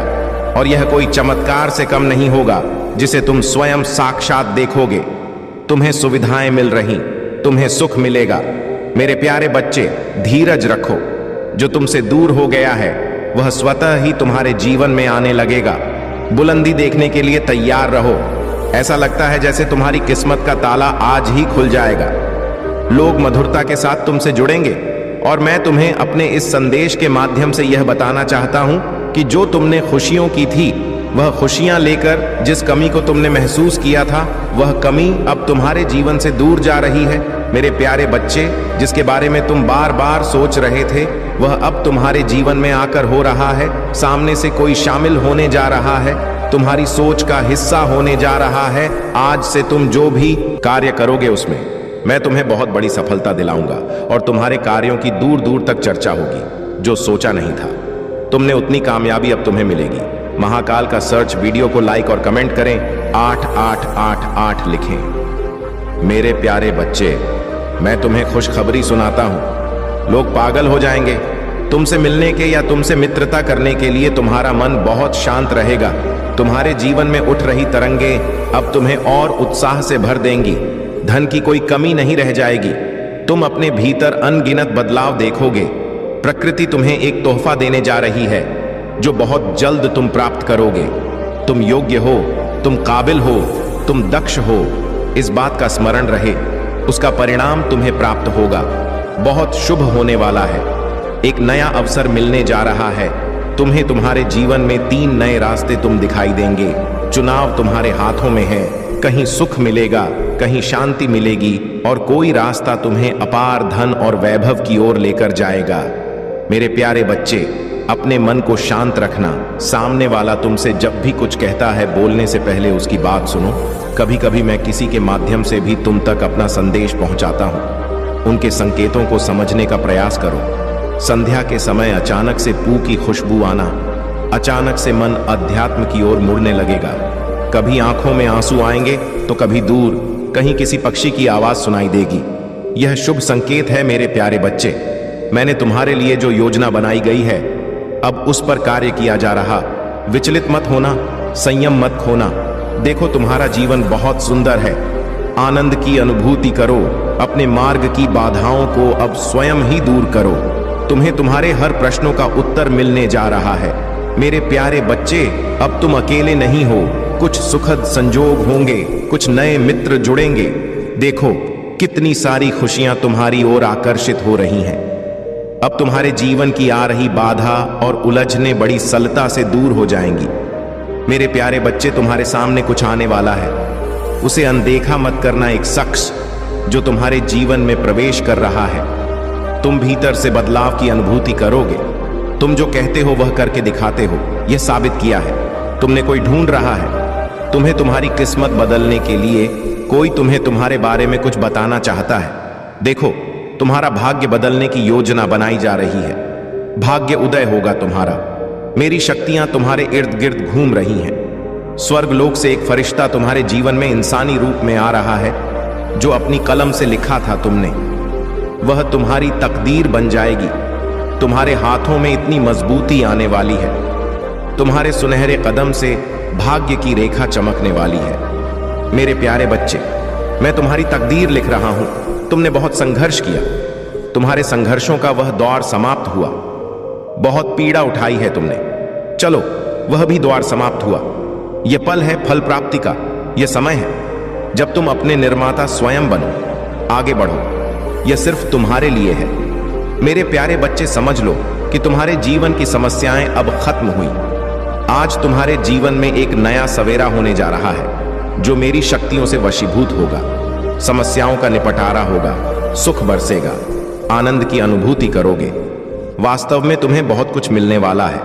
और यह कोई चमत्कार से कम नहीं होगा जिसे तुम स्वयं साक्षात देखोगे। तुम्हें सुविधाएं मिल रही, तुम्हें सुख मिलेगा। मेरे प्यारे बच्चे, धीरज रखो। जो तुमसे दूर हो गया है वह स्वतः ही तुम्हारे जीवन में आने लगेगा। बुलंदी देखने के लिए तैयार रहो। ऐसा लगता है जैसे तुम्हारी किस्मत का ताला आज ही खुल जाएगा। लोग मधुरता के साथ तुमसे जुड़ेंगे और मैं तुम्हें अपने इस संदेश के माध्यम से यह बताना चाहता हूं कि जो तुमने खुशियों की थी, वह खुशियां लेकर जिस कमी को तुमने महसूस किया था, वह कमी अब तुम्हारे जीवन से दूर जा रही है। मेरे प्यारे बच्चे, जिसके बारे में तुम बार बार सोच रहे थे, वह अब तुम्हारे जीवन में आकर हो रहा है। सामने से कोई शामिल होने जा रहा है, तुम्हारी सोच का हिस्सा होने जा रहा है। आज से तुम जो भी कार्य करोगे उसमें मैं तुम्हें बहुत बड़ी सफलता दिलाऊंगा और तुम्हारे कार्यों की दूर दूर तक चर्चा होगी जो सोचा नहीं था। तुमने उतनी कामयाबी अब तुम्हें मिलेगी। महाकाल का सर्च, वीडियो को लाइक और कमेंट करें, 8888 लिखें। मेरे प्यारे बच्चे, मैं तुम्हें खुशखबरी सुनाता हूं। लोग पागल हो जाएंगे। तुमसे मिलने के या तुमसे मित्रता करने के लिए तुम्हारा मन बहुत शांत रहेगा। तुम्हारे जीवन में उठ रही तरंगे अब तुम्हें और उत्साह से भर देंगी। धन की कोई कमी नहीं रह जाएगी। तुम अपने भीतर अनगिनत बदलाव देखोगे। प्रकृति तुम्हें एक तोहफा देने जा रही है जो बहुत जल्द तुम प्राप्त करोगे। तुम योग्य हो, तुम काबिल हो, तुम दक्ष हो, इस बात का स्मरण रहे। उसका परिणाम तुम्हें प्राप्त होगा। बहुत शुभ होने वाला है। एक नया अवसर मिलने जा रहा है तुम्हें। तुम्हारे जीवन में 3 नए रास्ते तुम दिखाई देंगे। चुनाव तुम्हारे हाथों में है। कहीं सुख मिलेगा, कहीं शांति मिलेगी, और कोई रास्ता तुम्हें अपार धन और वैभव की ओर लेकर जाएगा। मेरे प्यारे बच्चे, अपने मन को शांत रखना। सामने वाला तुमसे जब भी कुछ कहता है, बोलने से पहले उसकी बात सुनो। कभी कभी मैं किसी के माध्यम से भी तुम तक अपना संदेश पहुंचाता हूं। उनके संकेतों को समझने का प्रयास करो। संध्या के समय अचानक से पू की खुशबू आना, अचानक से मन अध्यात्म की ओर मुड़ने लगेगा। कभी आंखों में आंसू आएंगे तो कभी दूर कहीं किसी पक्षी की आवाज सुनाई देगी। यह शुभ संकेत है मेरे प्यारे बच्चे। मैंने तुम्हारे लिए जो योजना बनाई गई है, अब उस पर कार्य किया जा रहा। विचलित मत होना, संयम मत खोना। देखो, तुम्हारा जीवन बहुत सुंदर है। आनंद की अनुभूति करो। अपने मार्ग की बाधाओं को अब स्वयं ही दूर करो। तुम्हें तुम्हारे हर प्रश्नों का उत्तर मिलने जा रहा है। मेरे प्यारे बच्चे, अब तुम अकेले नहीं हो। कुछ सुखद संजोग होंगे, कुछ नए मित्र जुड़ेंगे। देखो, कितनी सारी खुशियां तुम्हारी ओर आकर्षित हो रही हैं। अब तुम्हारे जीवन की आ रही बाधा और उलझने बड़ी सरलता से दूर हो जाएंगी। मेरे प्यारे बच्चे, तुम्हारे सामने कुछ आने वाला है। उसे अनदेखा मत करना। एक शख्स जो तुम्हारे जीवन में प्रवेश कर रहा है। तुम भीतर से बदलाव की अनुभूति करोगे। तुम जो कहते हो वह करके दिखाते हो। यह साबित किया है। तुमने कोई ढूंढ रहा है। तुम्हें तुम्हारी किस्मत बदलने के लिए कोई तुम्हें तुम्हारे बारे में कुछ बताना चाहता है। देखो, तुम्हारा भाग्य बदलने की योजना बनाई जा रही है। भाग्य उदय होगा तुम्हारा। मेरी शक्तियां तुम्हारे इर्द गिर्द घूम रही हैं। स्वर्ग लोक से एक फरिश्ता तुम्हारे जीवन में इंसानी रूप में आ रहा है। जो अपनी कलम से लिखा था तुमने, वह तुम्हारी तकदीर बन जाएगी। तुम्हारे हाथों में इतनी मजबूती आने वाली है। तुम्हारे सुनहरे कदम से भाग्य की रेखा चमकने वाली है। मेरे प्यारे बच्चे, मैं तुम्हारी तकदीर लिख रहा हूं। तुमने बहुत संघर्ष किया। तुम्हारे संघर्षों का वह दौर समाप्त हुआ। बहुत पीड़ा उठाई है तुमने। चलो, वह भी द्वार समाप्त हुआ। यह पल है फल प्राप्ति का। यह समय है जब तुम अपने निर्माता स्वयं बनो। आगे बढ़ो। यह सिर्फ तुम्हारे लिए है। मेरे प्यारे बच्चे, समझ लो कि तुम्हारे जीवन की समस्याएं अब खत्म हुई। आज तुम्हारे जीवन में एक नया सवेरा होने जा रहा है जो मेरी शक्तियों से वशीभूत होगा। समस्याओं का निपटारा होगा। सुख बरसेगा। आनंद की अनुभूति करोगे। वास्तव में तुम्हें बहुत कुछ मिलने वाला है।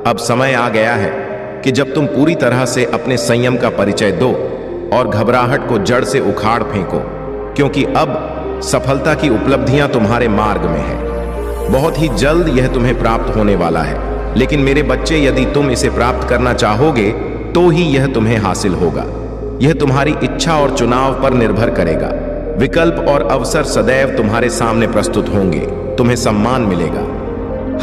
अब समय आ गया है कि जब तुम पूरी तरह से अपने संयम का परिचय दो और घबराहट को जड़ से उखाड़ फेंको, क्योंकि अब सफलता की उपलब्धियां तुम्हारे मार्ग में है। बहुत ही जल्द यह तुम्हें प्राप्त होने वाला है। लेकिन मेरे बच्चे, यदि तुम इसे प्राप्त करना चाहोगे तो ही यह तुम्हें हासिल होगा। यह तुम्हारी इच्छा और चुनाव पर निर्भर करेगा। विकल्प और अवसर सदैव तुम्हारे सामने प्रस्तुत होंगे। तुम्हें सम्मान मिलेगा।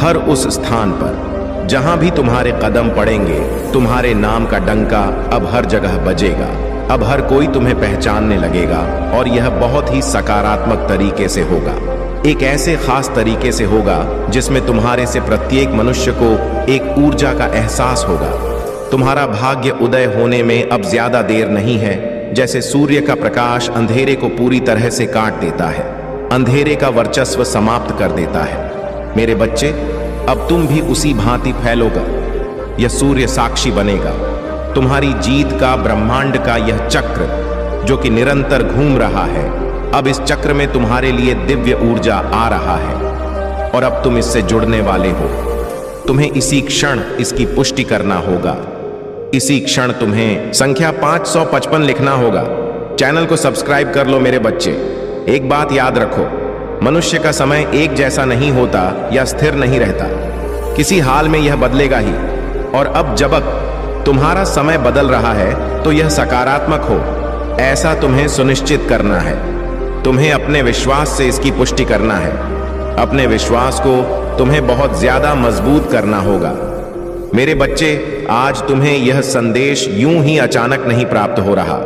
हर उस स्थान पर जहां भी तुम्हारे कदम पड़ेंगे, तुम्हारे नाम का डंका अब हर जगह बजेगा। अब हर कोई तुम्हें पहचानने लगेगा, और यह बहुत ही सकारात्मक तरीके से होगा। एक ऐसे खास तरीके से होगा जिसमें तुम्हारे से प्रत्येक मनुष्य को एक ऊर्जा का एहसास होगा। तुम्हारा भाग्य उदय होने में अब ज्यादा देर नहीं है। जैसे सूर्य का प्रकाश अंधेरे को पूरी तरह से काट देता है, अंधेरे का वर्चस्व समाप्त कर देता है। मेरे बच्चे, अब तुम भी उसी भांति फैलोगा। यह सूर्य साक्षी बनेगा। तुम्हारी जीत का, ब्रह्मांड का यह चक्र जो कि निरंतर घूम रहा है, अब इस चक्र में तुम्हारे लिए दिव्य ऊर्जा आ रहा है और अब तुम इससे जुड़ने वाले हो। तुम्हें इसी क्षण इसकी पुष्टि करना होगा। इसी क्षण तुम्हें संख्या 555 लिखना होगा। चैनल को सब्सक्राइब कर लो मेरे बच्चे। एक बात याद रखो, मनुष्य का समय एक जैसा नहीं होता या स्थिर नहीं रहता। किसी हाल में यह बदलेगा ही। और अब जब तुम्हारा समय बदल रहा है तो यह सकारात्मक हो, ऐसा तुम्हें सुनिश्चित करना है। तुम्हें अपने विश्वास से इसकी पुष्टि करना है। अपने विश्वास को तुम्हें बहुत ज्यादा मजबूत करना होगा। मेरे बच्चे, आज तुम्हें यह संदेश यूं ही अचानक नहीं प्राप्त हो रहा।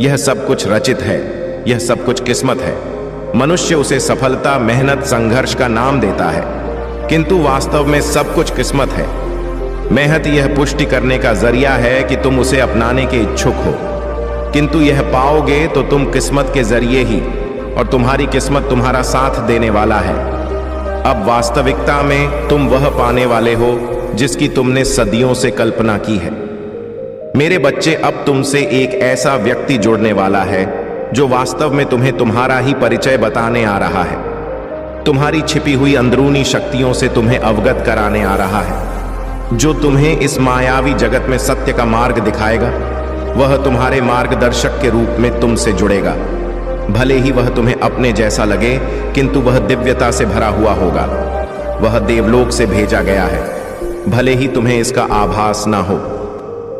यह सब कुछ रचित है, यह सब कुछ किस्मत है। मनुष्य उसे सफलता, मेहनत, संघर्ष का नाम देता है, किंतु वास्तव में सब कुछ किस्मत है। मेहनत यह पुष्टि करने का जरिया है कि तुम उसे अपनाने के इच्छुक हो, किंतु यह पाओगे तो तुम किस्मत के जरिए ही, और तुम्हारी किस्मत तुम्हारा साथ देने वाला है। अब वास्तविकता में तुम वह पाने वाले हो जिसकी तुमने सदियों से कल्पना की है। मेरे बच्चे, अब तुमसे एक ऐसा व्यक्ति जुड़ने वाला है जो वास्तव में तुम्हें तुम्हारा ही परिचय बताने आ रहा है। तुम्हारी छिपी हुई अंदरूनी शक्तियों से तुम्हें अवगत कराने आ रहा है, जो तुम्हें इस मायावी जगत में सत्य का मार्ग दिखाएगा। वह तुम्हारे मार्गदर्शक के रूप में तुमसे जुड़ेगा। भले ही वह तुम्हें अपने जैसा लगे, किंतु वह दिव्यता से भरा हुआ होगा। वह देवलोक से भेजा गया है, भले ही तुम्हें इसका आभास ना हो,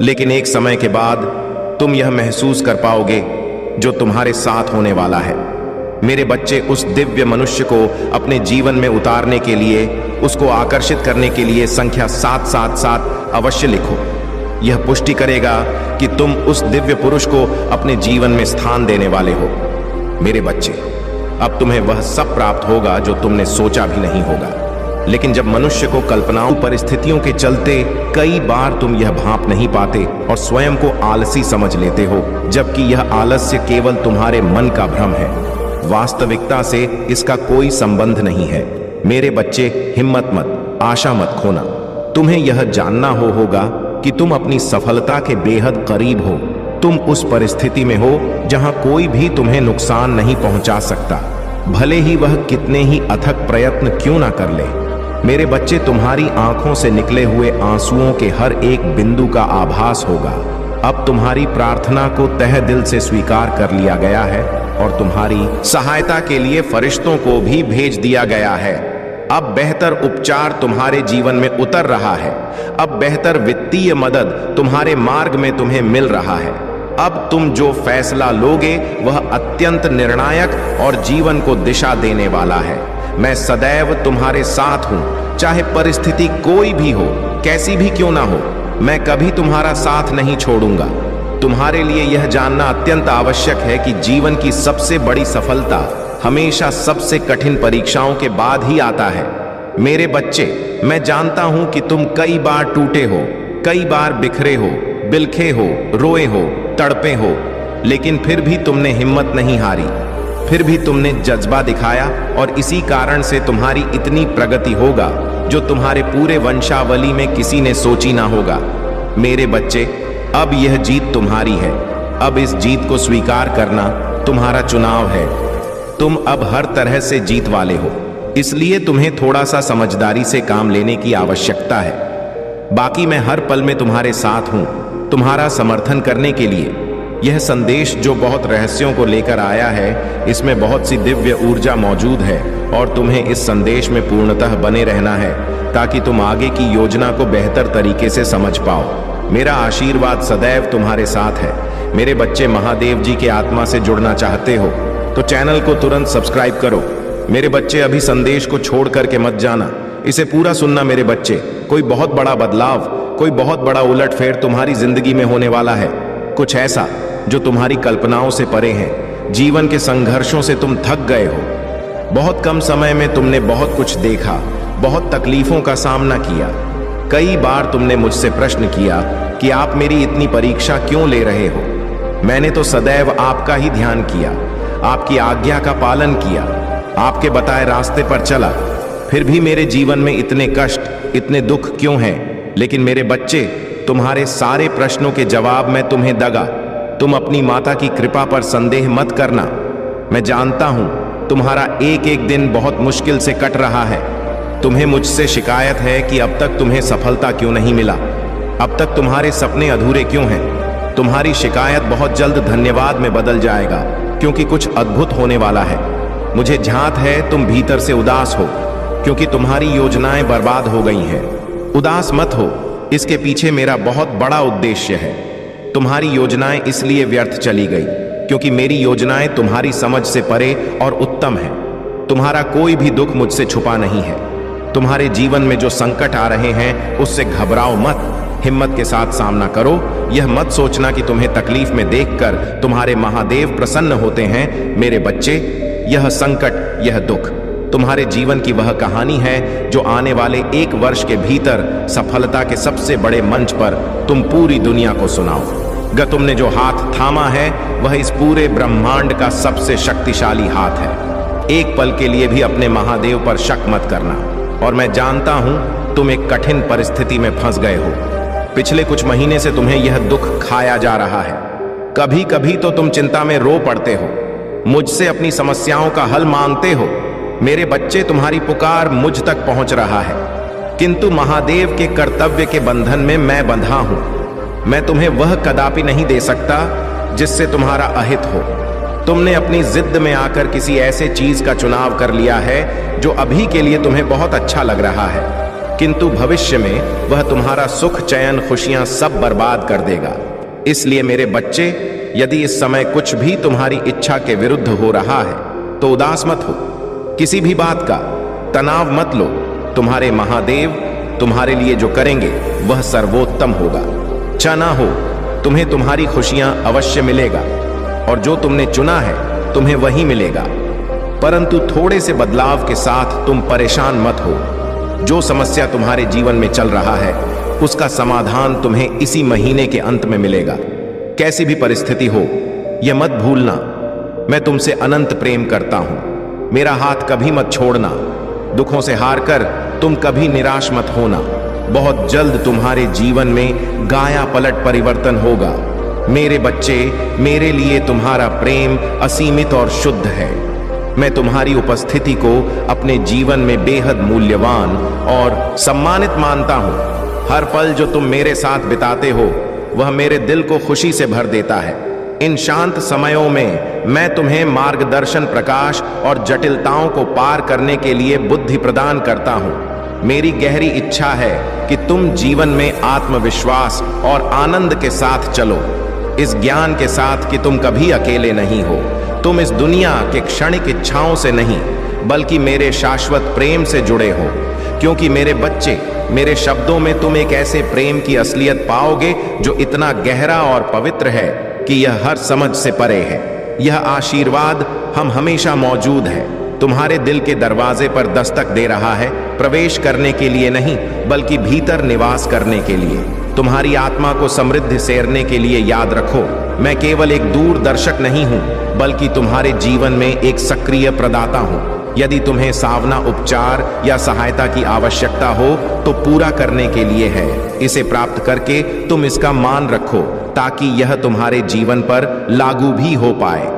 लेकिन एक समय के बाद तुम यह महसूस कर पाओगे जो तुम्हारे साथ होने वाला है। मेरे बच्चे, उस दिव्य मनुष्य को अपने जीवन में उतारने के लिए, उसको आकर्षित करने के लिए संख्या 777 अवश्य लिखो। यह पुष्टि करेगा कि तुम उस दिव्य पुरुष को अपने जीवन में स्थान देने वाले हो। मेरे बच्चे, अब तुम्हें वह सब प्राप्त होगा जो तुमने सोचा भी नहीं होगा। लेकिन जब मनुष्य को कल्पनाओं, परिस्थितियों के चलते कई बार तुम यह भांप नहीं पाते और स्वयं को आलसी समझ लेते हो, जबकि यह आलस्य केवल तुम्हारे मन का भ्रम है। वास्तविकता से इसका कोई संबंध नहीं है। मेरे बच्चे, हिम्मत मत, आशा मत खोना। तुम्हें यह जानना होगा कि तुम अपनी सफलता के बेहद करीब हो। तुम उस परिस्थिति में हो जहां कोई भी तुम्हें नुकसान नहीं पहुंचा सकता, भले ही वह कितने ही अथक प्रयत्न क्यों ना कर ले। मेरे बच्चे, तुम्हारी आंखों से निकले हुए आंसुओं के हर एक बिंदु का आभास होगा। अब तुम्हारी प्रार्थना को तहे दिल से स्वीकार कर लिया गया है और तुम्हारी सहायता के लिए फरिश्तों को भी भेज दिया गया है। अब बेहतर उपचार तुम्हारे जीवन में उतर रहा है। अब बेहतर वित्तीय मदद तुम्हारे मार्ग में तुम्हें मिल रहा है। अब तुम जो फैसला लोगे वह अत्यंत निर्णायक और जीवन को दिशा देने वाला है। मैं सदैव तुम्हारे साथ हूं, चाहे परिस्थिति कोई भी हो, कैसी भी क्यों ना हो। मैं कभी तुम्हारा साथ नहीं छोड़ूंगा। तुम्हारे लिए यह जानना अत्यंत आवश्यक है कि जीवन की सबसे बड़ी सफलता हमेशा सबसे कठिन परीक्षाओं के बाद ही आता है। मेरे बच्चे, मैं जानता हूं कि तुम कई बार टूटे हो, कई बार बिखरे हो, बिलखे हो, रोए हो, तड़पे हो, लेकिन फिर भी तुमने हिम्मत नहीं हारी। फिर भी तुमने जज्बा दिखाया और इसी कारण से तुम्हारी इतनी प्रगति होगा जो तुम्हारे पूरे वंशावली में किसी ने सोची ना होगा। मेरे बच्चे, अब यह जीत तुम्हारी है। अब इस जीत को स्वीकार करना तुम्हारा चुनाव है। तुम अब हर तरह से जीत वाले हो, इसलिए तुम्हें थोड़ा सा समझदारी से काम लेने की आवश्यकता है। बाकी मैं हर पल में तुम्हारे साथ हूं, तुम्हारा समर्थन करने के लिए। यह संदेश जो बहुत रहस्यों को लेकर आया है, इसमें बहुत सी दिव्य ऊर्जा मौजूद है और तुम्हें इस संदेश में पूर्णतः बने रहना है ताकि तुम आगे की योजना को बेहतर तरीके से समझ पाओ। मेरा आशीर्वाद सदैव तुम्हारे साथ है। मेरे बच्चे, महादेव जी के आत्मा से जुड़ना चाहते हो तो चैनल को तुरंत सब्सक्राइब करो। मेरे बच्चे, अभी संदेश को छोड़ करके मत जाना, इसे पूरा सुनना। मेरे बच्चे, कोई बहुत बड़ा बदलाव, कोई बहुत बड़ा उलटफेर तुम्हारी जिंदगी में होने वाला है। कुछ ऐसा जो तुम्हारी कल्पनाओं से परे है। जीवन के संघर्षों से तुम थक गए हो। बहुत कम समय में तुमने बहुत कुछ देखा, बहुत तकलीफों का सामना किया। कई बार तुमने मुझसे प्रश्न किया कि आप मेरी इतनी परीक्षा क्यों ले रहे हो। मैंने तो सदैव आपका ही ध्यान किया, आपकी आज्ञा का पालन किया, आपके बताए रास्ते पर चला। फिर भी मेरे जीवन में इतने कष्ट, इतने दुख क्यों हैं? लेकिन मेरे बच्चे, तुम्हारे सारे प्रश्नों के जवाब मैं तुम्हें दगा। तुम अपनी माता की कृपा पर संदेह मत करना। मैं जानता हूं तुम्हारा एक एक दिन बहुत मुश्किल से कट रहा है। तुम्हें मुझसे शिकायत है कि अब तक तुम्हें सफलता क्यों नहीं मिला, अब तक तुम्हारे सपने अधूरे क्यों हैं। तुम्हारी शिकायत बहुत जल्द धन्यवाद में बदल जाएगा, क्योंकि कुछ अद्भुत होने वाला है। मुझे झांत है तुम भीतर से उदास हो। क्योंकि तुम्हारी योजनाएं बर्बाद हो गई हैं। उदास मत हो, इसके पीछे मेरा बहुत बड़ा उद्देश्य है। तुम्हारी योजनाएं इसलिए व्यर्थ चली गई क्योंकि मेरी योजनाएं तुम्हारी समझ से परे और उत्तम हैं। तुम्हारा कोई भी दुख मुझसे छुपा नहीं है। तुम्हारे जीवन में जो संकट आ रहे हैं उससे घबराओ मत, हिम्मत के साथ सामना करो। यह मत सोचना कि तुम्हें तकलीफ में देखकर तुम्हारे महादेव प्रसन्न होते हैं। मेरे बच्चे, यह संकट, यह दुख तुम्हारे जीवन की वह कहानी है जो आने वाले 1 वर्ष के भीतर सफलता के सबसे बड़े मंच पर तुम पूरी दुनिया को सुनाओ। तुमने जो हाथ थामा है वह इस पूरे ब्रह्मांड का सबसे शक्तिशाली हाथ है। एक पल के लिए भी अपने महादेव पर शक मत करना। और मैं जानता हूं तुम एक कठिन परिस्थिति में फंस गए हो। पिछले कुछ महीने से तुम्हें यह दुख खाया जा रहा है। कभी कभी तो तुम चिंता में रो पड़ते हो, मुझसे अपनी समस्याओं का हल मांगते हो। मेरे बच्चे, तुम्हारी पुकार मुझ तक पहुंच रहा है, किंतु महादेव के कर्तव्य के बंधन में मैं बंधा हूं। मैं तुम्हें वह कदापि नहीं दे सकता जिससे तुम्हारा अहित हो। तुमने अपनी जिद में आकर किसी ऐसे चीज का चुनाव कर लिया है जो अभी के लिए तुम्हें बहुत अच्छा लग रहा है, किंतु भविष्य में वह तुम्हारा सुख, चैन, खुशियां सब बर्बाद कर देगा। इसलिए मेरे बच्चे, यदि इस समय कुछ भी तुम्हारी इच्छा के विरुद्ध हो रहा है तो उदास मत हो। किसी भी बात का तनाव मत लो। तुम्हारे महादेव तुम्हारे लिए जो करेंगे वह सर्वोत्तम होगा। चना हो, तुम्हें तुम्हारी खुशियां अवश्य मिलेगा और जो तुमने चुना है तुम्हें वही मिलेगा। परंतु थोड़े से बदलाव के साथ तुम परेशान मत हो। जो समस्या तुम्हारे जीवन में चल रहा है उसका समाधान तुम्हें इसी महीने के अंत में मिलेगा। कैसी भी परिस्थिति हो, यह मत भूलना, मैं तुमसे अनंत प्रेम करता हूं। मेरा हाथ कभी मत छोड़ना। दुखों से हारकर तुम कभी निराश मत होना। बहुत जल्द तुम्हारे जीवन में गाया पलट परिवर्तन होगा। मेरे बच्चे, मेरे लिए तुम्हारा प्रेम असीमित और शुद्ध है। मैं तुम्हारी उपस्थिति को अपने जीवन में बेहद मूल्यवान और सम्मानित मानता हूं। हर पल जो तुम मेरे साथ बिताते हो वह मेरे दिल को खुशी से भर देता है। इन शांत समयों में मैं तुम्हें मार्गदर्शन, प्रकाश और जटिलताओं को पार करने के लिए बुद्धि प्रदान करता हूं। मेरी गहरी इच्छा है कि तुम जीवन में आत्मविश्वास और आनंद के साथ चलो, इस ज्ञान के साथ कि तुम कभी अकेले नहीं हो। तुम इस दुनिया के क्षणिक इच्छाओं से नहीं बल्कि मेरे शाश्वत प्रेम से जुड़े हो। क्योंकि मेरे बच्चे, मेरे शब्दों में तुम एक ऐसे प्रेम की असलियत पाओगे जो इतना गहरा और पवित्र है कि यह हर समझ से परे है। यह आशीर्वाद हम हमेशा मौजूद है, तुम्हारे दिल के दरवाजे पर दस्तक दे रहा है, प्रवेश करने के लिए नहीं बल्कि भीतर निवास करने के लिए, तुम्हारी आत्मा को समृद्धि सेरने के लिए। याद रखो, मैं केवल एक दूरदर्शक नहीं हूं बल्कि तुम्हारे जीवन में एक सक्रिय प्रदाता हूं। यदि तुम्हें सावना, उपचार या सहायता की आवश्यकता हो तो पूरा करने के लिए है। इसे प्राप्त करके तुम इसका मान रखो ताकि यह तुम्हारे जीवन पर लागू भी हो पाए।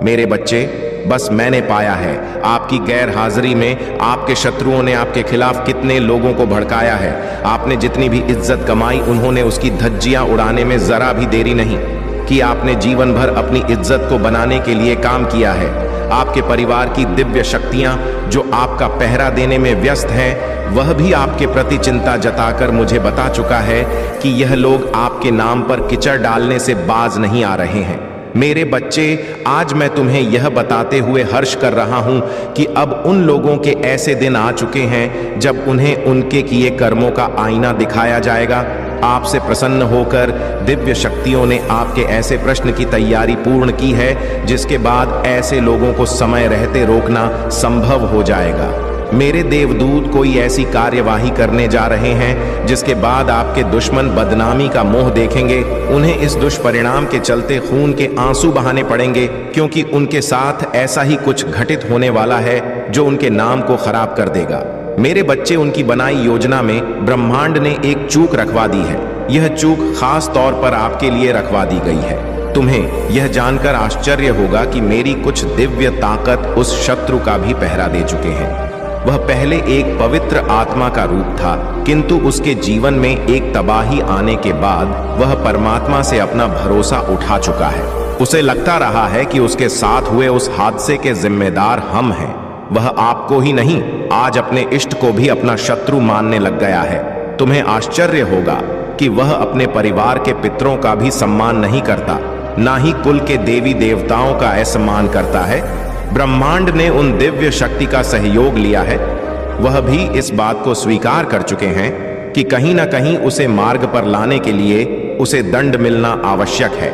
मेरे बच्चे, बस मैंने पाया है आपकी गैर हाजिरी में आपके शत्रुओं ने आपके खिलाफ कितने लोगों को भड़काया है। आपने जितनी भी इज्जत कमाई उन्होंने उसकी धज्जियां उड़ाने में जरा भी देरी नहीं कि। आपने जीवन भर अपनी इज्जत को बनाने के लिए काम किया है। आपके परिवार की दिव्य शक्तियां जो आपका पहरा देने में व्यस्त हैं, वह भी आपके प्रति चिंता जताकर मुझे बता चुका है कि यह लोग आपके नाम पर कीचड़ डालने से बाज नहीं आ रहे हैं। मेरे बच्चे, आज मैं तुम्हें यह बताते हुए हर्ष कर रहा हूं कि अब उन लोगों के ऐसे दिन आ चुके हैं जब उन्हें उनके किए कर्मों का आईना दिखाया जाएगा। आपसे प्रसन्न होकर दिव्य शक्तियों ने आपके ऐसे प्रश्न की तैयारी पूर्ण की है जिसके बाद ऐसे लोगों को समय रहते रोकना संभव हो जाएगा। मेरे देवदूत कोई ऐसी कार्यवाही करने जा रहे हैं जिसके बाद आपके दुश्मन बदनामी का मोह देखेंगे। उन्हें इस दुष्परिणाम के चलते खून के आंसू बहाने पड़ेंगे, क्योंकि उनके साथ ऐसा ही कुछ घटित होने वाला है जो उनके नाम को खराब कर देगा। मेरे बच्चे, उनकी बनाई योजना में ब्रह्मांड ने एक चूक रखवा दी है। यह चूक खास तौर पर आपके लिए रखवा दी गई है। तुम्हें यह जानकर आश्चर्य होगा कि मेरी कुछ दिव्य ताकत उस शत्रु का भी पहरा दे चुके हैं। वह पहले एक पवित्र आत्मा का रूप था, किंतु उसके जीवन में एक तबाही आने के बाद वह परमात्मा से अपना भरोसा उठा चुका है। उसे लगता रहा है कि उसके साथ हुए उस हादसे के जिम्मेदार हम हैं। वह आपको ही नहीं, आज अपने इष्ट को भी अपना शत्रु मानने लग गया है। तुम्हें आश्चर्य होगा कि वह अपने परिवार के पितरों का भी सम्मान नहीं करता, ना ही कुल के देवी देवताओं का असम्मान करता है। ब्रह्मांड ने उन दिव्य शक्ति का सहयोग लिया है। वह भी इस बात को स्वीकार कर चुके हैं कि कहीं ना कहीं उसे मार्ग पर लाने के लिए उसे दंड मिलना आवश्यक है,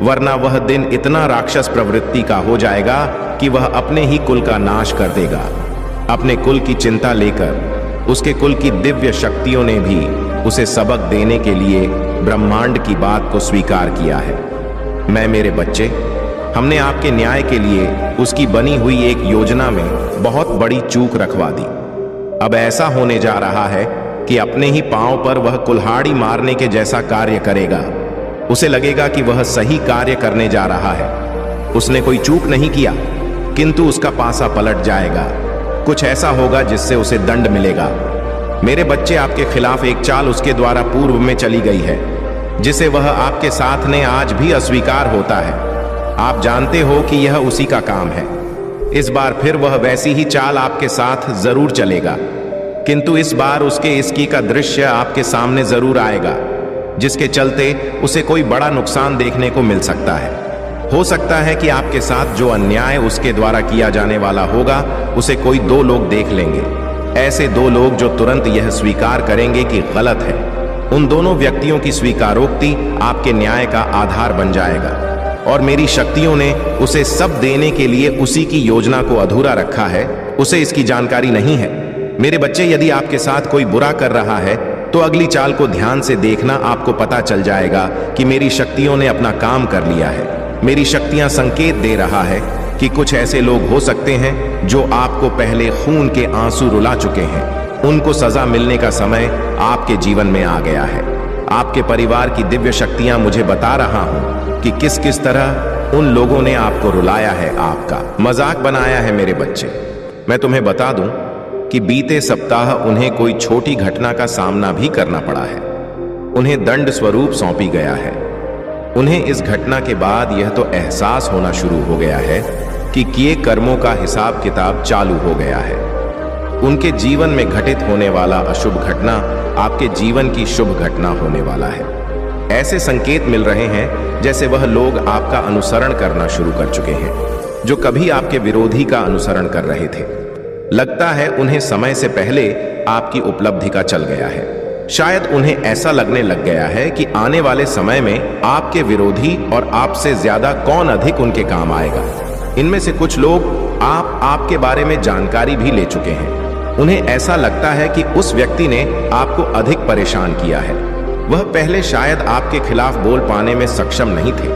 वरना वह दिन इतना राक्षस प्रवृत्ति का हो जाएगा कि वह अपने ही कुल का नाश कर देगा। अपने कुल की चिंता लेकर उसके कुल की दिव्य शक्तियों ने भी उसे सबक देने के लिए ब्रह्मांड की बात को स्वीकार किया है। मैं मेरे बच्चे, हमने आपके न्याय के लिए उसकी बनी हुई एक योजना में बहुत बड़ी चूक रखवा दी। अब ऐसा होने जा रहा है कि अपने ही पांव पर वह कुल्हाड़ी मारने के जैसा कार्य करेगा। उसे लगेगा कि वह सही कार्य करने जा रहा है। उसने कोई चूक नहीं किया, किंतु उसका पासा पलट जाएगा। कुछ ऐसा होगा जिससे उसे दंड मिलेगा। मेरे बच्चे, आपके खिलाफ एक चाल उसके द्वारा पूर्व में चली गई है, जिसे वह आपके साथ ने आज भी अस्वीकार होता है। आप जानते हो कि यह उसी का काम है। इस बार फिर वह वैसी ही चाल आपके साथ जरूर चलेगा, किंतु इस बार उसके इसकी का दृश्य आपके सामने जरूर आएगा, जिसके चलते उसे कोई बड़ा नुकसान देखने को मिल सकता है। हो सकता है कि आपके साथ जो अन्याय उसके द्वारा किया जाने वाला होगा, उसे कोई दो लोग देख लेंगे। ऐसे दो लोग जो तुरंत यह स्वीकार करेंगे कि गलत है। उन दोनों व्यक्तियों की स्वीकारोक्ति आपके न्याय का आधार बन जाएगा, और मेरी शक्तियों ने उसे सब देने के लिए उसी की योजना को अधूरा रखा है। उसे इसकी जानकारी नहीं है। मेरे बच्चे, यदि आपके साथ कोई बुरा कर रहा है तो अगली चाल को ध्यान से देखना, आपको पता चल जाएगा कि मेरी शक्तियों ने अपना काम कर लिया है। मेरी शक्तियां संकेत दे रहा है कि कुछ ऐसे लोग हो सकते हैं जो आपको पहले खून के आंसू रुला चुके हैं। उनको सजा मिलने का समय आपके जीवन में आ गया है। आपके परिवार की दिव्य शक्तियां मुझे बता रहा हूं कि किस किस तरह उन लोगों ने आपको रुलाया है, आपका मजाक बनाया है। मेरे बच्चे, मैं तुम्हें बता दूं कि बीते सप्ताह उन्हें कोई छोटी घटना का सामना भी करना पड़ा है। उन्हें दंड स्वरूप सौंपी गया है। उन्हें इस घटना के बाद यह तो एहसास होना शुरू हो गया है कि किए कर्मों का हिसाब किताब चालू हो गया है। उनके जीवन में घटित होने वाला अशुभ घटना आपके जीवन की शुभ घटना होने वाला है। ऐसे संकेत मिल रहे हैं जैसे वह लोग आपका अनुसरण करना शुरू कर चुके हैं, जो कभी आपके विरोधी का अनुसरण कर रहे थे। लगता है उन्हें समय से पहले आपकी उपलब्धि का चल गया है। शायद उन्हें ऐसा लगने लग गया है कि आने वाले समय में आपके विरोधी और आपसे ज्यादा कौन अधिक उनके काम आएगा। इनमें से कुछ लोग आपके बारे में जानकारी भी ले चुके हैं। उन्हें ऐसा लगता है कि उस व्यक्ति ने आपको अधिक परेशान किया है। वह पहले शायद आपके खिलाफ बोल पाने में सक्षम नहीं थे,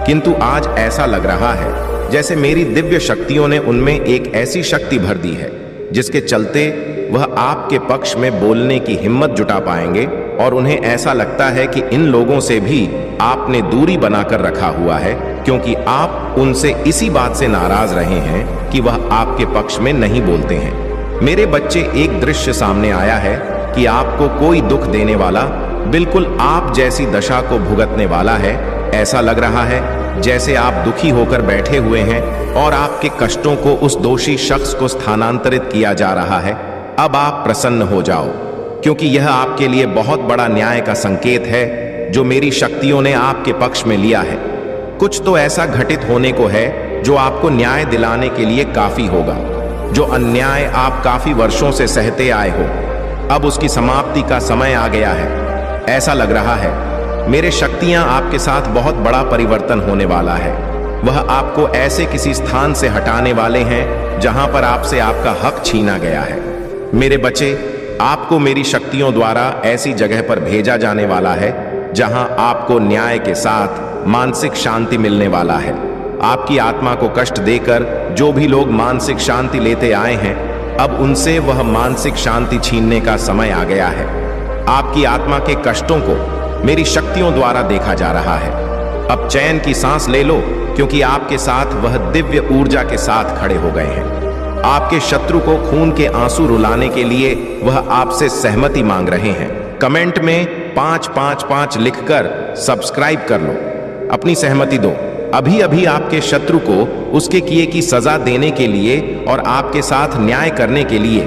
किंतु आज ऐसा लग रहा है जैसे मेरी दिव्य शक्तियों ने उनमें एक ऐसी शक्ति भर दी है जिसके चलते वह आपके पक्ष में बोलने की हिम्मत जुटा पाएंगे। और उन्हें ऐसा लगता है कि इन लोगों से भी आपने दूरी बनाकर रखा हुआ है, क्योंकि आप उनसे इसी बात से नाराज रहे हैं कि वह आपके पक्ष में नहीं बोलते हैं। मेरे बच्चे, एक दृश्य सामने आया है कि आपको कोई दुख देने वाला बिल्कुल आप जैसी दशा को भुगतने वाला है। ऐसा लग रहा है जैसे आप दुखी होकर बैठे हुए हैं और आपके कष्टों को उस दोषी शख्स को स्थानांतरित किया जा रहा है। अब आप प्रसन्न हो जाओ, क्योंकि यह आपके लिए बहुत बड़ा न्याय का संकेत है जो मेरी शक्तियों ने आपके पक्ष में लिया है। कुछ तो ऐसा घटित होने को है जो आपको न्याय दिलाने के लिए काफी होगा। जो अन्याय आप काफी वर्षों से सहते आए हो, अब उसकी समाप्ति का समय आ गया है। ऐसा लग रहा है मेरे शक्तियां आपके साथ बहुत बड़ा परिवर्तन होने वाला है। वह आपको ऐसे किसी स्थान से हटाने वाले हैं जहां पर आपसे आपका हक छीना गया है। मेरे बच्चे, आपको मेरी शक्तियों द्वारा ऐसी जगह पर भेजा जाने वाला है जहां आपको न्याय के साथ मानसिक शांति मिलने वाला है। आपकी आत्मा को कष्ट देकर जो भी लोग मानसिक शांति लेते आए हैं, अब उनसे वह मानसिक शांति छीनने का समय आ गया है। आपकी आत्मा के कष्टों को मेरी शक्तियों द्वारा देखा जा रहा है। अब चैन की सांस ले लो, क्योंकि आपके साथ वह दिव्य ऊर्जा के साथ खड़े हो गए हैं। आपके शत्रु को खून के आंसू रुलाने के लिए वह आपसे सहमति मांग रहे हैं। कमेंट में 555 लिखकर सब्सक्राइब कर लो, अपनी सहमति दो। अभी अभी आपके शत्रु को उसके किए की सजा देने के लिए और आपके साथ न्याय करने के लिए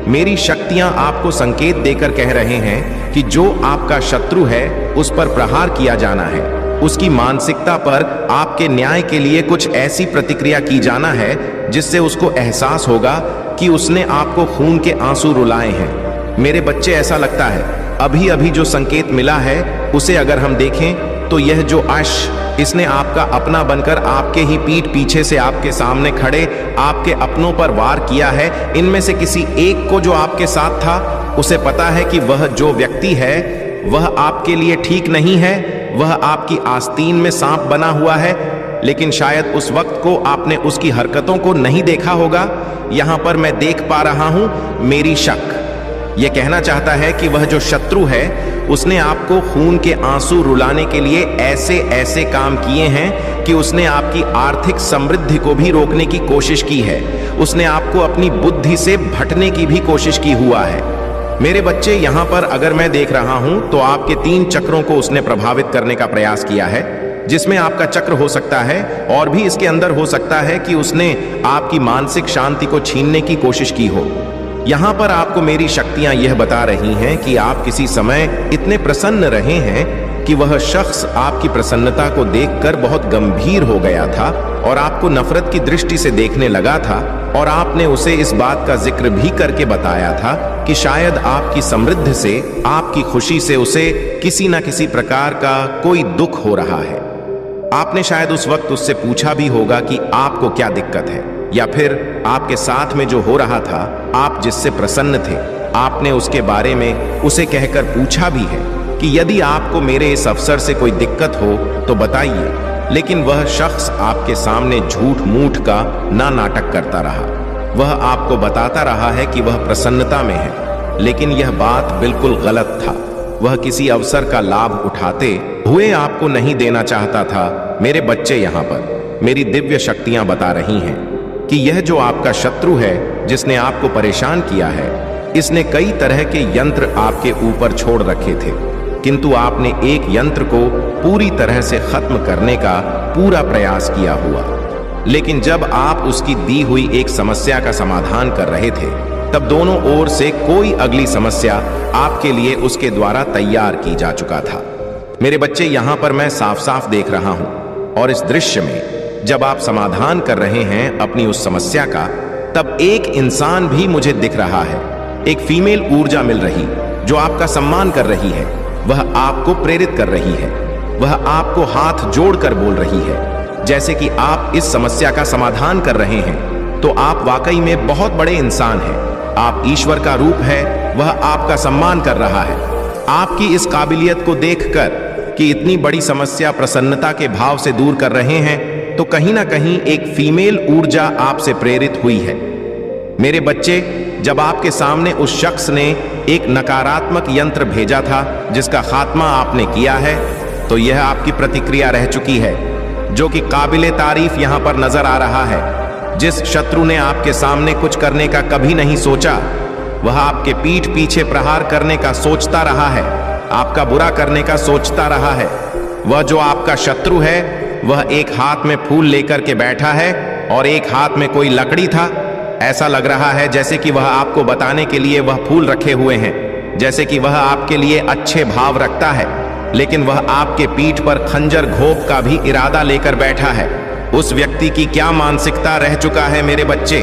मेरी शक्तियां आपको संकेत देकर कह रहे हैं कि जो आपका शत्रु है उस पर प्रहार किया जाना है। उसकी मानसिकता पर आपके न्याय के लिए कुछ ऐसी प्रतिक्रिया की जाना है जिससे उसको एहसास होगा कि उसने आपको खून के आंसू रुलाए हैं। मेरे बच्चे, ऐसा लगता है अभी अभी जो संकेत मिला है उसे अगर हम देखें तो यह जो इसने आपका अपना बनकर आपके ही पीठ पीछे से आपके सामने खड़े आपके अपनों पर वार किया है। इनमें से किसी एक को जो आपके साथ था उसे पता है कि वह जो व्यक्ति है वह आपके लिए ठीक नहीं है, वह आपकी आस्तीन में सांप बना हुआ है, लेकिन शायद उस वक्त को आपने उसकी हरकतों को नहीं देखा होगा। यहां पर मैं देख पा रहा हूं मेरी शक यह कहना चाहता है कि वह जो शत्रु है उसने आपको खून के आंसू रुलाने के लिए ऐसे ऐसे काम किए हैं कि उसने आपकी आर्थिक समृद्धि को भी रोकने की कोशिश की है। उसने आपको अपनी बुद्धि से भटने की भी कोशिश की हुआ है। मेरे बच्चे, यहां पर अगर मैं देख रहा हूं तो आपके 3 चक्रों को उसने प्रभावित करने का प्रयास किया है, जिसमें आपका चक्र हो सकता है और भी इसके अंदर हो सकता है कि उसने आपकी मानसिक शांति को छीनने की कोशिश की हो। यहां पर आपको मेरी शक्तियां यह बता रही हैं कि आप किसी समय इतने प्रसन्न रहे हैं कि वह शख्स आपकी प्रसन्नता को देखकर बहुत गंभीर हो गया था और आपको नफरत की दृष्टि से देखने लगा था, और आपने उसे इस बात का जिक्र भी करके बताया था कि शायद आपकी समृद्धि से, आपकी खुशी से उसे किसी ना किसी प्रकार का कोई दुख हो रहा है। आपने शायद उस वक्त उससे पूछा भी होगा कि आपको क्या दिक्कत है, या फिर आपके साथ में जो हो रहा था, आप जिससे प्रसन्न थे, आपने उसके बारे में उसे कहकर पूछा भी है कि यदि आपको मेरे इस अवसर से कोई दिक्कत हो तो बताइए। लेकिन वह शख्स आपके सामने झूठ मूठ का ना नाटक करता रहा। वह आपको बताता रहा है कि वह प्रसन्नता में है, लेकिन यह बात बिल्कुल गलत था। वह किसी अवसर का लाभ उठाते हुए आपको नहीं देना चाहता था। मेरे बच्चे, यहाँ पर मेरी दिव्य शक्तियां बता रही हैं कि यह जो आपका शत्रु है जिसने आपको परेशान किया है, इसने कई तरह के यंत्र आपके ऊपर छोड़ रखे थे, किंतु आपने एक यंत्र को पूरी तरह से खत्म करने का पूरा प्रयास किया हुआ। लेकिन जब आप उसकी दी हुई एक समस्या का समाधान कर रहे थे, तब दोनों ओर से कोई अगली समस्या आपके लिए उसके द्वारा तैयार की जा चुका था। मेरे बच्चे, यहां पर मैं साफ साफ देख रहा हूं, और इस दृश्य में जब आप समाधान कर रहे हैं अपनी उस समस्या का, तब एक इंसान भी मुझे दिख रहा है। एक फीमेल ऊर्जा मिल रही जो आपका सम्मान कर रही है। वह आपको प्रेरित कर रही है। वह आपको हाथ जोड़कर बोल रही है जैसे कि आप इस समस्या का समाधान कर रहे हैं तो आप वाकई में बहुत बड़े इंसान हैं। आप ईश्वर का रूप है। वह आपका सम्मान कर रहा है। आपकी इस काबिलियत को देखकर कि इतनी बड़ी समस्या प्रसन्नता के भाव से दूर कर रहे हैं, तो कहीं ना कहीं एक फीमेल ऊर्जा आपसे प्रेरित हुई है। मेरे बच्चे, जब आपके सामने उस शख्स ने एक नकारात्मक यंत्र भेजा था जिसका खात्मा आपने किया है, तो यह आपकी प्रतिक्रिया रह चुकी है, जो कि काबिले तारीफ यहां पर नजर आ रहा है। जिस शत्रु ने आपके सामने कुछ करने का कभी नहीं सोचा, वह आपके पीठ पीछे प्रहार करने का सोचता रहा है, आपका बुरा करने का सोचता रहा है। वह जो आपका शत्रु है, वह एक हाथ में फूल लेकर के बैठा है और एक हाथ में कोई लकड़ी था। ऐसा लग रहा है जैसे कि वह आपको बताने के लिए वह फूल रखे हुए हैं, जैसे कि वह आपके लिए अच्छे भाव रखता है, लेकिन वह आपके पीठ पर खंजर घोंप का भी इरादा लेकर बैठा है। उस व्यक्ति की क्या मानसिकता रह चुका है मेरे बच्चे।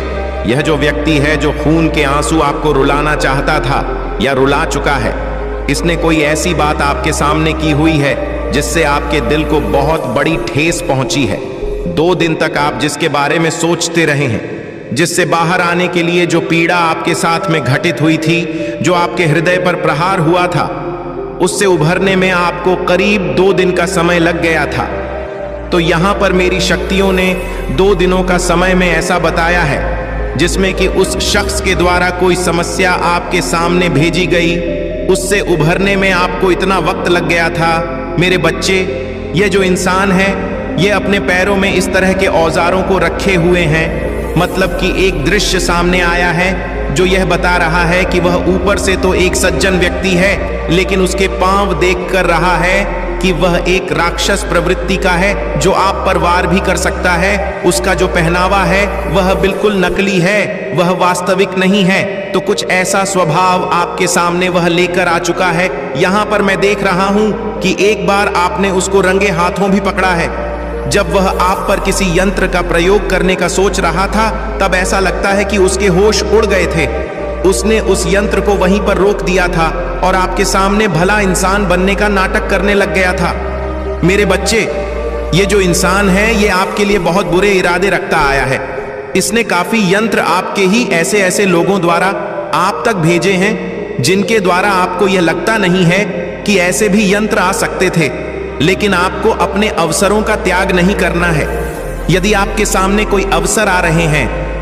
यह जो व्यक्ति है जो खून के आंसू आपको रुलाना चाहता था या रुला चुका है, इसने कोई ऐसी बात आपके सामने की हुई है जिससे आपके दिल को बहुत बड़ी ठेस पहुंची है। 2 दिन तक आप जिसके बारे में सोचते रहे हैं, जिससे बाहर आने के लिए जो पीड़ा आपके साथ में घटित हुई थी, जो आपके हृदय पर प्रहार हुआ था, उससे उभरने में आपको करीब 2 दिन का समय लग गया था। तो यहां पर मेरी शक्तियों ने 2 दिनों का समय में ऐसा बताया है जिसमें कि उस शख्स के द्वारा कोई समस्या आपके सामने भेजी गई, उससे उभरने में आपको इतना वक्त लग गया था। मेरे बच्चे, ये जो इंसान है, ये अपने पैरों में इस तरह के औजारों को रखे हुए हैं, मतलब कि एक दृश्य सामने आया है जो यह बता रहा है कि वह ऊपर से तो एक सज्जन व्यक्ति है, लेकिन उसके पांव देख कर रहा है कि वह एक राक्षस प्रवृत्ति का है जो आप पर वार भी कर सकता है। उसका जो पहनावा है वह बिल्कुल नकली है, वह वास्तविक नहीं है। तो कुछ ऐसा स्वभाव आपके सामने वह लेकर आ चुका है। यहाँ पर मैं देख रहा हूँ कि एक बार आपने उसको रंगे हाथों भी पकड़ा है। जब वह आप पर किसी यंत्र का प्रयोग करने का सोच रहा था, तब ऐसा लगता है कि उसके होश उड़ गए थे। उसने उस यंत्र को वहीं पर रोक दिया था और आपके सामने भला इंसान बनने का नाटक करने लग गया था। मेरे बच्चे, ये जो इंसान है ये आपके लिए बहुत बुरे इरादे रखता आया है। इसने काफी यंत्र आपके ही ऐसे ऐसे लोगों द्वारा आप तक भेजे हैं जिनके द्वारा आपको यह लगता नहीं है कि ऐसे भी यंत्र आ सकते थे। लेकिन आपको अपने अवसरों का त्याग नहीं करना है। यदि आपके सामने कोई अवसर आ रहे हैं